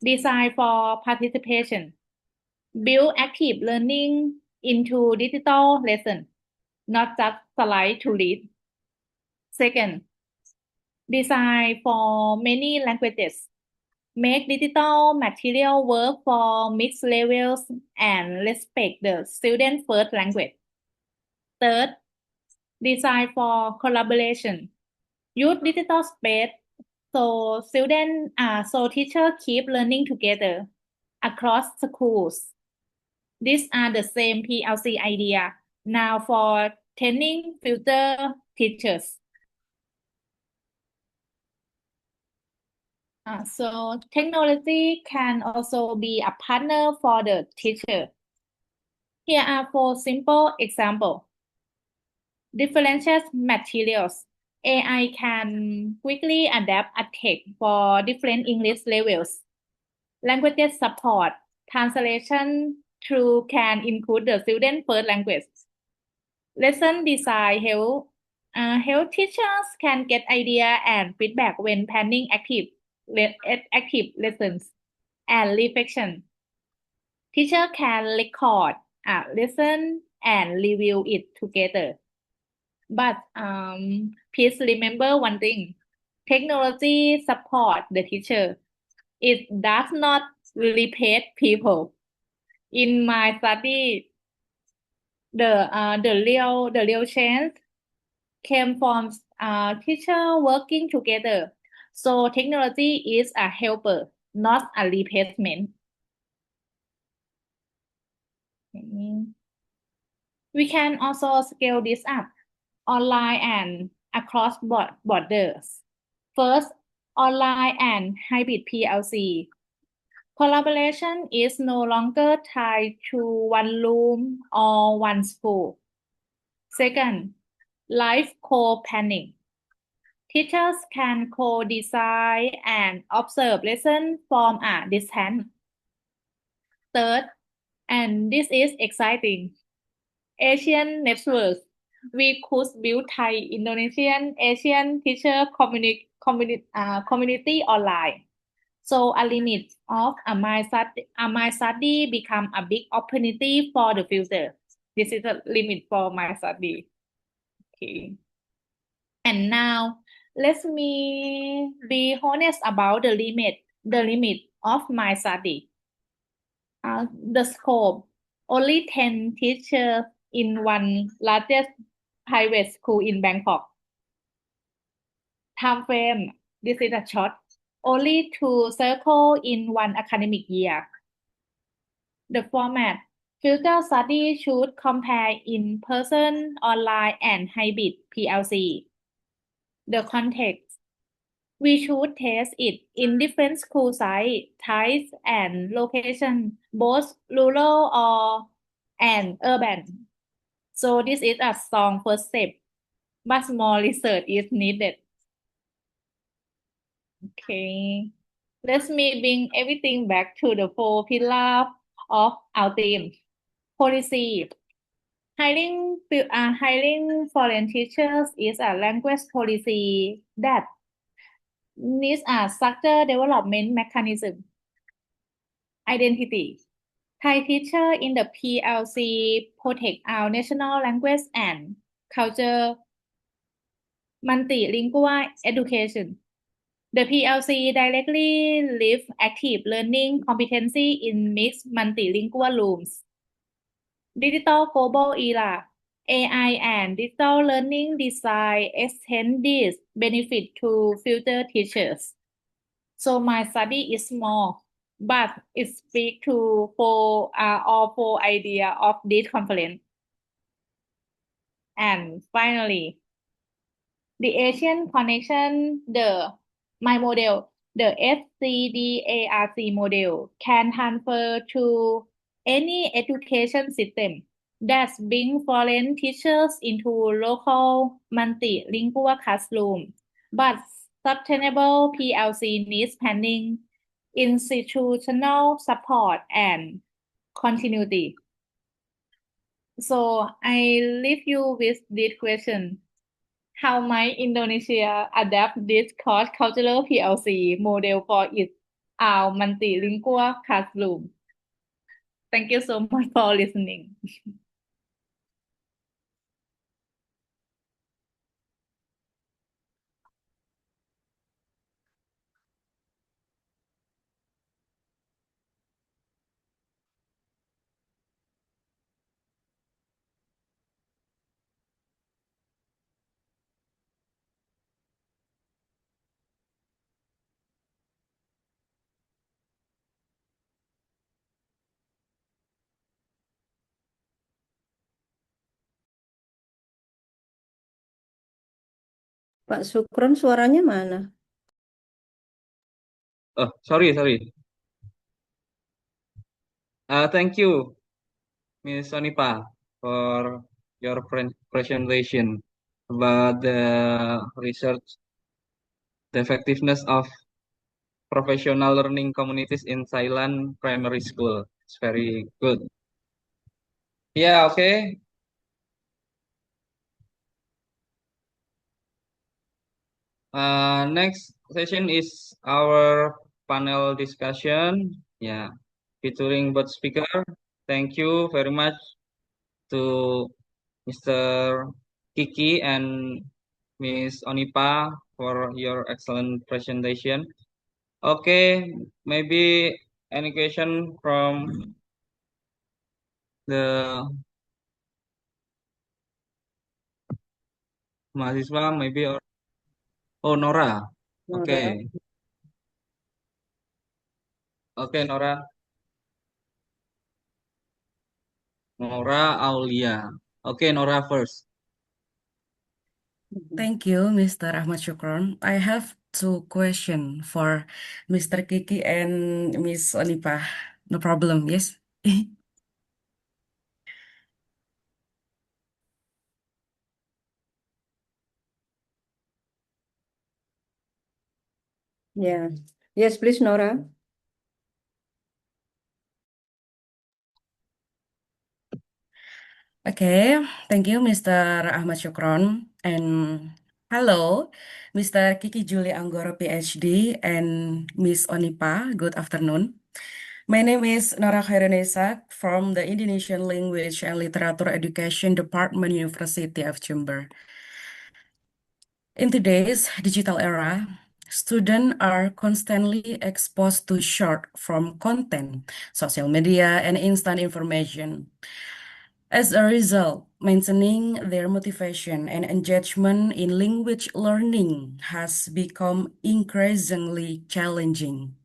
design for participation. Build active learning into digital lesson, not just slide to read. Second, design for many languages. Make digital material work for mixed levels and respect the student first language. Third, design for collaboration. Use digital space so teachers keep learning together across schools. These are the same PLC idea now for training future teachers. So technology can also be a partner for the teacher. Here are 4 simple examples. Differentiate materials. AI can quickly adapt a text for different English levels. Language support. Translation tool can include the student first language. Lesson design help teachers can get idea and feedback when planning active lessons and reflection. Teacher can record a lesson and review it together. But please remember one thing. Technology support the teacher. It does not replace people. In my study, the real change came from teacher working together. So technology is a helper, not a replacement. We can also scale this up online and across borders. First, online and hybrid PLC. Collaboration is no longer tied to one room or one school. Second, live co-planning. Teachers can co-design and observe lessons from a distance. Third, and this is exciting, Asian networks. We could build Thai, Indonesian, Asian teacher community online. So a limit of my study become a big opportunity for the future. This is a limit for my study. Okay. And now let me be honest about the limit of my study. The scope, only 10 teachers in one largest private school in Bangkok. Time frame, this is a short, only 2 circles in one academic year. The format, future study should compare in-person, online, and hybrid PLC. The context, We should test it in different school sites, types, and location, both rural and urban. So this is a strong first step, but more research is needed. Okay, let me bring everything back to the four pillars of our theme. Policy. Hiring foreign teachers is a language policy that needs a structure development mechanism. Identity. Thai teacher in the PLC protect our national language and culture. Multilingual education. The PLC directly live active learning competency in mixed multilingual rooms. Digital global era. AI and digital learning design extend this benefit to future teachers. So my study is small, but it speaks to all four ideas of this conference. And finally, the Asian connection, my model, the FCDARC model can transfer to any education system that brings foreign teachers into local multilingual classroom. But sustainable PLC needs planning, institutional support, and continuity. So I leave you with this question. How might Indonesia adapt this cross-cultural PLC model for its multilingual classroom? Thank you so much for listening. Pak Sukron suaranya mana? Oh, sorry. Thank you, Ms. Onipa, for your presentation about the research, the effectiveness of professional learning communities in Thailand primary school. It's very good. Yeah, okay. Next session is our panel discussion. Yeah, featuring both speaker. Thank you very much to Mr. Kiki and Miss Onipa for your excellent presentation. Okay, maybe any question from the mahasiswa, maybe, or Nora. Okay. Okay, Nora. Nora Aulia. Okay, Nora first. Thank you, Mr. Ahmad Shukron. I have two questions for Mr. Kiki and Miss Onipa. No problem, yes? Yeah. Yes, please, Nora. Okay, thank you, Mr. Ahmad Shukron. And hello, Mr. Kiki Julie Anggoro, PhD, and Miss Onipa. Good afternoon. My name is Nora Khairunisa from the Indonesian Language and Literature Education Department, University of Jember. In today's digital era, students are constantly exposed to short-form content, social media, and instant information. As a result, maintaining their motivation and engagement in language learning has become increasingly challenging.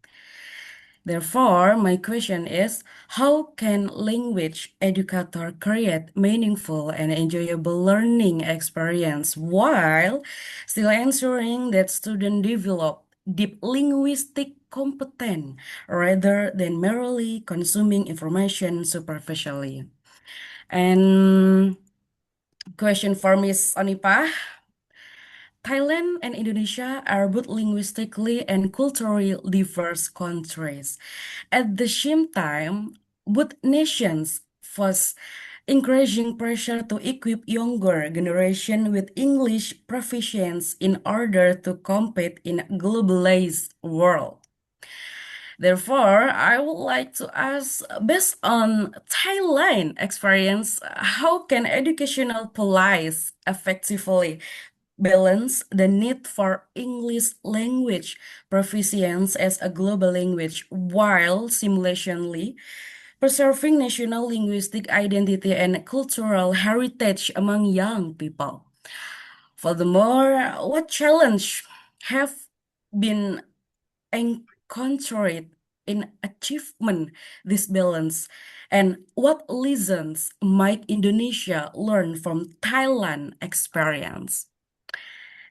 Therefore, my question is, how can language educator create meaningful and enjoyable learning experience while still ensuring that students develop deep linguistic competence rather than merely consuming information superficially. And question for Miss Onipa. Thailand and Indonesia are both linguistically and culturally diverse countries. At the same time, both nations face increasing pressure to equip younger generation with English proficiency in order to compete in a globalized world. Therefore, I would like to ask, based on Thailand experience, how can educational policies effectively balance the need for English language proficiency as a global language while simultaneously preserving national linguistic identity and cultural heritage among young people? Furthermore, what challenge have been encountered in achievement this balance, and what lessons might Indonesia learn from Thailand experience?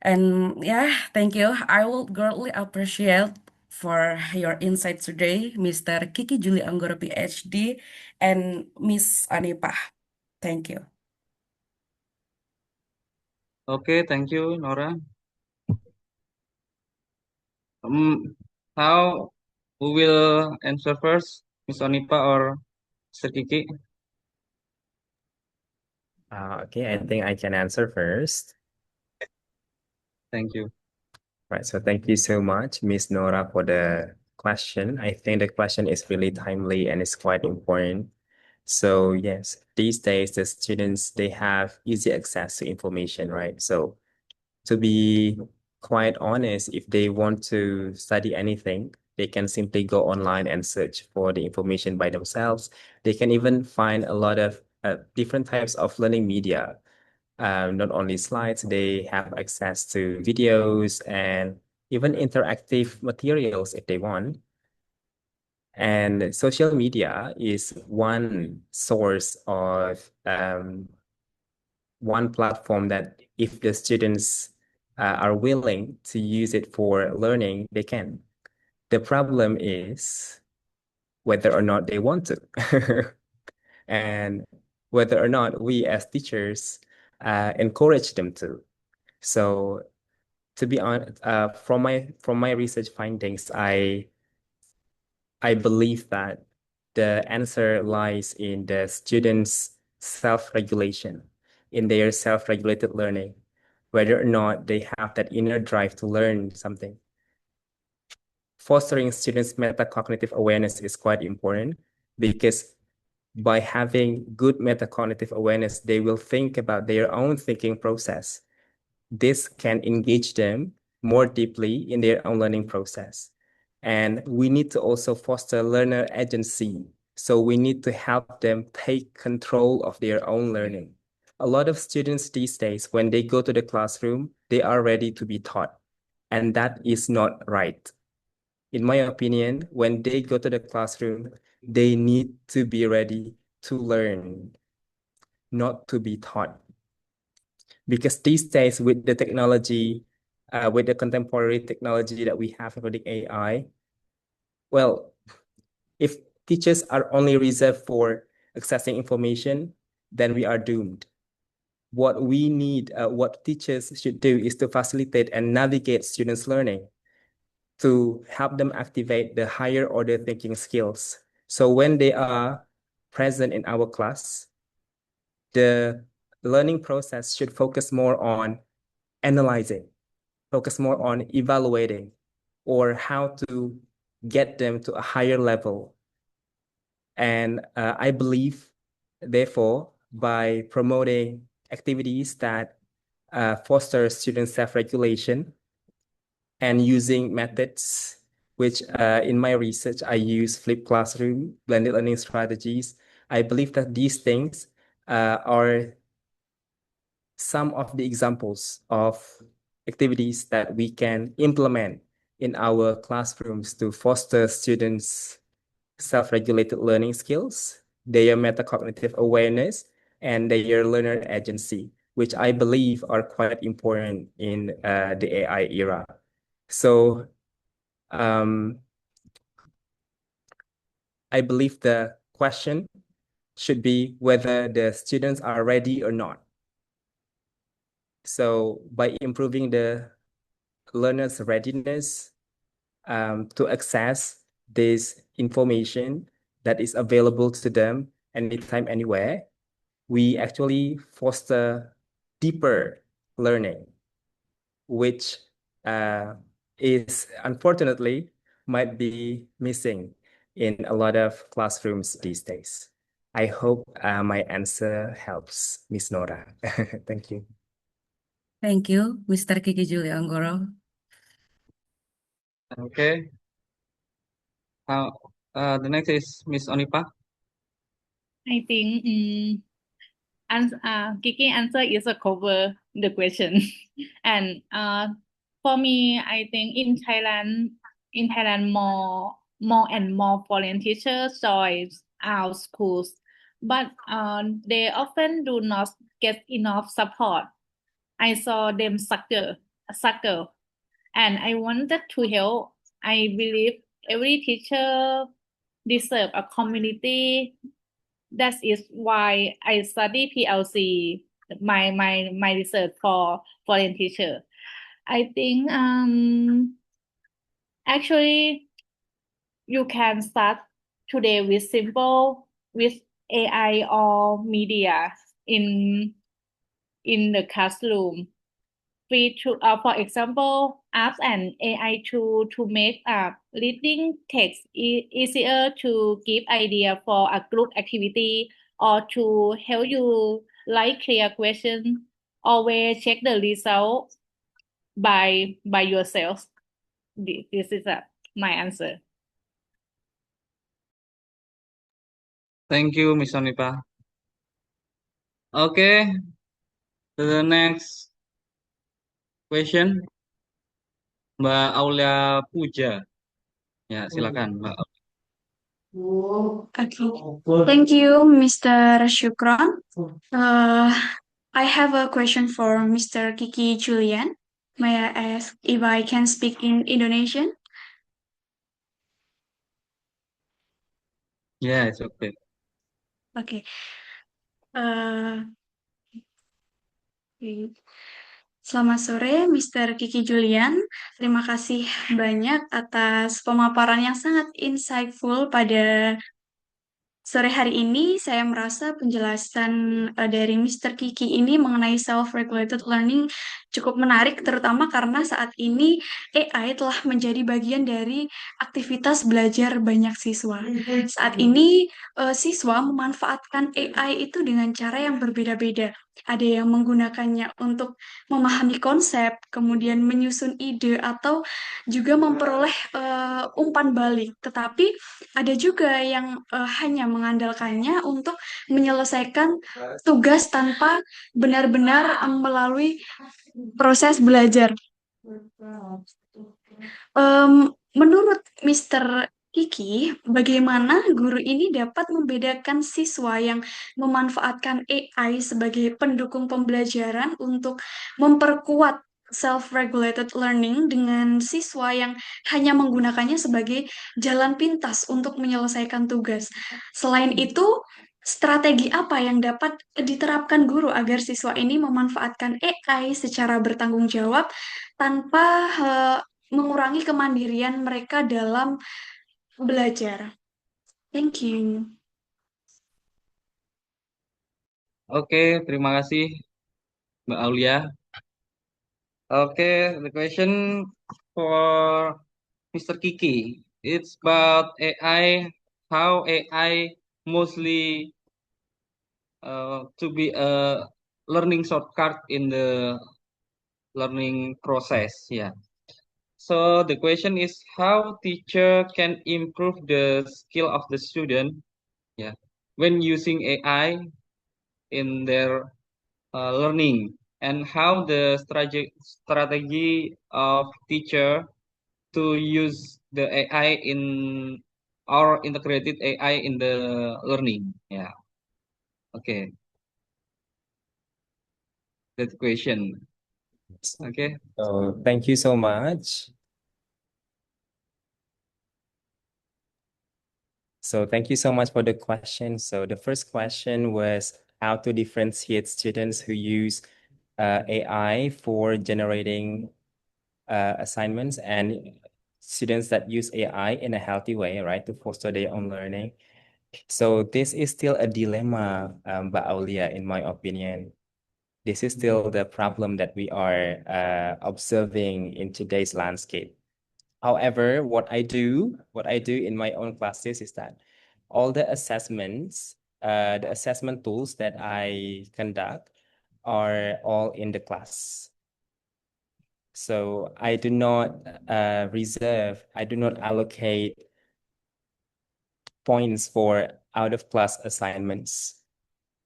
And yeah, thank you. I would greatly appreciate for your insight today, Mr. Kiki Julie Anggoro PhD and Miss Anipa. Thank you. Okay, thank you, Nora. How who will answer first, Miss Onipa or Mr. Kiki? Okay, I think I can answer first. Thank you. Right, so thank you so much, Miss Nora, for the question. I think the question is really timely and it's quite important. So yes, these days the students, they have easy access to information, right? So to be quite honest, if they want to study anything, they can simply go online and search for the information by themselves. They can even find a lot of different types of learning media. Not only slides, they have access to videos and even interactive materials if they want. And social media is one source of one platform that if the students are willing to use it for learning, they can. The problem is whether or not they want to. And whether or not we as teachers encourage them to. So to be honest, from my research findings, I believe that the answer lies in the students' self-regulation, in their self-regulated learning, whether or not they have that inner drive to learn something. Fostering students' metacognitive awareness is quite important because by having good metacognitive awareness, they will think about their own thinking process. This can engage them more deeply in their own learning process. And we need to also foster learner agency. So we need to help them take control of their own learning. A lot of students these days, when they go to the classroom, they are ready to be taught. And that is not right. In my opinion, when they go to the classroom, they need to be ready to learn, not to be taught. Because these days, with the technology, with the contemporary technology that we have, including AI, well, if teachers are only reserved for accessing information, then we are doomed. What we need, what teachers should do is to facilitate and navigate students' learning, to help them activate the higher order thinking skills. So when they are present in our class, the learning process should focus more on analyzing, focus more on evaluating, or how to get them to a higher level. And I believe, therefore, by promoting activities that foster student self-regulation and using methods which in my research, I use flipped classroom, blended learning strategies. I believe that these things are some of the examples of activities that we can implement in our classrooms to foster students' self-regulated learning skills, their metacognitive awareness, and their learner agency, which I believe are quite important in the AI era. So I believe the question should be whether the students are ready or not. So by improving the learners' readiness to access this information that is available to them anytime, anywhere, we actually foster deeper learning, which is unfortunately might be missing in a lot of classrooms these days. I hope my answer helps, Miss Nora. Thank you. Thank you, Mr. Kiki Julia Anggoro. Okay. The next is Miss Onipa. I think Kiki answer is a cover the question. And for me, I think in Thailand more and more foreign teachers join our schools, but they often do not get enough support. I saw them sucker, and I wanted to help. I believe every teacher deserve a community. That is why I study PLC, my research for foreign teacher. I think actually you can start today with simple with AI or media in the classroom. Free to for example, ask an AI to make reading text easier, to give idea for a group activity, or to help you like clear question. Always check the result by yourself. This is my answer. Thank you, Miss Onipa. Okay, the next question, Mbak Aulia Puja. Ya, silakan, Mbak. Okay. Thank you, Mr. Shukron. I have a question for Mr. Kiki Julian. May I ask if I can speak in Indonesian? Yeah, it's okay. Okay. Uh, Selamat sore, Mr. Kiki Julian. Terima kasih banyak atas pemaparan yang sangat insightful pada sore hari ini. Saya merasa penjelasan dari Mr. Kiki ini mengenai self-regulated learning cukup menarik, terutama karena saat ini AI telah menjadi bagian dari aktivitas belajar banyak siswa. Saat ini siswa memanfaatkan AI itu dengan cara yang berbeda-beda. Ada yang menggunakannya untuk memahami konsep, kemudian menyusun ide, atau juga memperoleh umpan balik. Tetapi ada juga yang hanya mengandalkannya untuk menyelesaikan tugas tanpa benar-benar melalui proses belajar. Menurut Mr. Kiki, bagaimana guru ini dapat membedakan siswa yang memanfaatkan AI sebagai pendukung pembelajaran untuk memperkuat self-regulated learning dengan siswa yang hanya menggunakannya sebagai jalan pintas untuk menyelesaikan tugas? Selain itu, strategi apa yang dapat diterapkan guru agar siswa ini memanfaatkan AI secara bertanggung jawab tanpa mengurangi kemandirian mereka dalam belajar? Thank you. Oke, terima kasih, Mbak Aulia. Okay, the question for Mr. Kiki, it's about AI, how AI mostly to be a learning shortcut in the learning process. Yeah. So the question is how teacher can improve the skill of the student, yeah, when using AI in their learning, and how the strategy of teacher to use the AI in or integrated AI in the learning. Yeah. Okay. That question. Okay. So thank you so much. So thank you so much for the question. So the first question was how to differentiate students who use AI for generating assignments and students that use AI in a healthy way, right, to foster their own learning. So this is still a dilemma, Mbak Aulia, in my opinion. This is still the problem that we are observing in today's landscape. However, what I do in my own classes is that all the assessments, the assessment tools that I conduct are all in the class. So I do not I do not allocate points for out of class assignments.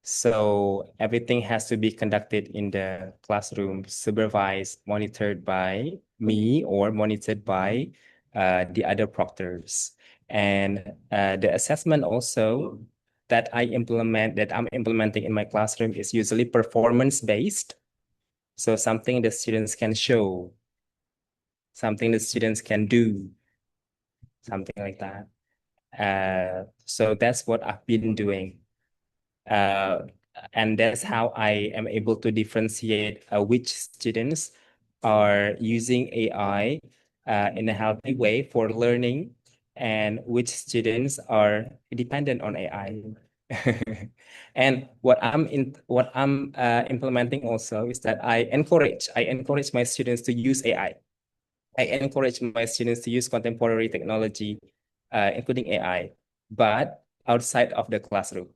So everything has to be conducted in the classroom, supervised, monitored by me or monitored by the other proctors. And the assessment also that I'm implementing in my classroom is usually performance-based. So something the students can show, something the students can do, something like that. So that's what I've been doing. And that's how I am able to differentiate which students are using AI in a healthy way for learning and which students are dependent on AI. And what I'm implementing also is that I encourage my students to use AI. I encourage my students to use contemporary technology, including AI, but outside of the classroom.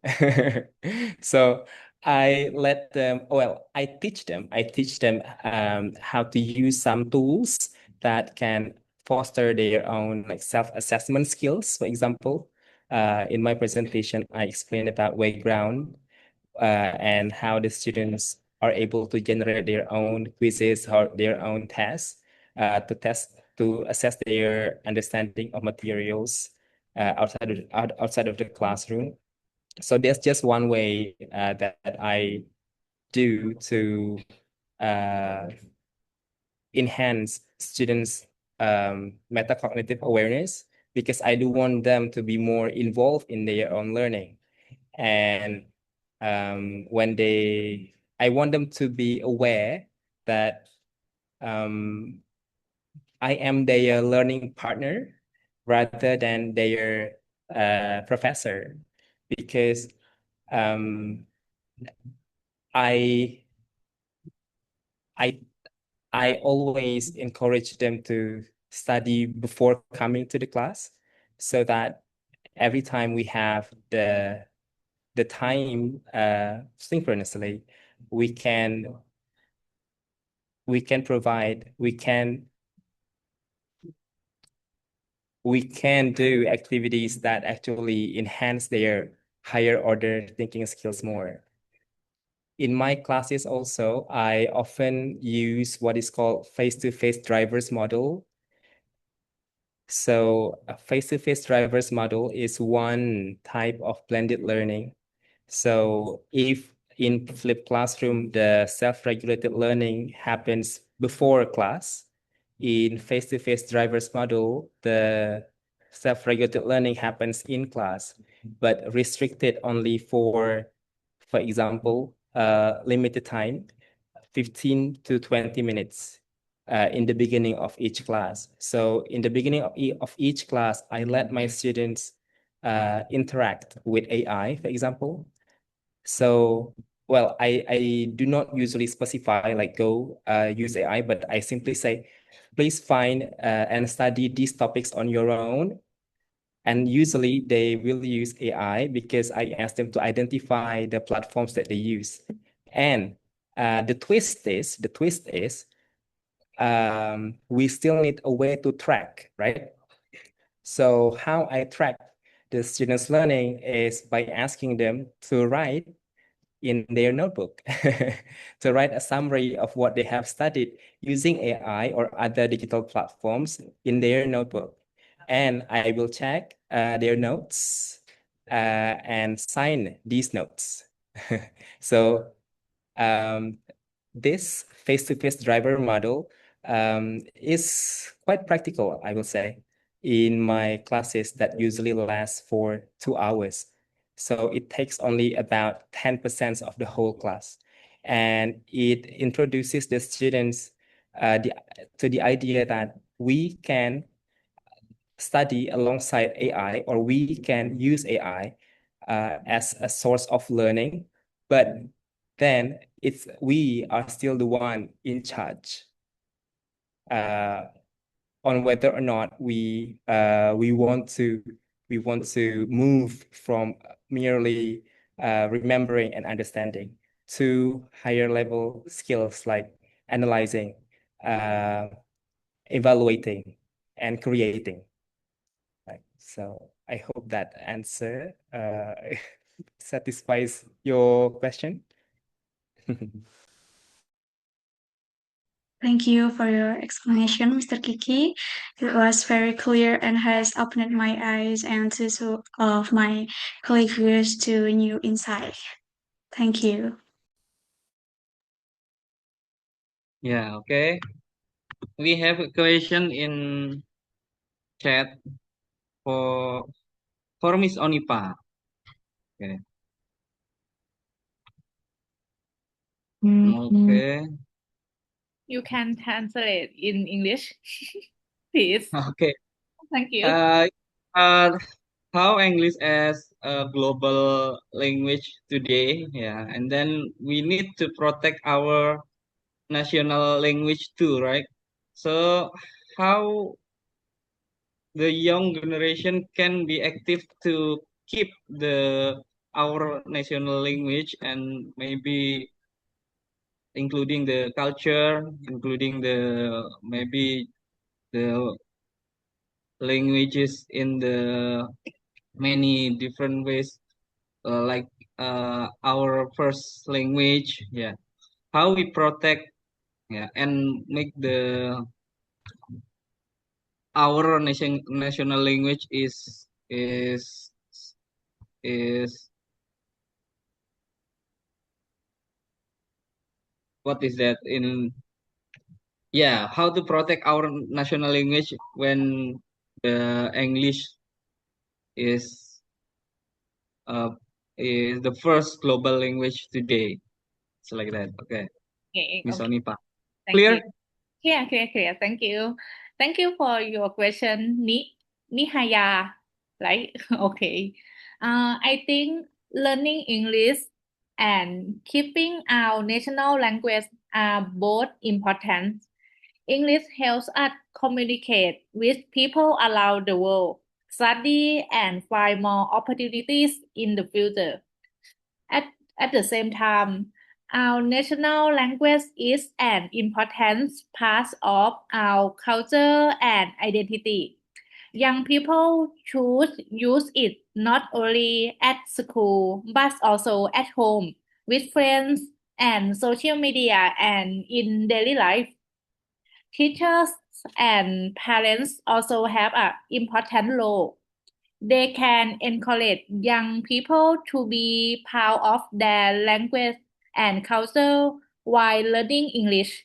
So I let them, well, I teach them how to use some tools that can foster their own like self-assessment skills. For example, in my presentation, I explained about Wayground and how the students are able to generate their own quizzes or their own tests to assess their understanding of materials outside of the classroom. So there's just one way that I do to uh, enhance students' metacognitive awareness, because I do want them to be more involved in their own learning. And I want them to be aware that I am their learning partner rather than their professor, because um, I I I always encourage them to study before coming to the class, so that every time we have the time synchronously, we can provide we can do activities that actually enhance their higher order thinking skills more. In my classes also, I often use what is called face-to-face drivers model. So a face-to-face drivers model is one type of blended learning. So if in flipped classroom, the self-regulated learning happens before class, in face-to-face drivers model, the self-regulated learning happens in class, but restricted only for example, limited time, 15 to 20 minutes in the beginning of each class. So in the beginning of each class, I let my students interact with AI, for example. So, well, I do not usually specify like go use AI, but I simply say, please find and study these topics on your own. And usually they will use AI because I ask them to identify the platforms that they use. And the twist is, we still need a way to track, right? So how I track the students' learning is by asking them to write in their notebook, to write a summary of what they have studied using AI or other digital platforms in their notebook. And I will check their notes and sign these notes. So this face-to-face driver model is quite practical, I will say. in my classes that usually last for 2 hours. So it takes only about 10% of the whole class. And it introduces the students to the idea that we can study alongside AI, or we can use AI as a source of learning, but then we are still the one in charge on whether or not we want to move from merely remembering and understanding to higher level skills like analyzing, evaluating, and creating. Right. So I hope that answer satisfies your question. Thank you for your explanation, Mr. Kiki. It was very clear and has opened my eyes and to of my colleagues to new insight. Thank you. Yeah, okay. We have a question in chat for Miss Onipa. Okay. Okay. You can translate in English, please. Okay. Thank you. How English as a global language today, yeah, and then we need to protect our national language too, right? So how the young generation can be active to keep our national language, and maybe including the culture, including maybe the languages in the many different ways, like our first language, yeah, how we protect, yeah, and make our national language is what is that in, yeah, how to protect our national language when the English is uh is the first global language today. It's like that. Okay, Okay, Miss okay. Onipa. Thank Clear? you. Clear. Thank you. Thank you for your question, Nihaya. Right? Okay. I think learning English and keeping our national language are both important. English helps us communicate with people around the world, study, and find more opportunities in the future. At, at the same time, our national language is an important part of our culture and identity. Young people should use it not only at school but also at home, with friends, and social media, and in daily life. Teachers and parents also have an important role. They can encourage young people to be proud of their language and culture while learning English.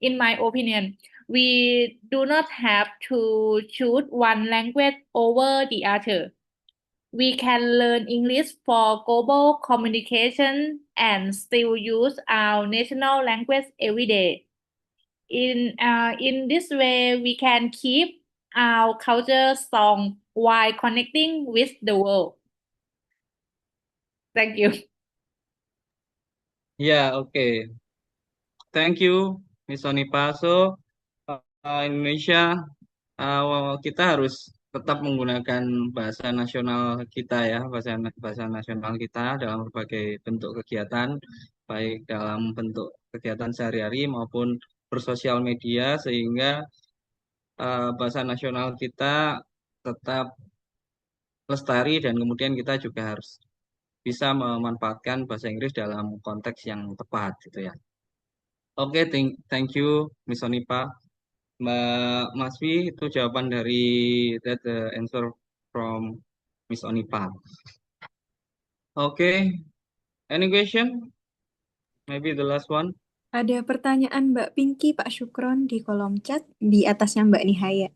In my opinion, we do not have to choose one language over the other. We can learn English for global communication and still use our national language every day. In this way, we can keep our culture strong while connecting with the world. Thank you. Yeah, okay. Thank you, Miss Onipa. So, Indonesia, kita harus tetap menggunakan bahasa nasional kita ya, bahasa nasional kita dalam berbagai bentuk kegiatan, baik dalam bentuk kegiatan sehari-hari maupun bersosial media, sehingga bahasa nasional kita tetap lestari, dan kemudian kita juga harus bisa memanfaatkan bahasa Inggris dalam konteks yang tepat gitu ya. Oke, thank you Miss Onipa. Mbak Maswi, itu jawaban dari the answer from Miss Onipa. Oke, any question? Maybe the last one. Ada pertanyaan Mbak Pinky, Pak Syukron di kolom chat di atasnya Mbak Nihaya.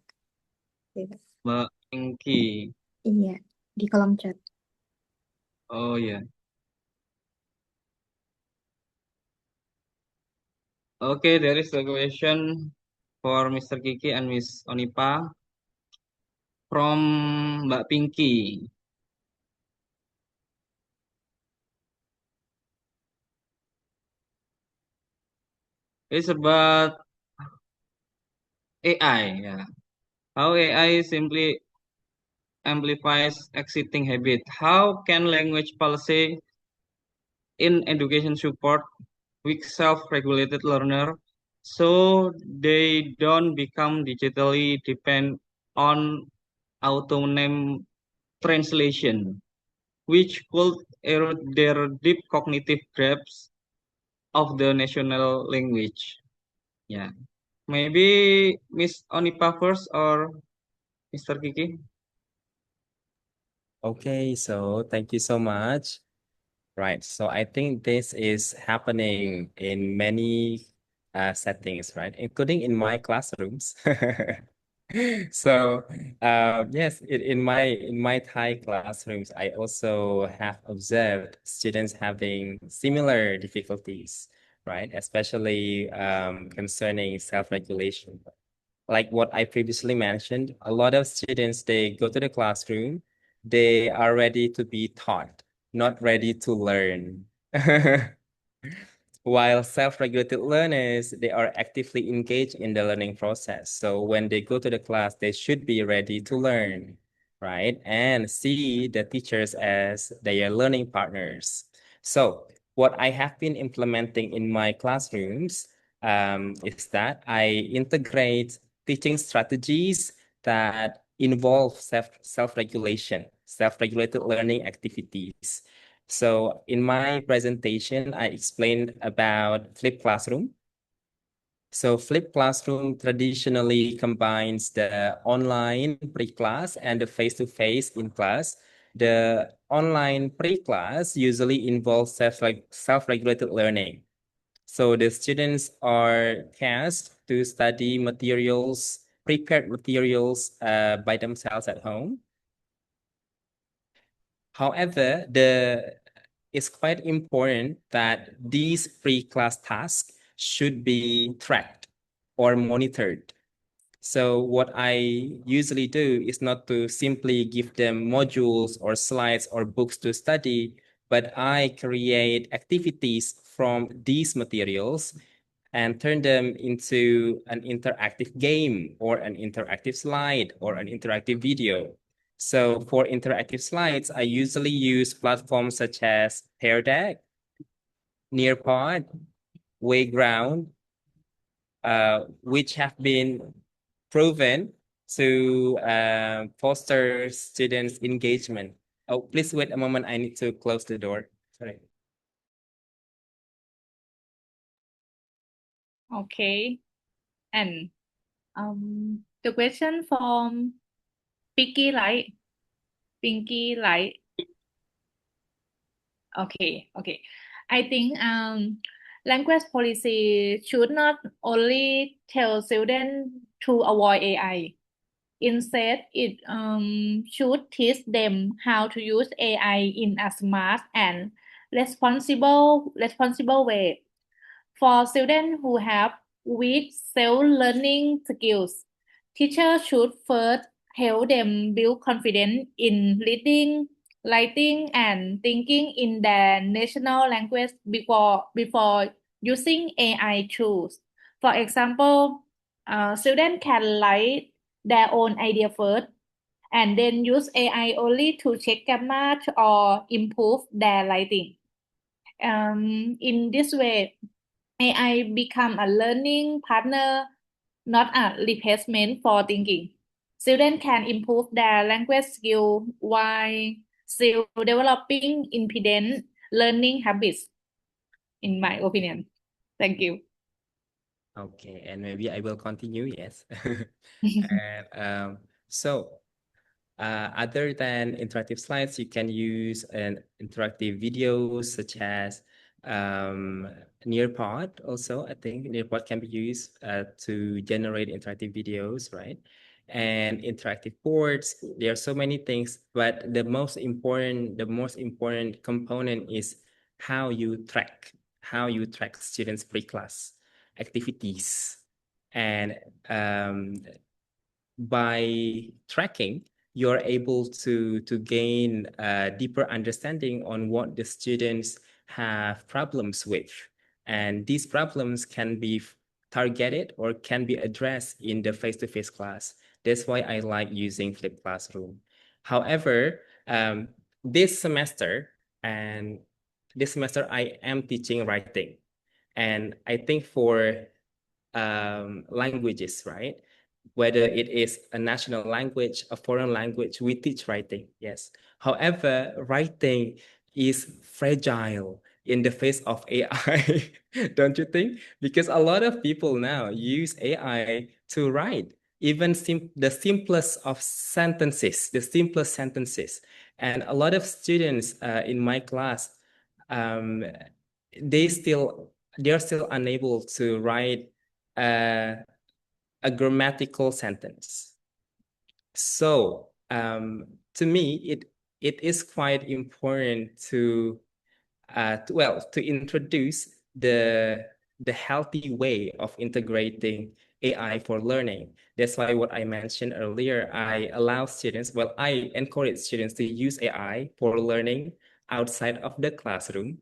Mbak Pinky. Iya, di kolom chat. Oh yeah. Okay, there is a question for Mr. Kiki and Miss Onipa from Mbak Pinky. It's about AI. Yeah. How AI simply amplifies existing habit. How can language policy in education support weak self-regulated learner so they don't become digitally depend on autonomous translation, which could erode their deep cognitive grasp of the national language. Yeah. Maybe Miss Onipa first or Mr. Kiki? Okay, so thank you so much. Right. So I think this is happening in many settings, right? Including in my classrooms. So yes, in my Thai classrooms, I also have observed students having similar difficulties, right? Especially concerning self-regulation. Like what I previously mentioned, a lot of students, they go to the classroom, they are ready to be taught, not ready to learn. While self-regulated learners, they are actively engaged in the learning process. So when they go to the class, they should be ready to learn, right? And see the teachers as their learning partners. So what I have been implementing in my classrooms is that I integrate teaching strategies that involve self-regulation, self-regulated learning activities. So in my presentation, I explained about flipped classroom. So flipped classroom traditionally combines the online pre-class and the face-to-face in class. The online pre-class usually involves self-regulated learning. So the students are tasked to study materials, prepared materials by themselves at home. However, it's quite important that these pre-class tasks should be tracked or monitored. So what I usually do is not to simply give them modules or slides or books to study, but I create activities from these materials and turn them into an interactive game or an interactive slide or an interactive video. So for interactive slides, I usually use platforms such as Pear Deck, Nearpod, Wayground, which have been proven to foster students' engagement. Oh, please wait a moment. I need to close the door. Sorry. Okay. And the question from Pinky Light. Pinky Light. Okay. I think language policy should not only tell students to avoid AI. Instead, it should teach them how to use AI in a smart and responsible way. For students who have weak self-learning skills, teachers should first help them build confidence in reading, writing, and thinking in their national language before using AI tools. For example, students can write their own idea first and then use AI only to check grammar or improve their writing. In this way, AI become a learning partner, not a replacement for thinking. Students can improve their language skill while still developing independent learning habits, in my opinion. Thank you. Okay, and maybe I will continue, yes. And so other than interactive slides, you can use an interactive videos such as Nearpod also. I think Nearpod can be used to generate interactive videos, right? and interactive boards. There are so many things, but the most important component is how you track students' pre-class activities. And by tracking, you're able to gain a deeper understanding on what the students have problems with. And these problems can be targeted or can be addressed in the face-to-face class. That's why I like using flipped classroom. However, this semester I am teaching writing. And I think for languages, right? Whether it is a national language, a foreign language, we teach writing, yes. However, writing is fragile in the face of AI, don't you think? Because a lot of people now use AI to write, even the simplest sentences. And a lot of students in my class, they're still unable to write a grammatical sentence. So to me, it is quite important to introduce the healthy way of integrating AI for learning. That's why what I mentioned earlier, I encourage students to use AI for learning outside of the classroom.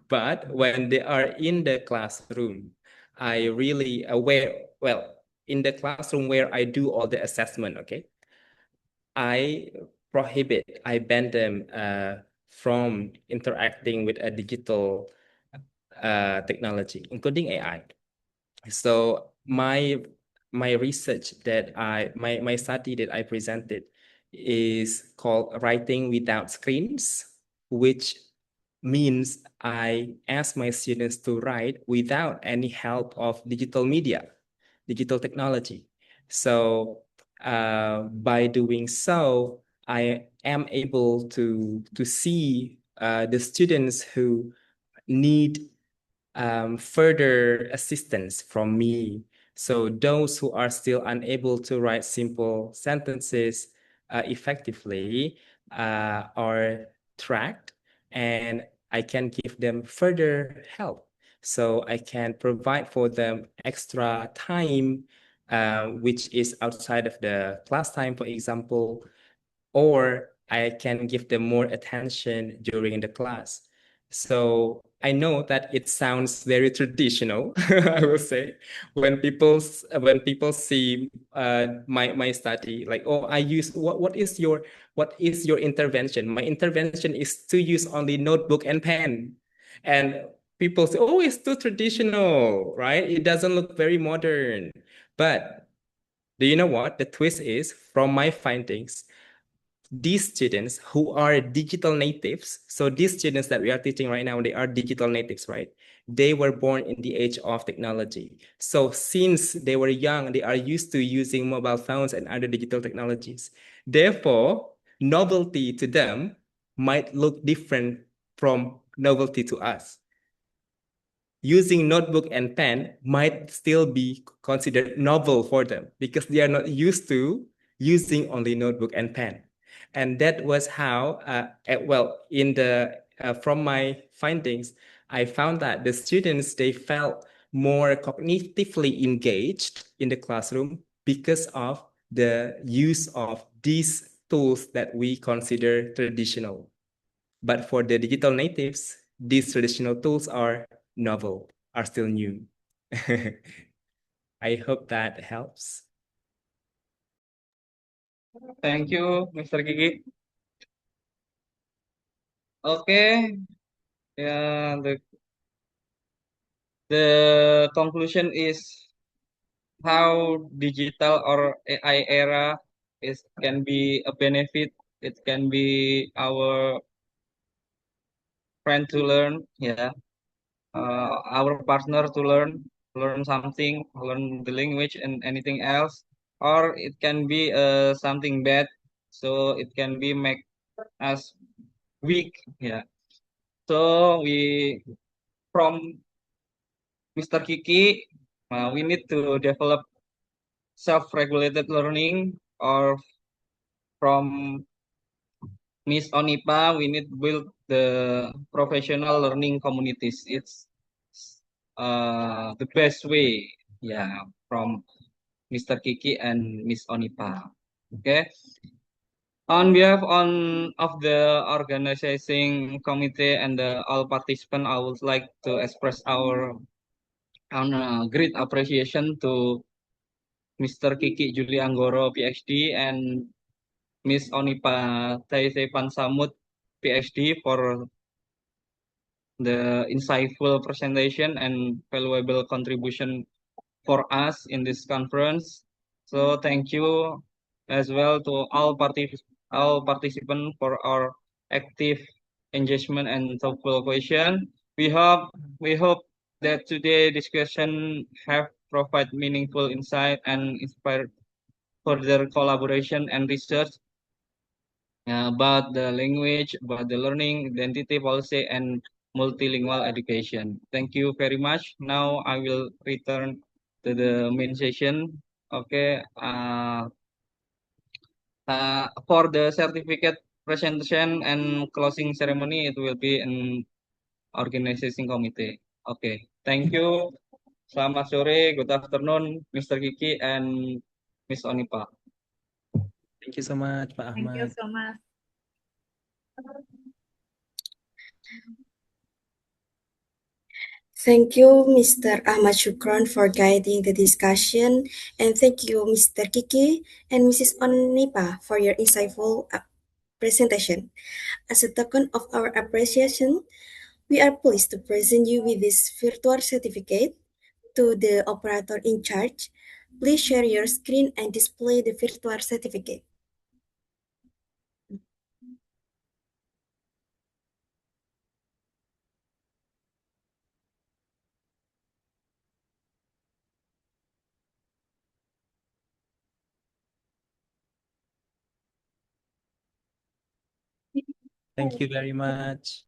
But when they are in the classroom, I really in the classroom where I do all the assessment, okay, I ban them from interacting with a digital technology, including AI. So my research my study that I presented is called Writing Without Screens, which means I ask my students to write without any help of digital media, digital technology. So by doing so, I am able to see the students who need further assistance from me. So those who are still unable to write simple sentences effectively are tracked, and I can give them further help. So I can provide for them extra time, which is outside of the class time, for example, or I can give them more attention during the class. So I know that it sounds very traditional, I will say, when people see my study, like, oh, I use what is your intervention? My intervention is to use only notebook and pen, and people say, oh, it's too traditional, right? It doesn't look very modern. But do you know what the twist is? From my findings, these students who are digital natives, so these students that we are teaching right now, they are digital natives, right? They were born in the age of technology. So since they were young, they are used to using mobile phones and other digital technologies. Therefore, novelty to them might look different from novelty to us. Using notebook and pen might still be considered novel for them because they are not used to using only notebook and pen. And that was how, from my findings, I found that the students, they felt more cognitively engaged in the classroom because of the use of these tools that we consider traditional. But for the digital natives, these traditional tools are novel, are still new. I hope that helps. Thank you, Mr. Kiki. Okay, yeah, the conclusion is how digital or AI era can be a benefit. It can be our friend to learn, yeah, our partner to learn something, learn the language and anything else, or it can be something bad, so it can be make us weak, yeah. So from Mr. Kiki, we need to develop self-regulated learning, or from Miss Onipa, we need to build the professional learning communities. It's the best way, yeah, from Mr. Kiki and Miss Onipa. Okay. On behalf of the organizing committee and all participants, I would like to express our great appreciation to Mr. Kiki Juli Anggoro, PhD, and Miss Onipa Taisei Pansamut, PhD, for the insightful presentation and valuable contribution for us in this conference. So thank you as well to all participants for our active engagement and thoughtful question. We hope that today discussion have provide meaningful insight and inspired further collaboration and research about the language, about the learning, identity policy, and multilingual education. Thank you very much. Now I will return to the main session. Okay. For the certificate presentation and closing ceremony, it will be an organizing committee. Okay. Thank you. Selamat sore, good afternoon, Mr. Kiki and Miss Onipa. Thank you so much, Pak Thank you Ahmad. so much. Thank you, Mr. Ahmad Shukron, for guiding the discussion, and thank you, Mr. Kiki and Mrs. Onipa, for your insightful presentation. As a token of our appreciation, we are pleased to present you with this virtual certificate. To the operator in charge, please share your screen and display the virtual certificate. Thank you very much.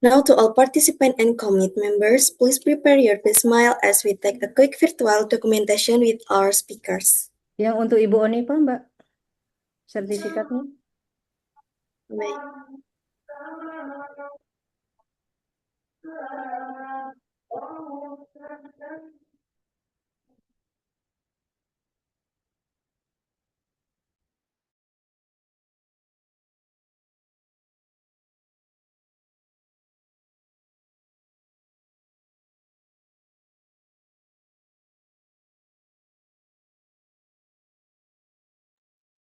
Now to all participant and committee members, please prepare your face smile as we take a quick virtual documentation with our speakers. Yang untuk Ibu Onipa, Mbak, sertifikatnya. Baik.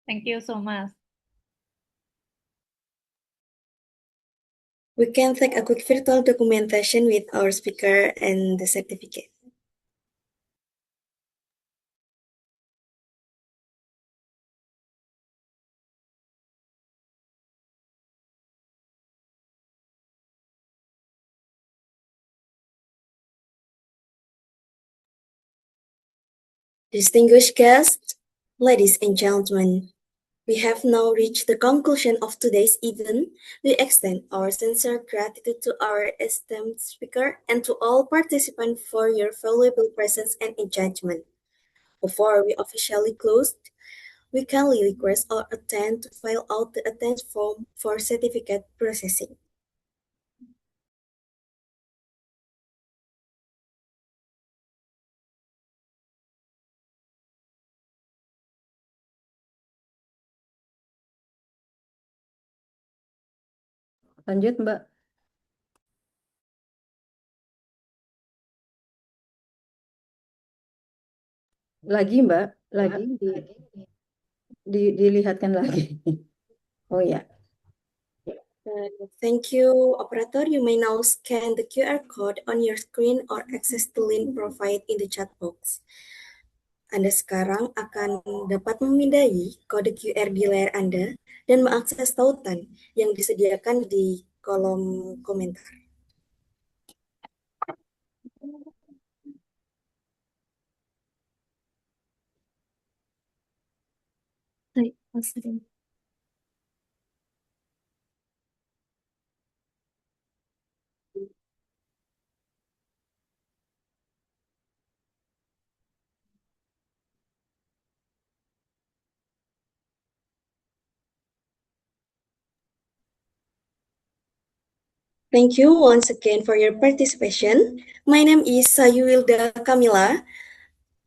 Thank you so much. We can take a quick virtual documentation with our speaker and the certificate. Distinguished guests, ladies and gentlemen, we have now reached the conclusion of today's event. We extend our sincere gratitude to our esteemed speaker and to all participants for your valuable presence and engagement. Before we officially close, we kindly request all attendees to fill out the attendance form for certificate processing. Lanjut, Mbak. Lagi, Mbak. Lagi. Dilihatkan lagi. Oh ya. Thank you, operator. You may now scan the QR code on your screen or access the link provided in the chat box. Anda sekarang akan dapat memindai kode QR di layar Anda dan mengakses tautan yang disediakan di kolom komentar. Thank you once again for your participation. My name is Sayuwilda Kamila.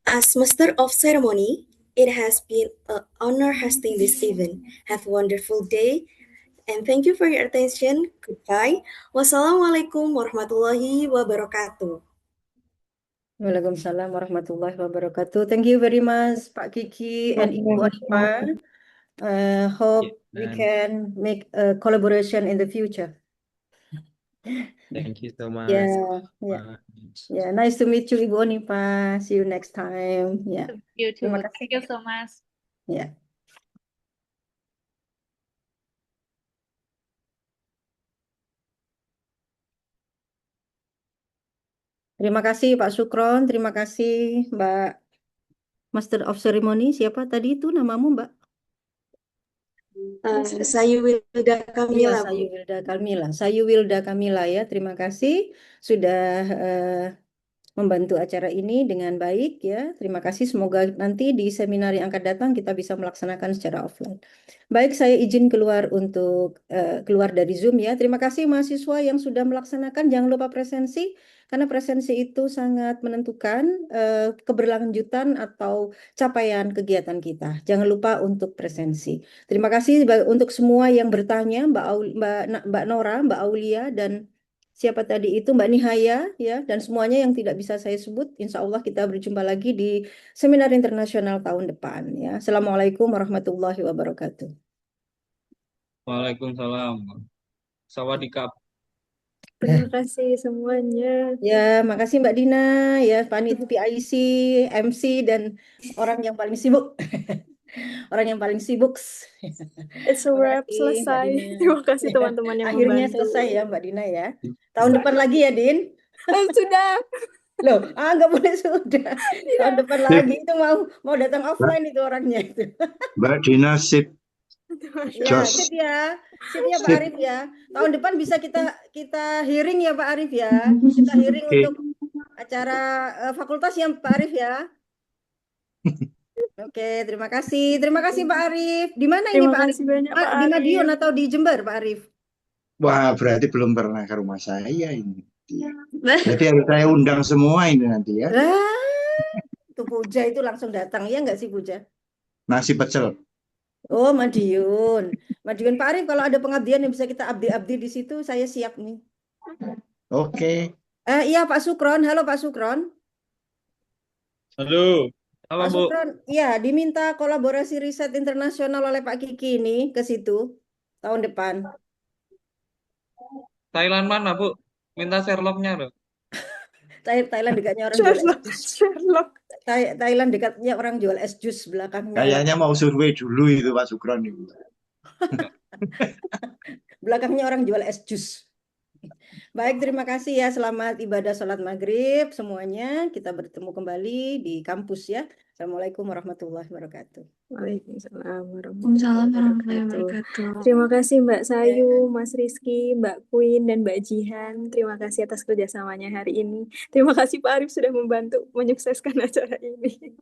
As Master of Ceremony, it has been an honor hosting this event. Have a wonderful day and thank you for your attention. Goodbye. Wassalamualaikum warahmatullahi wabarakatuh. Waalaikumsalam warahmatullahi wabarakatuh. Thank you very much, Pak Kiki and Ibu Anifa. Hope we can make a collaboration in the future. Thank you so much. Yeah. Nice to meet you, Ibu Anifa. See you next time. Yeah. You too. Terima kasih. Thank you so much. Yeah. Terima kasih Pak Sukron, terima kasih Mbak Master of Ceremony. Siapa tadi itu namamu, Mbak? Sayuwilda Kamila, Bu. Sayuwilda Kamila. Sayuwilda Kamila ya. Terima kasih sudah membantu acara ini dengan baik ya. Terima kasih. Semoga nanti di seminar yang akan datang kita bisa melaksanakan secara offline. Baik, saya izin keluar dari Zoom ya. Terima kasih mahasiswa yang sudah melaksanakan. Jangan lupa presensi karena presensi itu sangat menentukan keberlanjutan atau capaian kegiatan kita. Jangan lupa untuk presensi. Terima kasih untuk semua yang bertanya, Mbak Nora, Mbak Aulia, dan siapa tadi itu Mbak Nihaya ya, dan semuanya yang tidak bisa saya sebut. Insya Allah kita berjumpa lagi di seminar internasional tahun depan ya. Assalamualaikum warahmatullahi wabarakatuh. Waalaikumsalam. Sawadikap. Terima kasih semuanya. Ya, makasih Mbak Dina ya, panitia PIC, MC, dan orang yang paling sibuk. Orang yang paling sibuk. It's a wrap, selesai. Terima kasih teman-teman yang Akhirnya membantu. selesai ya Mbak Dina ya. Tahun depan lagi ya, Din? Sudah. Loh, nggak boleh sudah. Tahun depan lagi itu mau datang offline itu orangnya itu. Mbak Dina sip. Ya, sip ya. Sip ya Pak Arif ya. Tahun depan bisa kita hearing ya Pak Arif ya. Kita hearing untuk acara fakultas ya Pak Arif ya. Oke, terima kasih. Terima kasih Pak Arif. Di mana ini Pak Arif? Banyak, Pak Di Madiun atau di Jember Pak Arif? Wah, berarti belum pernah ke rumah saya ini. Jadi harus saya undang semua ini nanti ya. Tuh Puja itu langsung datang ya nggak sih Puja? Nasi pecel. Oh, Madiun. Madiun Pak Arif, kalau ada pengabdian yang bisa kita abdi-abdi di situ, saya siap nih. Oke. Iya Pak Sukron. Halo Pak Sukron. Halo. Halo Pak Bu. Sukron, ya diminta kolaborasi riset internasional oleh Pak Kiki ini ke situ tahun depan. Thailand mana Bu? Minta Sherlocknya loh. Thailand dekatnya orang jual es jus. Thailand dekatnya orang jual es jus belakangnya. Kayaknya mau survei dulu itu Pak Sukron itu. Belakangnya orang jual es jus. Baik, terima kasih ya. Selamat ibadah sholat maghrib semuanya. Kita bertemu kembali di kampus ya. Assalamualaikum warahmatullahi wabarakatuh. Waalaikumsalam warahmatullahi wabarakatuh. Terima kasih Mbak Sayu, Mas Rizky, Mbak Queen, dan Mbak Jihan. Terima kasih atas kerjasamanya hari ini. Terima kasih Pak Arif sudah membantu menyukseskan acara ini.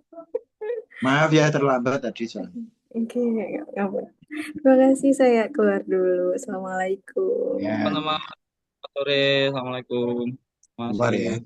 Maaf ya terlambat tadi soalnya. Oke, nggak apa-apa. Terima kasih, saya keluar dulu. Assalamualaikum. Teman-teman, sore. Assalamualaikum. Keluar ya.